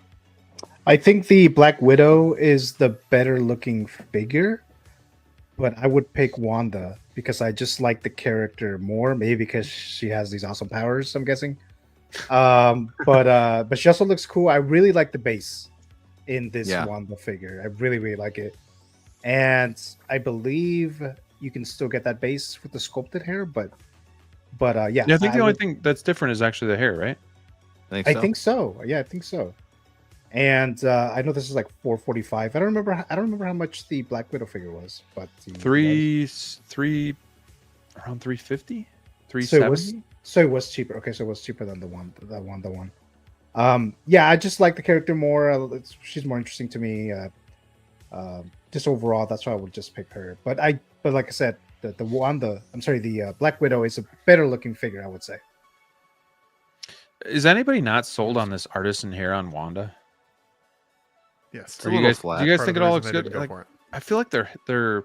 I think the Black Widow is the better looking figure, but I would pick Wanda because I just like the character more. Maybe because she has these awesome powers, I'm guessing. But she also looks cool. I really like the base in this Wanda figure. I really, really like it. And I believe you can still get that base with the sculpted hair, but yeah. I think the only thing that's different is actually the hair, right? I think so. Yeah, I think so. And I know this is like $445. I don't remember how much the Black Widow figure was, but three around 350, 370. So it was cheaper. Okay, so it was cheaper than the Wanda one. Yeah, I just like the character more. She's more interesting to me. Just overall, that's why I would just pick her. But like I said, the Black Widow is a better looking figure, I would say. Is anybody not sold on this artisan hair on Wanda? Yes. Do you guys think it all looks good? Like, I feel like they're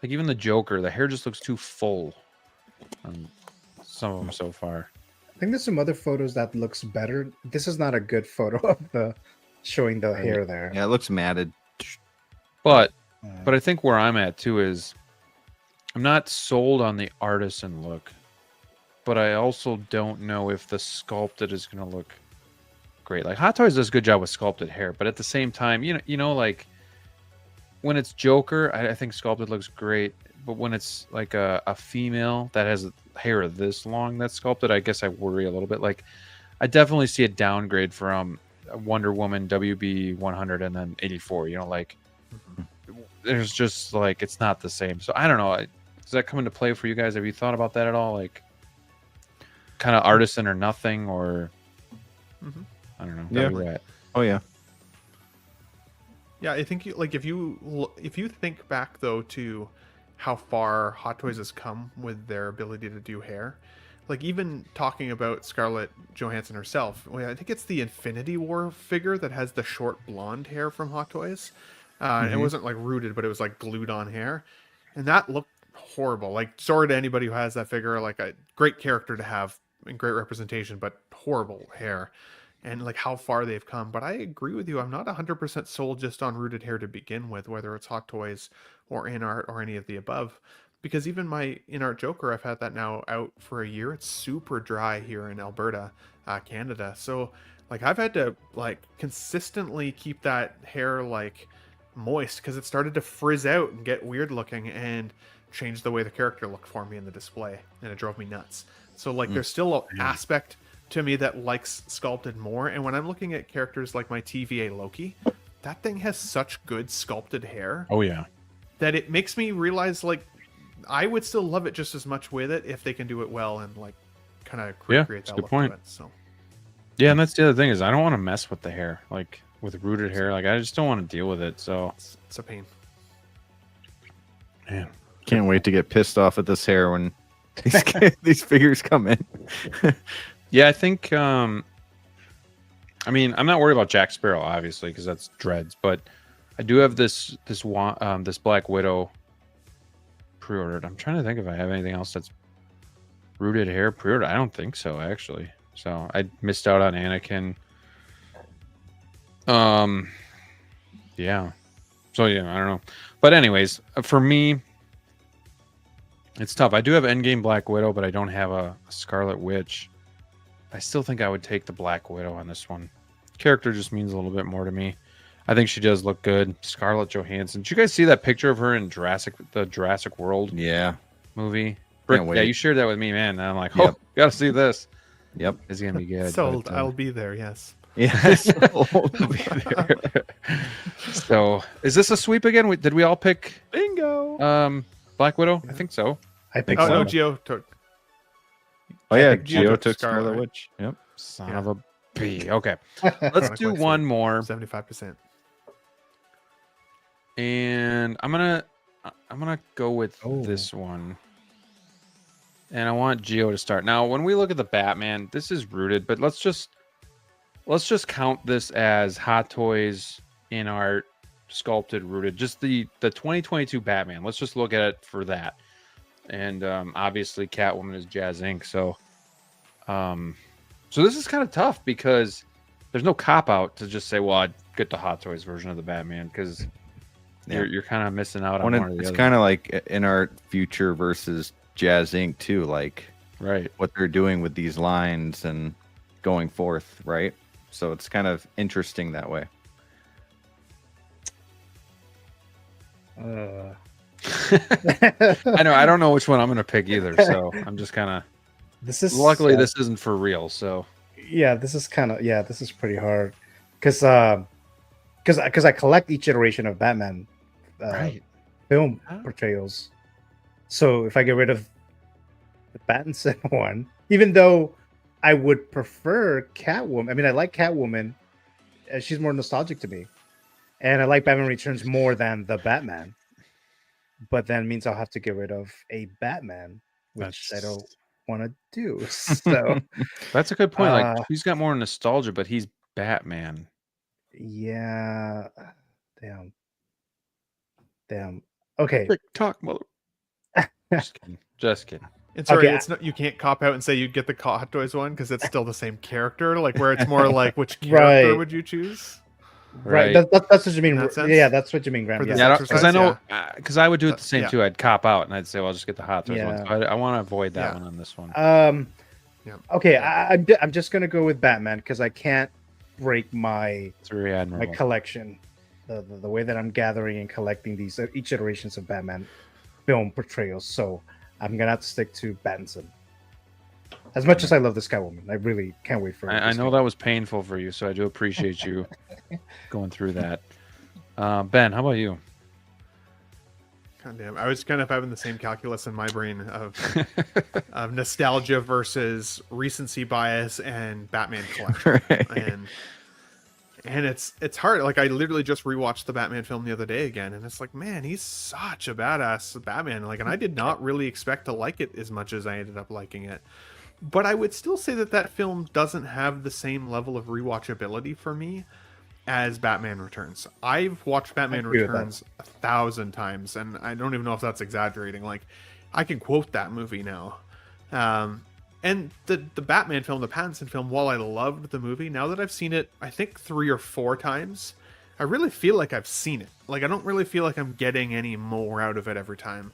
like, even the Joker, the hair just looks too full on some of them so far. I think there's some other photos that looks better. This is not a good photo of showing the hair there. Yeah, it looks matted. But I think where I'm at too is I'm not sold on the artisan look, but I also don't know if the sculpted is going to look great. Like Hot Toys does a good job with sculpted hair, but at the same time, you know, like when it's Joker, I think sculpted looks great. But when it's like a female that has hair this long that's sculpted, I guess I worry a little bit. Like I definitely see a downgrade from Wonder Woman WB 100 and then 84. You know, like there's just like it's not the same. So I don't know. Does that come into play for you guys? Have you thought about that at all? Like kind of artisan or nothing, or I don't know. Yeah. Oh yeah. Yeah, I think if you think back though to how far Hot Toys has come with their ability to do hair, like even talking about Scarlett Johansson herself, I think it's the Infinity War figure that has the short blonde hair from Hot Toys. It wasn't like rooted, but it was like glued on hair, and that looked horrible. Like, sorry to anybody who has that figure. Like, a great character to have and great representation, but horrible hair. And like how far they've come. But I agree with you. I'm not 100% sold just on rooted hair to begin with, whether it's Hot Toys or InArt or any of the above. Because even my InArt Joker, I've had that now out for a year. It's super dry here in Alberta, Canada. So like I've had to like consistently keep that hair like moist because it started to frizz out and get weird looking and change the way the character looked for me in the display. And it drove me nuts. So like there's still an aspect to me that likes sculpted more. And when I'm looking at characters like my TVA Loki, that thing has such good sculpted hair. Oh yeah. That it makes me realize like I would still love it just as much with it if they can do it well and like kind of create that look to it. So yeah, and that's the other thing is I don't want to mess with the hair, like with rooted hair. Like I just don't want to deal with it. So it's a pain. Man, can't wait to get pissed off at this hair when these figures come in. Yeah, I think. I mean, I'm not worried about Jack Sparrow, obviously, because that's dreads. But I do have this Black Widow pre-ordered. I'm trying to think if I have anything else that's rooted hair pre-ordered. I don't think so, actually. So I missed out on Anakin. Yeah. So yeah, I don't know. But anyways, for me, it's tough. I do have Endgame Black Widow, but I don't have a Scarlet Witch. I still think I would take the Black Widow on this one. Character just means a little bit more to me. I think she does look good. Scarlett Johansson. Did you guys see that picture of her in the Jurassic World movie? Brick, yeah, you shared that with me, man. And I'm like, oh, gotta see this. Yep. It's gonna be good. Sold. I'll be there, yes. Yes. So is this a sweep again? Did we all pick bingo? Black Widow? I think so. I think so. so. No, Gio took. Oh yeah, Gio took Scarlet Scarlet Witch. Yep. Son of a B. Okay. Let's do one more. 75%. And I'm gonna go with this one. And I want Gio to start. Now, when we look at the Batman, this is rooted, but let's just let's just count this as Hot Toys, InArt, sculpted, rooted. Just the 2022 Batman. Let's just look at it for that. And obviously, Catwoman is Jazzinc. So this is kind of tough because there's no cop out to just say, well, I'd get the Hot Toys version of the Batman because you're kind of missing out on one or the other. It's kind of like InArt Future versus Jazzinc too, like what they're doing with these lines and going forth, right? So it's kind of interesting that way. I know. I don't know which one I'm going to pick either. So I'm just kind of. Luckily, this isn't for real. So. Yeah, this is pretty hard, because I collect each iteration of Batman, film portrayals. So if I get rid of the Pattinson one, even though I would prefer Catwoman. I mean, I like Catwoman. She's more nostalgic to me. And I like Batman Returns more than the Batman. But then means I'll have to get rid of a Batman, which I don't want to do. So that's a good point. Like, he's got more nostalgia, but he's Batman. Yeah. Damn. Okay. TikTok, mother. Just kidding. And sorry, it's not, you can't cop out and say you get the Hot Toys one because it's still the same character. Like, where it's more like, which character would you choose? Right. That's what you mean. Yeah, that's what you mean, Graham. Yeah, because I know, because I would do it the same too. I'd cop out and I'd say, well, I'll just get the Hot Toys one. So I want to avoid that one on this one. Okay, I'm just gonna go with Batman because I can't break my collection. The way that I'm gathering and collecting these each iterations of Batman film portrayals. So I'm gonna have to stick to Pattinson. As much as I love this Catwoman, I really can't wait for it. I know that was painful for you, so I do appreciate you going through that. Ben, how about you? God damn, I was kind of having the same calculus in my brain of nostalgia versus recency bias and Batman collection. And it's hard. Like, I literally just rewatched the Batman film the other day again, and it's like, man, he's such a badass Batman. Like, and I did not really expect to like it as much as I ended up liking it. But I would still say that film doesn't have the same level of rewatchability for me as Batman Returns. I've watched Batman Returns 1,000 times, and I don't even know if that's exaggerating. Like, I can quote that movie now. And the Batman film, the Pattinson film, while I loved the movie, now that I've seen it, I think 3 or 4 times, I really feel like I've seen it. Like, I don't really feel like I'm getting any more out of it every time.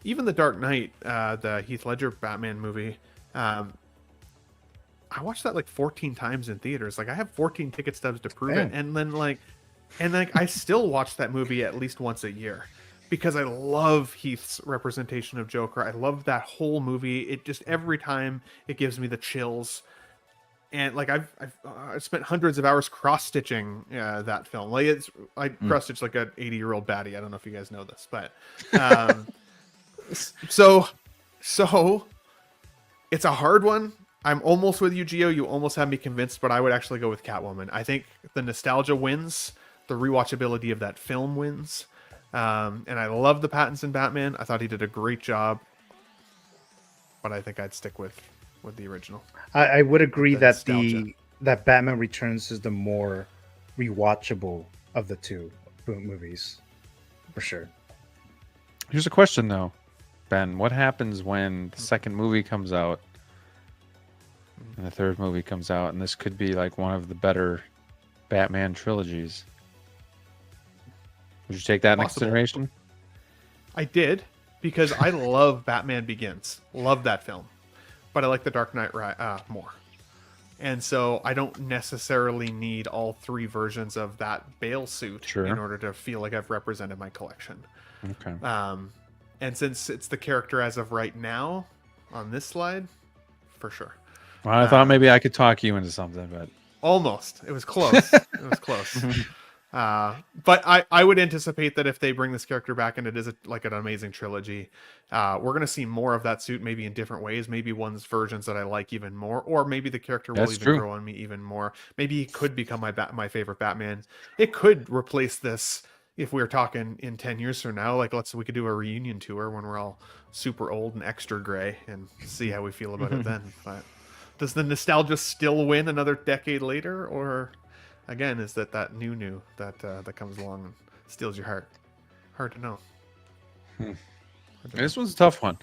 Even The Dark Knight, the Heath Ledger Batman movie, I watched that like 14 times in theaters. Like, I have 14 ticket stubs to prove it. And then I still watch that movie at least once a year. Because I love Heath's representation of Joker. I love that whole movie. It just, every time, it gives me the chills. And like, I've spent hundreds of hours cross-stitching that film. Like, I cross-stitch like an 80-year-old baddie. I don't know if you guys know this, but so it's a hard one. I'm almost with you, Gio. You almost have me convinced, but I would actually go with Catwoman. I think the nostalgia wins. The rewatchability of that film wins. And I love the Pattinson Batman. I thought he did a great job, but I think I'd stick with the original. I would agree that that Batman Returns is the more rewatchable of the two movies, for sure. Here's a question though, Ben. What happens when the second movie comes out and the third movie comes out, and this could be like one of the better Batman trilogies? Would you take that in consideration? I did, because I love Batman Begins. Love that film. But I like The Dark Knight more. And so I don't necessarily need all 3 versions of that Bale suit in order to feel like I've represented my collection. Okay. And since it's the character as of right now on this slide, for sure. Well, I thought maybe I could talk you into something, but... Almost. It was close. It was close. But I would anticipate that if they bring this character back and it is like an amazing trilogy, we're going to see more of that suit, maybe in different ways, maybe versions that I like even more, or maybe the character will grow on me even more. Maybe he could become my favorite Batman. It could replace this if we were talking in 10 years from now. Like, we could do a reunion tour when we're all super old and extra gray and see how we feel about it then. But does the nostalgia still win another decade later, or again is that new that comes along and steals your heart? Hard to know. This one's a tough one.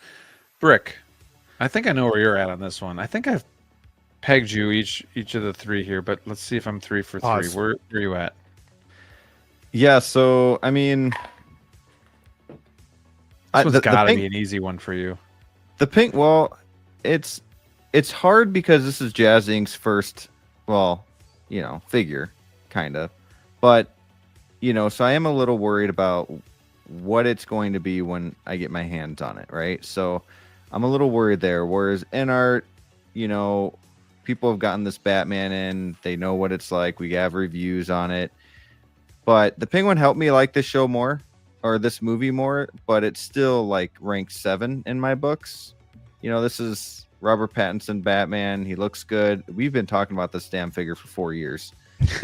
Brick, I think I know where you're at on this one. I think I've pegged you each of the three here, but let's see if I'm 3 for 3. Where are you at? Yeah, so I mean, this one's got to be an easy one for you. The pink, well, it's hard because this is Jazzinc's first, well, figure, kind of, but so I am a little worried about what it's going to be when I get my hands on it, right? So I'm a little worried there. Whereas InArt, people have gotten this Batman in, they know what it's like. We have reviews on it, but the Penguin helped me like this show more, or this movie more, but it's still like ranked 7 in my books. This is Robert Pattinson Batman. He looks good. We've been talking about this damn figure for 4 years.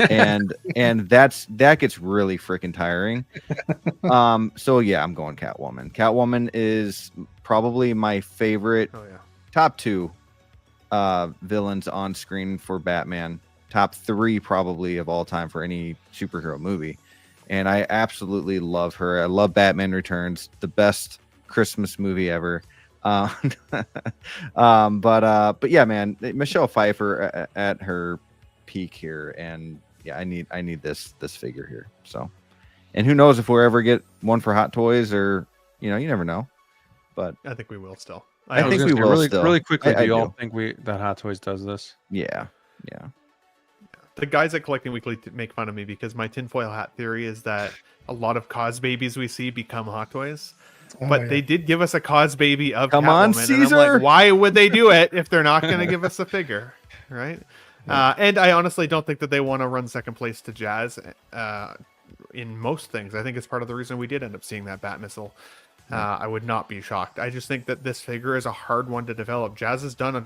and that gets really freaking tiring. So yeah, I'm going Catwoman. Catwoman is probably my favorite. Top 2 villains on screen for Batman. Top 3 probably of all time for any superhero movie. And I absolutely love her. I love Batman Returns, the best Christmas movie ever. But yeah, man, Michelle Pfeiffer at her peak here, and yeah, I need this figure here. So, and who knows if we'll ever get one for Hot Toys, or you never know. But I think we will still. I think we will still. Really quickly. Do you all think that Hot Toys does this? Yeah. The guys at Collecting Weekly make fun of me because my tinfoil hat theory is that a lot of cause babies we see become Hot Toys. But they did give us a cause baby of Come Catwoman, on, Caesar. And I'm like, why would they do it if they're not going to give us a figure, right? And I honestly don't think that they want to run second place to Jazz in most things. I think it's part of the reason we did end up seeing that Bat Missile. I would not be shocked. I just think that this figure is a hard one to develop. Jazz has done a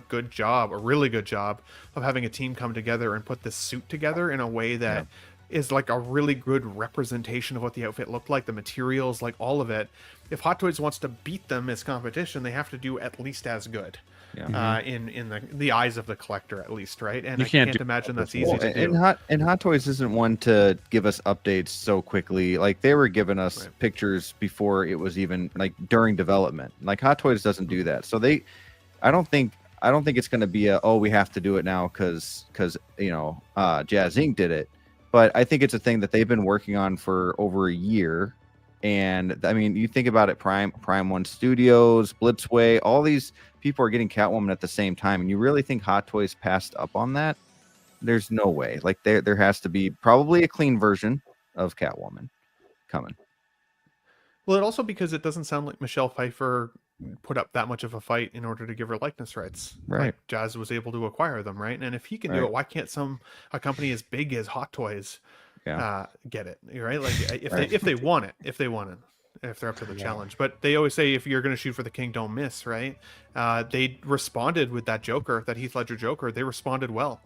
really good job of having a team come together and put this suit together in a way that is like a really good representation of what the outfit looked like, the materials, like all of it. If Hot Toys wants to beat them as competition, they have to do at least as good. In the eyes of the collector, at least, right? And I can't imagine that's easy to do. And Hot Toys isn't one to give us updates so quickly. Like they were giving us pictures before it was even like during development. Like Hot Toys doesn't do that. So I don't think it's going to be we have to do it now because Jazzinc did it. But I think it's a thing that they've been working on for over a year. And I mean, you think about it, Prime One Studios, Blitzway, all these people are getting Catwoman at the same time. And you really think Hot Toys passed up on that? There's no way. Like there has to be probably a clean version of Catwoman coming. Well, it also because it doesn't sound like Michelle Pfeiffer put up that much of a fight in order to give her likeness rights. Right. Like Jazz was able to acquire them, right? And if he can do it, why can't a company as big as Hot Toys get it, right? Like if they want it, if they're up to the challenge. But they always say if you're going to shoot for the king, don't miss, right? They responded with that Joker, that Heath Ledger Joker. They responded well.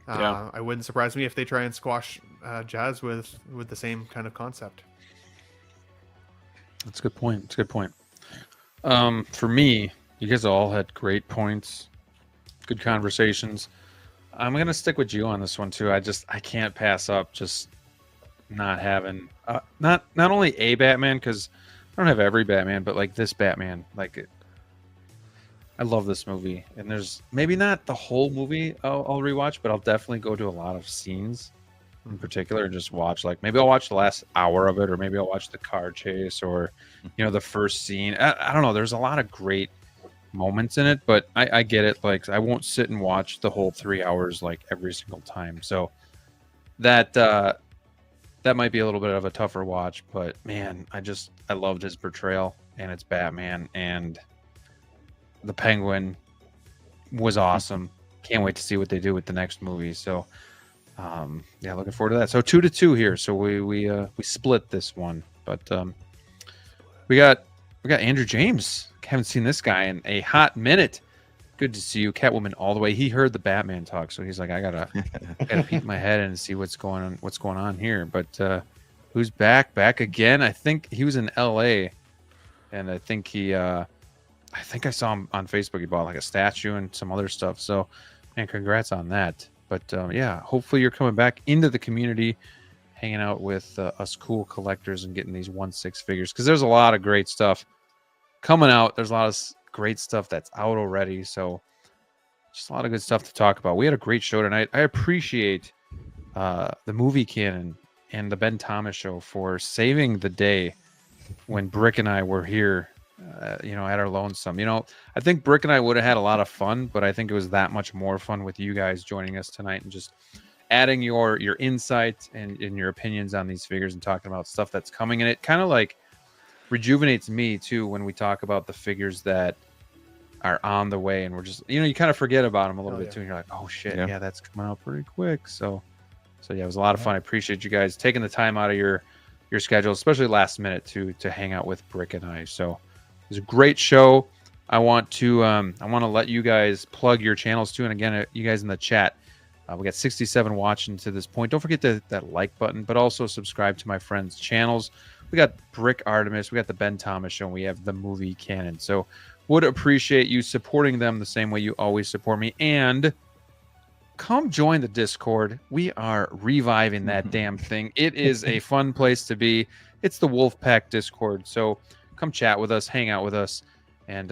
I wouldn't surprise me if they try and squash Jazz with the same kind of concept. That's a good point. For me, you guys all had great points, good conversations. I'm gonna stick with you on this one too. I can't pass up just not having not only a Batman, because I don't have every Batman, but like this Batman, I love this movie, and there's maybe not the whole movie I'll rewatch, but I'll definitely go to a lot of scenes in particular and just watch, like maybe I'll watch the last hour of it, or maybe I'll watch the car chase, or the first scene. I don't know, there's a lot of great moments in it, but I get it. Like I won't sit and watch the whole 3 hours like every single time, so that might be a little bit of a tougher watch. But man, I loved his portrayal, and it's Batman, and the Penguin was awesome. Can't wait to see what they do with the next movie. So looking forward to that. So 2-2 here. So we split this one, but we got Andrew James. Haven't seen this guy in a hot minute. Good to see you, Catwoman, all the way. He heard the Batman talk, so he's like, I gotta peek my head in and see what's going on here. But who's back again? I think he was in LA, and I think I saw him on Facebook. He bought like a statue and some other stuff. So And congrats on that. But yeah, hopefully you're coming back into the community, hanging out with us cool collectors and getting these 1/6 figures, because there's a lot of great stuff coming out. There's a lot of great stuff that's out already. So just a lot of good stuff to talk about. We had a great show tonight. I appreciate the movie canon and the Ben Thomas show for saving the day when Brick and I were here, at our lonesome. I think Brick and I would have had a lot of fun, but I think it was that much more fun with you guys joining us tonight and just adding your insight and your opinions on these figures and talking about stuff that's coming. And it kind of like rejuvenates me too when we talk about the figures that are on the way, and we're just, you kind of forget about them a little bit too, and you're like, oh shit, yeah, that's coming out pretty quick. So yeah, it was a lot of fun. I appreciate you guys taking the time out of your schedule, especially last minute to hang out with Brick and I. So it was a great show. I want to let you guys plug your channels too. And again, you guys in the chat, we got 67 watching to this point. Don't forget that like button, but also subscribe to my friends' channels. We got Brick Artemis, we got the Ben Thomas show, and we have the movie canon. So would appreciate you supporting them the same way you always support me. And come join the Discord. We are reviving that damn thing. It is a fun place to be. It's the Wolfpack Discord. So come chat with us, hang out with us, and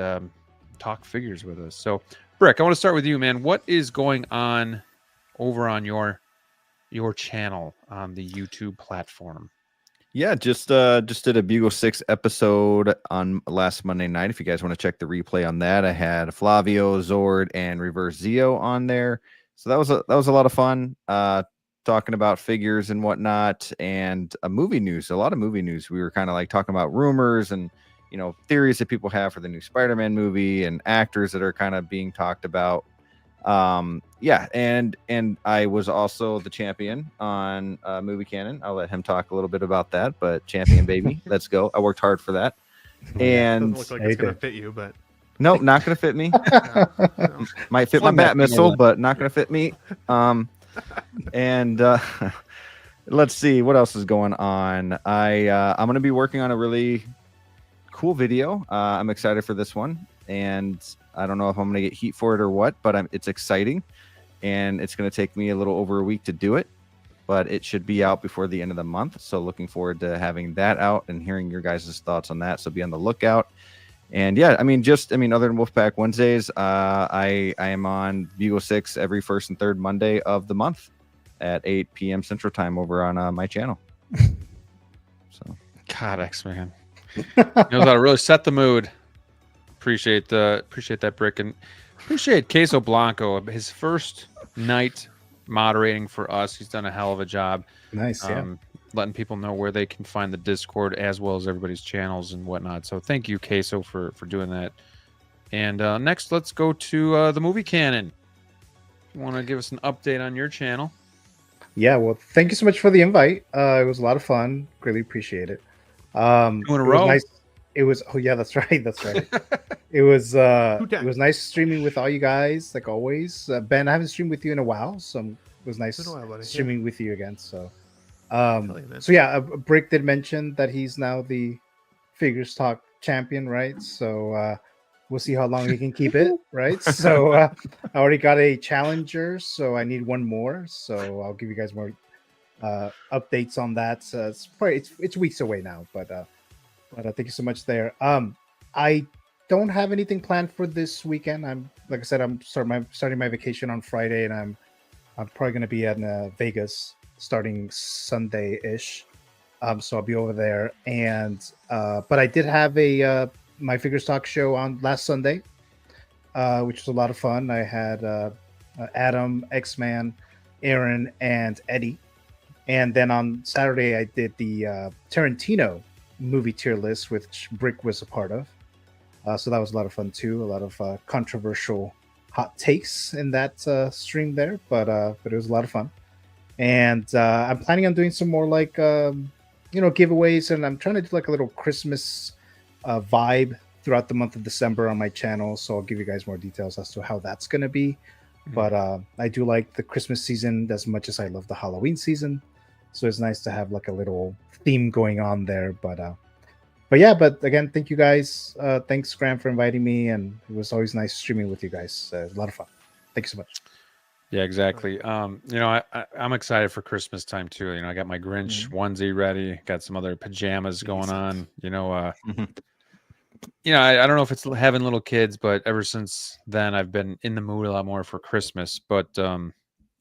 talk figures with us. So, Brick, I want to start with you, man. What is going on over on your channel on the YouTube platform? Yeah, just did a Bugle 6 episode on last Monday night. If you guys want to check the replay on that, I had Flavio, Zord, and Reverse Zeo on there. So that was a lot of fun, talking about figures and whatnot, and a lot of movie news. We were kind of like talking about rumors and theories that people have for the new Spider-Man movie and actors that are kind of being talked about. And I was also the champion on movie canon. I'll let him talk a little bit about that, but champion baby, let's go. I worked hard for that. And doesn't look like it's gonna fit you, but nope, not gonna fit me. Might fit my bat missile, but not gonna fit me. And let's see what else is going on. I'm gonna be working on a really cool video. I'm excited for this one, and I don't know if I'm gonna get heat for it or what, but it's exciting, and it's gonna take me a little over a week to do it, but it should be out before the end of the month. So looking forward to having that out and hearing your guys' thoughts on that. So be on the lookout. And yeah, other than Wolfpack Wednesdays, I am on Bugle 6 every first and third Monday of the month at 8 p.m. Central Time over on my channel. So, God, X-Man knows how to really set the mood. Appreciate that, Brick, and appreciate Queso Blanco, his first night moderating for us. He's done a hell of a job. Nice, letting people know where they can find the Discord as well as everybody's channels and whatnot. So thank you, Queso, for doing that. And next, let's go to the movie canon. You want to give us an update on your channel? Yeah, well, thank you so much for the invite. It was a lot of fun. Greatly appreciate it. 2 in a row. Nice. It was. Oh yeah, that's right. It was nice streaming with all you guys, like always. Ben, I haven't streamed with you in a while, so it was nice streaming with you again. So, Brick did mention that he's now the Figures Talk champion, right? So we'll see how long he can keep it, right? So I already got a challenger, so I need one more. So I'll give you guys more updates on that. It's weeks away now, but thank you so much there. I don't have anything planned for this weekend. I'm starting my vacation on Friday, and I'm probably going to be in Vegas starting Sunday-ish. So I'll be over there. And but I did have a my Figures Talk show on last Sunday, which was a lot of fun. I had Adam, X-Man, Aaron, and Eddie. And then on Saturday, I did the Tarantino movie tier list, which Brick was a part of. So that was a lot of fun too. A lot of controversial hot takes in that stream there, but it was a lot of fun. And I'm planning on doing some more like giveaways, and I'm trying to do like a little Christmas vibe throughout the month of December on my channel. So I'll give you guys more details as to how that's going to be. But I do like the Christmas season as much as I love the Halloween season. So it's nice to have like a little theme going on there. But again, thank you guys. Thanks, Graham, for inviting me. And it was always nice streaming with you guys. It was a lot of fun. Thank you so much. Yeah, exactly. I'm excited for Christmas time too. I got my Grinch onesie ready, got some other pajamas going on. I don't know if it's having little kids, but ever since then I've been in the mood a lot more for Christmas. But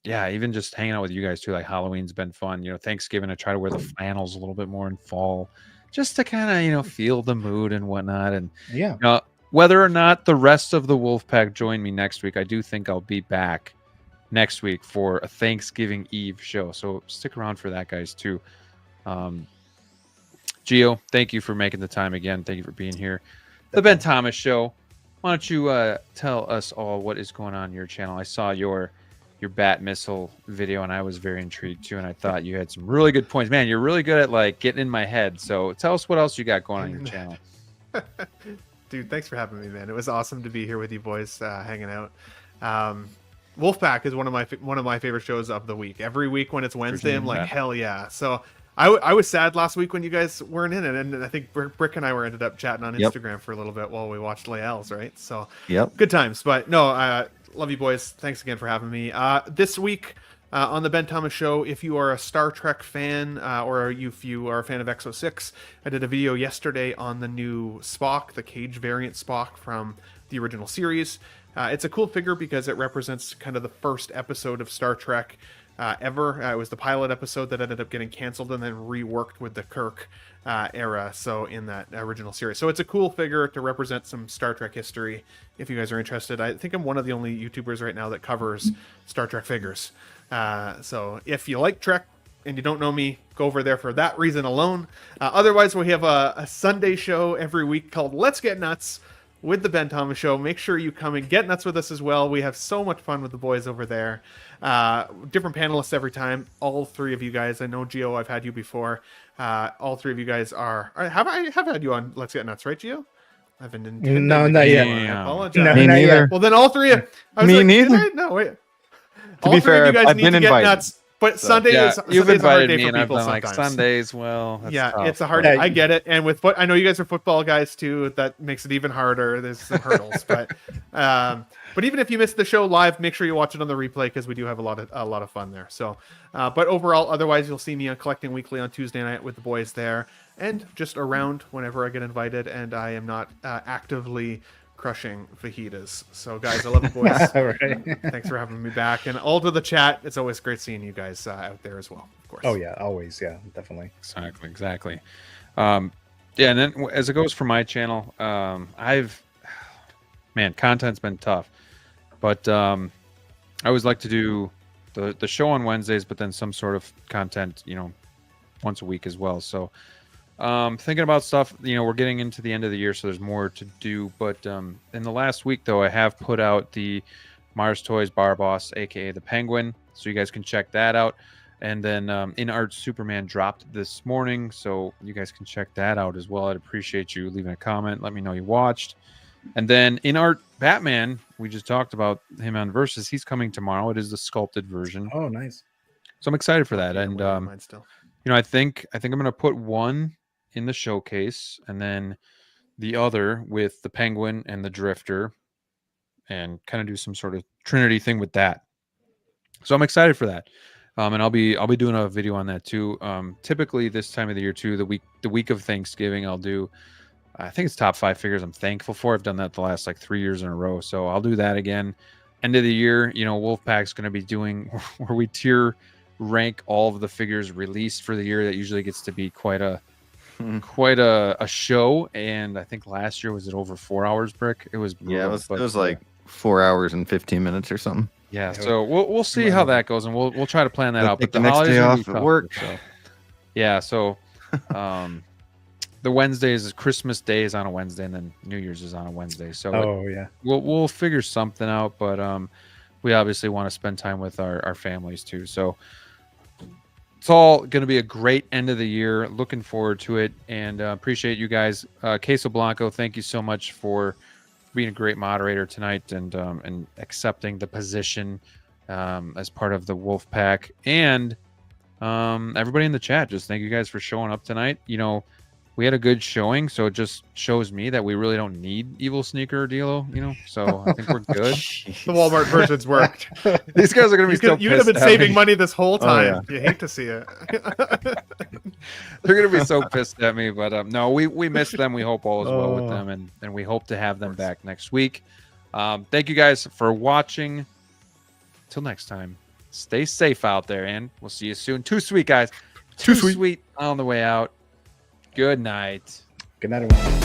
yeah, even just hanging out with you guys too, like Halloween's been fun. Thanksgiving I try to wear the flannels a little bit more in fall, just to kind of feel the mood and whatnot. And whether or not the rest of the Wolfpack join me next week, I do think I'll be back next week for a Thanksgiving Eve show. So stick around for that, guys, too. Gio, thank you for making the time again. Thank you for being here. The Ben Thomas Show. Why don't you tell us all what is going on your channel? I saw your bat missile video, and I was very intrigued too. And I thought you had some really good points. Man, you're really good at like getting in my head. So tell us what else you got going on your channel. Dude, thanks for having me, man. It was awesome to be here with you boys, hanging out. Wolfpack is one of my favorite shows of the week. Every week when it's Wednesday, I'm like, hell yeah. So I was sad last week when you guys weren't in it, and I think Brick and I ended up chatting on Instagram for a little bit while we watched Layel's, right? So good times. But no, love you boys. Thanks again for having me. This week on the Ben Thomas Show, if you are a Star Trek fan or if you are a fan of X06, I did a video yesterday on the new Spock, the Cage variant Spock from the original series. It's a cool figure because it represents kind of the first episode of Star Trek ever. It was the pilot episode that ended up getting canceled and then reworked with the Kirk era, so in that original series. So it's a cool figure to represent some Star Trek history if you guys are interested. I think I'm one of the only YouTubers right now that covers Star Trek figures. So if you like Trek and you don't know me, go over there for that reason alone. Otherwise, we have a Sunday show every week called Let's Get Nuts with the Ben Thomas Show. Make sure you come and get nuts with us as well. We have so much fun with the boys over there. Different panelists every time. All three of you guys. I know, Gio, I've had you before. All three of you guys are... I have had you on Let's Get Nuts, right, Gio? I haven't intended. No, not yet. I apologize. No, me neither. Well, then all three of... Me neither. No, wait. To be fair, you guys I've need been to invited. Get nuts. But Sunday is you've Sunday's a hard invited day me, for and I've people been like sometimes. Sundays. Well, that's tough. It's a hard. I get it, and with I know you guys are football guys too. That makes it even harder. There's some hurdles, but even if you missed the show live, make sure you watch it on the replay because we do have a lot of fun there. So, but overall, otherwise, you'll see me on Collecting Weekly on Tuesday night with the boys there, and just around whenever I get invited, and I am not actively crushing fajitas. So guys, I love you boys. Right. Thanks for having me back, and all to the chat. It's always great seeing you guys out there as well, of course. Oh yeah, always. Yeah, definitely. Exactly. And then as it goes for my channel, content's been tough, but I always like to do the show on Wednesdays, but then some sort of content, once a week as well. So thinking about stuff, we're getting into the end of the year, so there's more to do. But in the last week, though, I have put out the Mars Toys Bar Boss, aka the Penguin, so you guys can check that out. And then InArt Superman dropped this morning, so you guys can check that out as well. I'd appreciate you leaving a comment. Let me know you watched. And then InArt Batman, we just talked about him on Versus. He's coming tomorrow. It is the sculpted version. Oh, nice. So I'm excited for that. And I think I'm going to put one in the showcase, and then the other with the Penguin and the Drifter, and kind of do some sort of Trinity thing with that. So I'm excited for that. And I'll be doing a video on that too. Typically this time of the year too, the week of Thanksgiving, I'll do, I think it's top 5 figures I'm thankful for. I've done that the last like 3 years in a row. So I'll do that again. End of the year, Wolfpack's going to be doing where we tier rank all of the figures released for the year. That usually gets to be quite a show. And I think last year was it over 4 hours, Brick? It was brutal, it was like 4 hours and 15 minutes or something. Yeah, so we'll see how that goes, and we'll try to plan that out. But the next day off at work. So. Yeah, so the Wednesdays is Christmas Day is on a Wednesday, and then New Year's is on a Wednesday. So we'll figure something out, but we obviously want to spend time with our families too. So it's all going to be a great end of the year. Looking forward to it, and appreciate you guys. Queso Blanco, thank you so much for being a great moderator tonight and accepting the position as part of the Wolfpack, and everybody in the chat. Just thank you guys for showing up tonight. we had a good showing, so it just shows me that we really don't need EvilSneaker DLO, you know. So I think we're good. The Walmart versions worked. These guys are gonna be so You'd have been pissed at saving me. money this whole time. yeah. You hate to see it. They're gonna be so pissed at me, but no, we miss them. We hope all is well with them, and we hope to have them back next week. Thank you guys for watching. Till next time, stay safe out there, and we'll see you soon. Too sweet, guys. Too sweet on the way out. Good night. Good night, everyone.